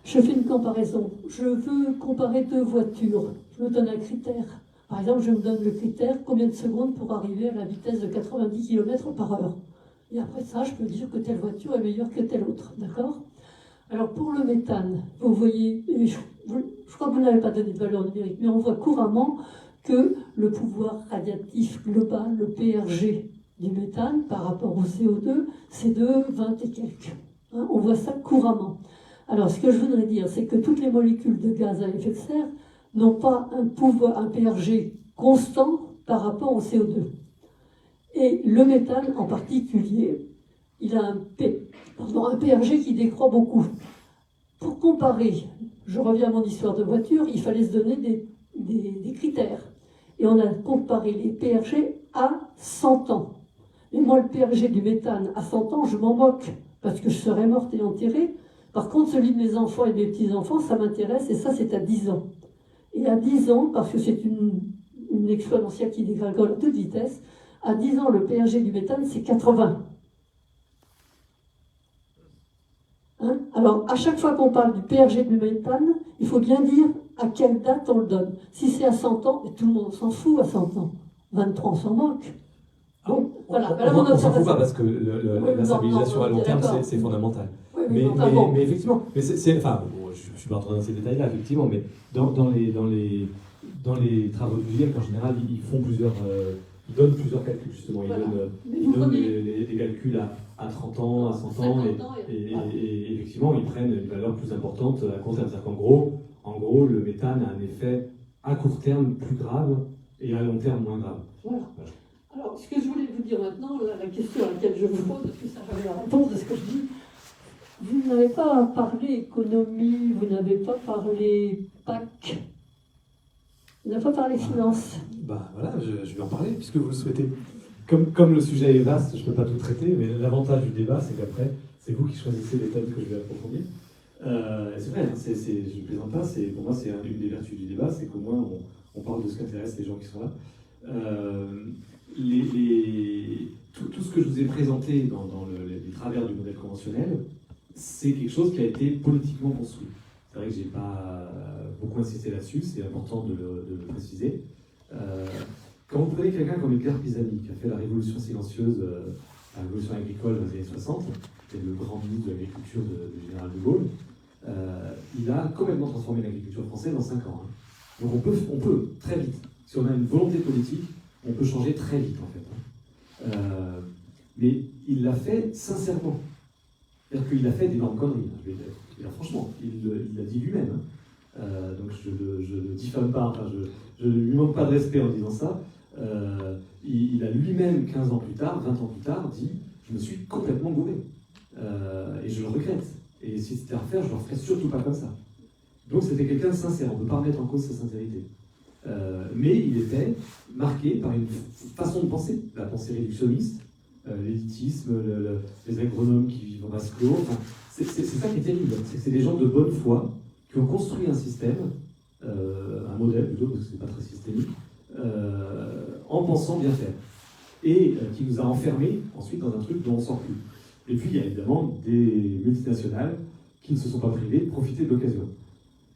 Je fais une comparaison. Je veux comparer deux voitures. Je me donne un critère. Par exemple, je me donne le critère combien de secondes pour arriver à la vitesse de 90 km/h. Et après ça, je peux dire que telle voiture est meilleure que telle autre. D'accord ? Alors pour le méthane, vous voyez, je crois que vous n'avez pas donné de valeur numérique, mais on voit couramment que le pouvoir radiatif global, le PRG du méthane par rapport au CO2, c'est de 20 et quelques. Hein, on voit ça couramment. Alors ce que je voudrais dire, c'est que toutes les molécules de gaz à effet de serre n'ont pas un PRG constant par rapport au CO2. Et le méthane en particulier, il a un PRG qui décroît beaucoup. Pour comparer, je reviens à mon histoire de voiture, il fallait se donner des critères. Et on a comparé les PRG à 100 ans. Et moi, le PRG du méthane à 100 ans, je m'en moque, parce que je serais morte et enterrée. Par contre, celui de mes enfants et de mes petits-enfants, ça m'intéresse, et ça, c'est à 10 ans. Et à 10 ans, parce que c'est une exponentielle qui dégringole à toute vitesse, à 10 ans, le PRG du méthane, c'est 80. Hein? Alors, à chaque fois qu'on parle du PRG du méthane, il faut bien dire à quelle date on le donne. Si c'est à 100 ans, tout le monde s'en fout à 100 ans. 23, on s'en moque. Bon, voilà. On s'en fout pas parce que la stabilisation à long terme, c'est fondamental. Oui, mais effectivement, enfin, bon, je ne suis pas entré dans ces détails-là, effectivement, mais dans les travaux de GIEC, en général, ils font ils donnent plusieurs calculs, justement. Voilà. Ils donnent des calculs à 30 ans, à 100 ans, et effectivement, ils prennent une valeur plus importante à court terme. C'est-à-dire qu'en gros, le méthane a un effet à court terme plus grave et à long terme moins grave. Voilà. Alors, ce que je voulais vous dire maintenant, la question à laquelle je vous pose, parce que ça j'avais la réponse de ce que je dis, vous n'avez pas parlé économie, vous n'avez pas parlé PAC, vous n'avez pas parlé finance. Bah voilà, je vais en parler, puisque vous le souhaitez. Comme le sujet est vaste, je ne peux pas tout traiter, mais l'avantage du débat, c'est qu'après, c'est vous qui choisissez les thèmes que je vais approfondir. C'est vrai, je ne plaisante pas, pour moi, c'est une des vertus du débat, c'est qu'au moins, on parle de ce qu'intéresse les gens qui sont là. Tout ce que je vous ai présenté dans les travers du modèle conventionnel, c'est quelque chose qui a été politiquement construit. C'est vrai que je n'ai pas beaucoup insisté là-dessus, c'est important de le préciser. Quand vous prenez quelqu'un comme Edgar Pisani, qui a fait la révolution silencieuse, la révolution agricole dans les années 60, qui est le grand ministre de l'agriculture du général de Gaulle, il a complètement transformé l'agriculture française en 5 ans. Hein. Donc on peut très vite, si on a une volonté politique, on peut changer très vite en fait. Hein. Mais il l'a fait sincèrement. C'est-à-dire qu'il a fait d'énormes conneries. Hein, je vais dire, franchement, il l'a dit lui-même. Hein. Donc je ne diffame pas, enfin, je ne lui manque pas de respect en disant ça. Il a lui-même, 15 ans plus tard, 20 ans plus tard, dit « Je me suis complètement gouré. Et je le regrette. Et si c'était à refaire, je ne le referais surtout pas comme ça. » Donc c'était quelqu'un de sincère, on ne peut pas remettre en cause sa sincérité. Mais il était marqué par une façon de penser, la pensée réductionniste, l'élitisme, les agronomes qui vivent en vase clos. Enfin, c'est ça qui est terrible, c'est des gens de bonne foi qui ont construit un système, un modèle plutôt, parce que c'est pas très systémique, en pensant bien faire. Et qui nous a enfermés ensuite dans un truc dont on ne sort plus. Et puis il y a évidemment des multinationales qui ne se sont pas privées de profiter de l'occasion.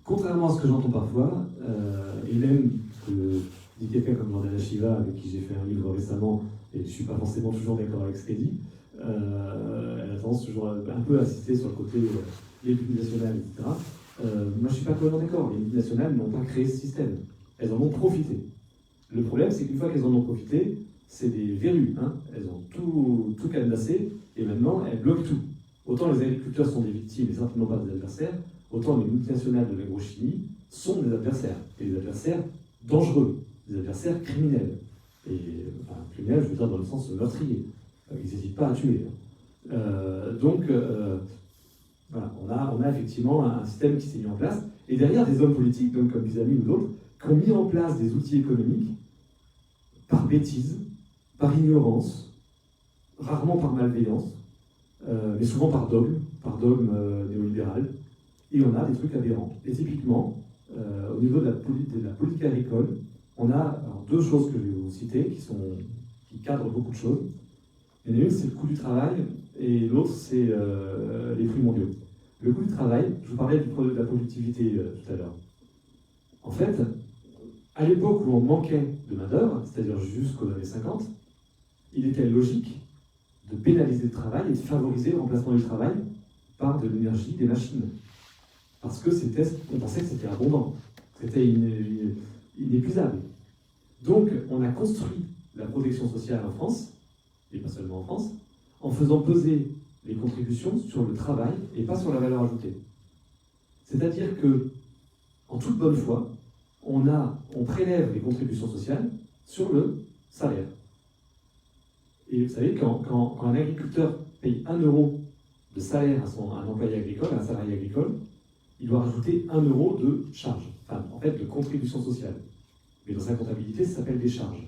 Contrairement à ce que j'entends parfois, et même que dit quelqu'un comme Vandana Shiva, avec qui j'ai fait un livre récemment, et je ne suis pas forcément toujours d'accord avec ce qu'elle dit, elle a tendance toujours un peu à insister sur le côté des multinationales, etc. Moi je ne suis pas complètement d'accord, les multinationales n'ont pas créé ce système, elles en ont profité. Le problème c'est qu'une fois qu'elles en ont profité, c'est des verrues, hein. Elles ont tout cadenassé, et maintenant elles bloquent tout. Autant les agriculteurs sont des victimes et certainement pas des adversaires, autant les multinationales de l'agrochimie sont des adversaires, et des adversaires dangereux, des adversaires criminels. Et enfin, criminels, je veux dire dans le sens meurtrier. Ils n'hésitent pas à tuer. Donc, voilà, on a effectivement un système qui s'est mis en place, et derrière des hommes politiques, donc comme Pisani ou d'autres, qui ont mis en place des outils économiques par bêtise, par ignorance, rarement par malveillance, mais souvent par dogme néolibéral. Et on a des trucs aberrants. Et typiquement, au niveau de la politique agricole, on a deux choses que je vais vous citer qui cadrent beaucoup de choses. Il y en a une, c'est le coût du travail, et l'autre, c'est les prix mondiaux. Le coût du travail, je vous parlais de la productivité tout à l'heure. En fait, à l'époque où on manquait de main-d'œuvre, c'est-à-dire jusqu'aux années 50, il était logique de pénaliser le travail et de favoriser le remplacement du travail par de l'énergie, des machines. Parce que on pensait que c'était abondant, c'était inépuisable. Donc on a construit la protection sociale en France, et pas seulement en France, en faisant peser les contributions sur le travail et pas sur la valeur ajoutée. C'est-à-dire que, en toute bonne foi, on prélève les contributions sociales sur le salaire. Et vous savez, quand un agriculteur paye 1 euro de salaire à un employé agricole, à un salarié agricole, il doit rajouter 1 euro de charge, enfin en fait de contribution sociale. Mais dans sa comptabilité, ça s'appelle des charges.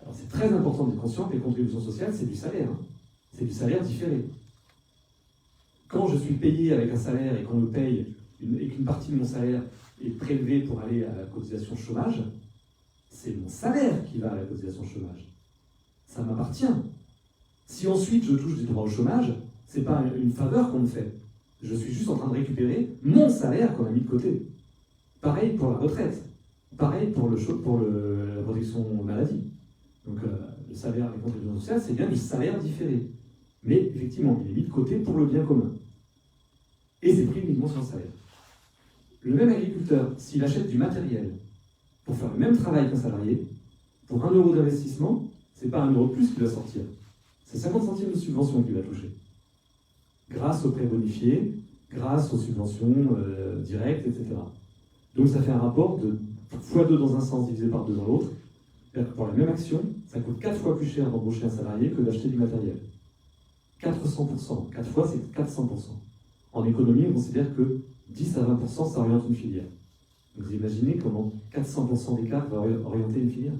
Alors c'est très important d'être conscient que les contributions sociales, c'est du salaire. Hein. C'est du salaire différé. Quand je suis payé avec un salaire et qu'on me paye et qu'une partie de mon salaire est prélevée pour aller à la cotisation chômage, c'est mon salaire qui va à la cotisation chômage. Ça m'appartient. Si ensuite je touche des droits au chômage, c'est pas une faveur qu'on me fait. Je suis juste en train de récupérer mon salaire qu'on a mis de côté. Pareil pour la retraite. Pareil pour la protection maladie. Donc le salaire des contributions sociales, c'est bien du salaire différé. Mais effectivement, il est mis de côté pour le bien commun. Et c'est pris uniquement sur le salaire. Le même agriculteur, s'il achète du matériel pour faire le même travail qu'un salarié, pour 1 euro d'investissement, c'est pas 1 euro de plus qu'il va sortir. C'est 50 centimes de subvention qu'il va toucher. Grâce aux prêts bonifiés, grâce aux subventions directes, etc. Donc ça fait un rapport de x2 dans un sens divisé par 2 dans l'autre. C'est-à-dire que pour la même action, ça coûte 4 fois plus cher d'embaucher un salarié que d'acheter du matériel. 400%. 4 fois, c'est 400%. En économie, on considère que 10 à 20%, ça oriente une filière. Donc vous imaginez comment 400% d'écart va orienter une filière.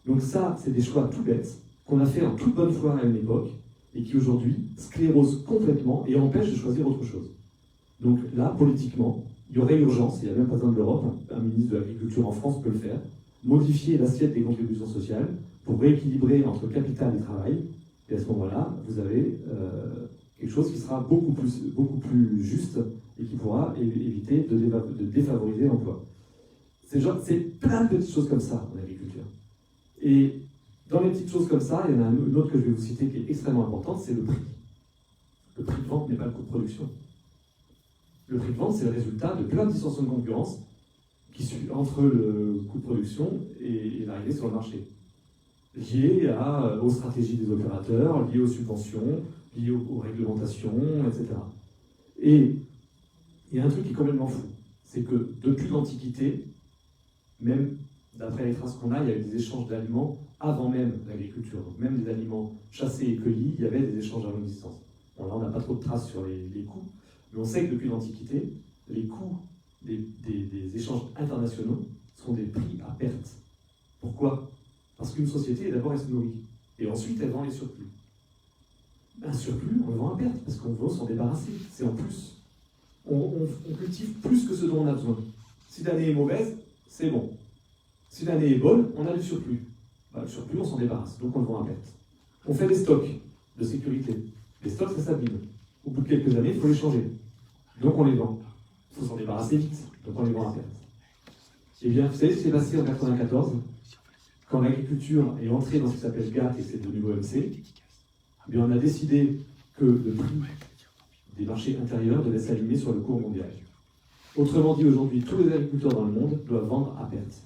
Donc ça, c'est des choix tout bêtes qu'on a fait en toute bonne foi à une époque et qui aujourd'hui sclérosent complètement et empêchent de choisir autre chose. Donc là, politiquement, il y aurait urgence, il n'y a même pas besoin de l'Europe, un ministre de l'Agriculture en France peut le faire, modifier l'assiette des contributions sociales pour rééquilibrer entre capital et travail. Et à ce moment-là, vous avez quelque chose qui sera beaucoup plus juste et qui pourra éviter de défavoriser l'emploi. C'est plein de petites choses comme ça en agriculture. Et dans les petites choses comme ça, il y en a une autre que je vais vous citer qui est extrêmement importante, c'est le prix. Le prix de vente n'est pas le coût de production. Le prix de vente, c'est le résultat de plein de distorsions de concurrence qui suivent entre le coût de production et l'arrivée sur le marché. Lié aux stratégies des opérateurs, lié aux subventions, lié aux réglementations, etc. Et il y a un truc qui est complètement fou, c'est que depuis l'Antiquité, même d'après les traces qu'on a, il y a eu des échanges d'aliments avant même l'agriculture. Donc même des aliments chassés et cueillis, il y avait des échanges à longue distance. Bon, là, on n'a pas trop de traces sur les coûts, mais on sait que depuis l'Antiquité, les coûts des échanges internationaux sont des prix à perte. Pourquoi ? Parce qu'une société, d'abord, elle se nourrit, et ensuite, elle vend les surplus. Un surplus, on le vend à perte, parce qu'on veut s'en débarrasser, c'est en plus. On cultive plus que ce dont on a besoin. Si l'année est mauvaise, c'est bon. Si l'année est bonne, on a du surplus. Le surplus, on s'en débarrasse, donc on le vend à perte. On fait des stocks de sécurité. Les stocks, ça s'abîme. Au bout de quelques années, il faut les changer. Donc on les vend. Il faut s'en débarrasser vite, donc on les vend à perte. Eh bien, vous savez ce qui s'est passé en 1994, quand l'agriculture est entrée dans ce qui s'appelle GATT et c'est devenu OMC, eh bien, on a décidé que le prix des marchés intérieurs devait s'aligner sur le cours mondial. Autrement dit, aujourd'hui, tous les agriculteurs dans le monde doivent vendre à perte.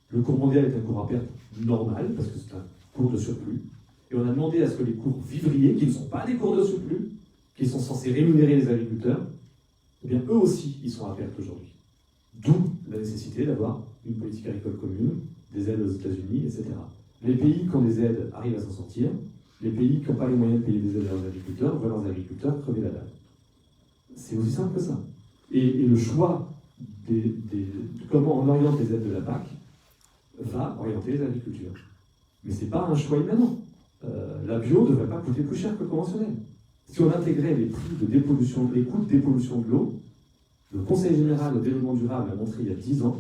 Le cours mondial est un cours à perte normal, parce que c'est un cours de surplus. Et on a demandé à ce que les cours vivriers, qui ne sont pas des cours de surplus, qui sont censés rémunérer les agriculteurs, eh bien, eux aussi, ils sont à perte aujourd'hui. D'où la nécessité d'avoir une politique agricole commune, des aides aux États-Unis, etc. Les pays qui ont des aides arrivent à s'en sortir. Les pays qui n'ont pas les moyens de payer des aides à leurs agriculteurs voient leurs agriculteurs crever la dalle. C'est aussi simple que ça. Et le choix de comment on oriente les aides de la PAC va orienter les agricultures. Mais ce n'est pas un choix immanent. La bio ne devrait pas coûter plus cher que le conventionnel. Si on intégrait les prix de dépollution, les coûts de dépollution de l'eau, le Conseil général de développement durable a montré il y a 10 ans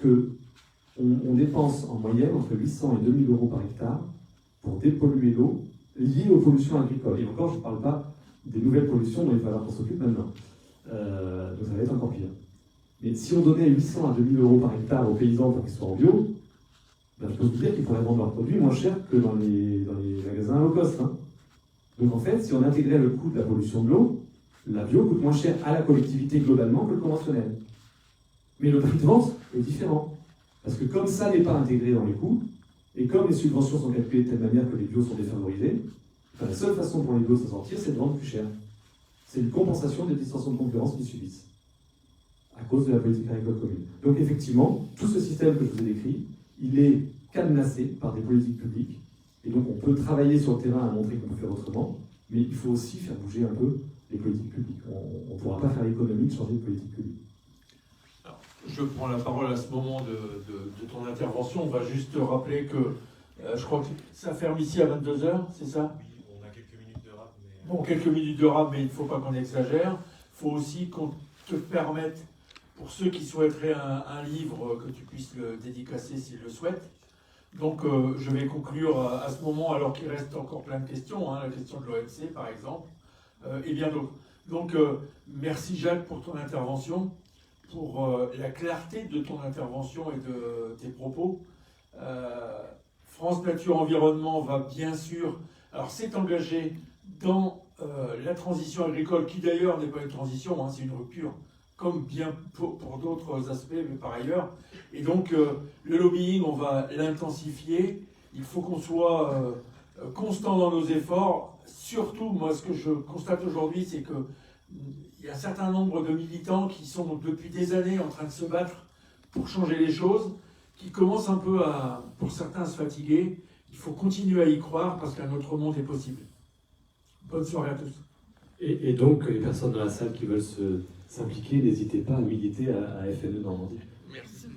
qu'on dépense en moyenne entre 800 et 2000 euros par hectare pour dépolluer l'eau liée aux pollutions agricoles. Et encore, je ne parle pas des nouvelles pollutions dont il va falloir qu'on s'occupe maintenant. Donc ça va être encore pire. Mais si on donnait 800 à 2000 euros par hectare aux paysans pour qu'ils soient en bio, ben, je peux vous dire qu'ils pourraient vendre leurs produits moins cher que dans les magasins low cost. Hein. Donc en fait, si on intégrait le coût de la pollution de l'eau, la bio coûte moins cher à la collectivité globalement que le conventionnel. Mais le prix de vente est différent. Parce que comme ça n'est pas intégré dans les coûts, et comme les subventions sont calculées de telle manière que les bios sont défavorisés, ben, la seule façon pour les bios de s'en sortir, c'est de vendre plus cher. C'est une compensation des distorsions de concurrence qu'ils subissent, à cause de la politique agricole commune. Donc effectivement, tout ce système que je vous ai décrit, il est cadenassé par des politiques publiques, et donc on peut travailler sur le terrain à montrer qu'on peut faire autrement, mais il faut aussi faire bouger un peu les politiques publiques. On ne pourra pas faire l'économie de changer de politique publique. Alors, je prends la parole à ce moment de ton intervention. On va juste rappeler que je crois que ça ferme ici à 22h, c'est ça ? Oui, on a quelques minutes de rap. Bon, quelques minutes de rap, mais il ne faut pas qu'on exagère. Il faut aussi qu'on te permette, pour ceux qui souhaiteraient un livre, que tu puisses le dédicacer s'ils le souhaitent. Donc, je vais conclure à ce moment, alors qu'il reste encore plein de questions, hein, la question de l'OMC, par exemple, et bien d'autres. Donc, merci Jacques pour ton intervention, pour la clarté de ton intervention et de tes propos. France Nature Environnement va bien sûr, alors s'est engagé dans la transition agricole, qui d'ailleurs n'est pas une transition, hein, c'est une rupture, comme bien pour d'autres aspects, mais par ailleurs. Et donc, le lobbying, on va l'intensifier. Il faut qu'on soit constant dans nos efforts. Surtout, moi, ce que je constate aujourd'hui, c'est qu'il y a un certain nombre de militants qui sont depuis des années en train de se battre pour changer les choses, qui commencent un peu à, pour certains, à se fatiguer. Il faut continuer à y croire parce qu'un autre monde est possible. Bonne soirée à tous. Et donc, les personnes dans la salle qui veulent s'impliquer, n'hésitez pas à militer à FNE Normandie. Merci.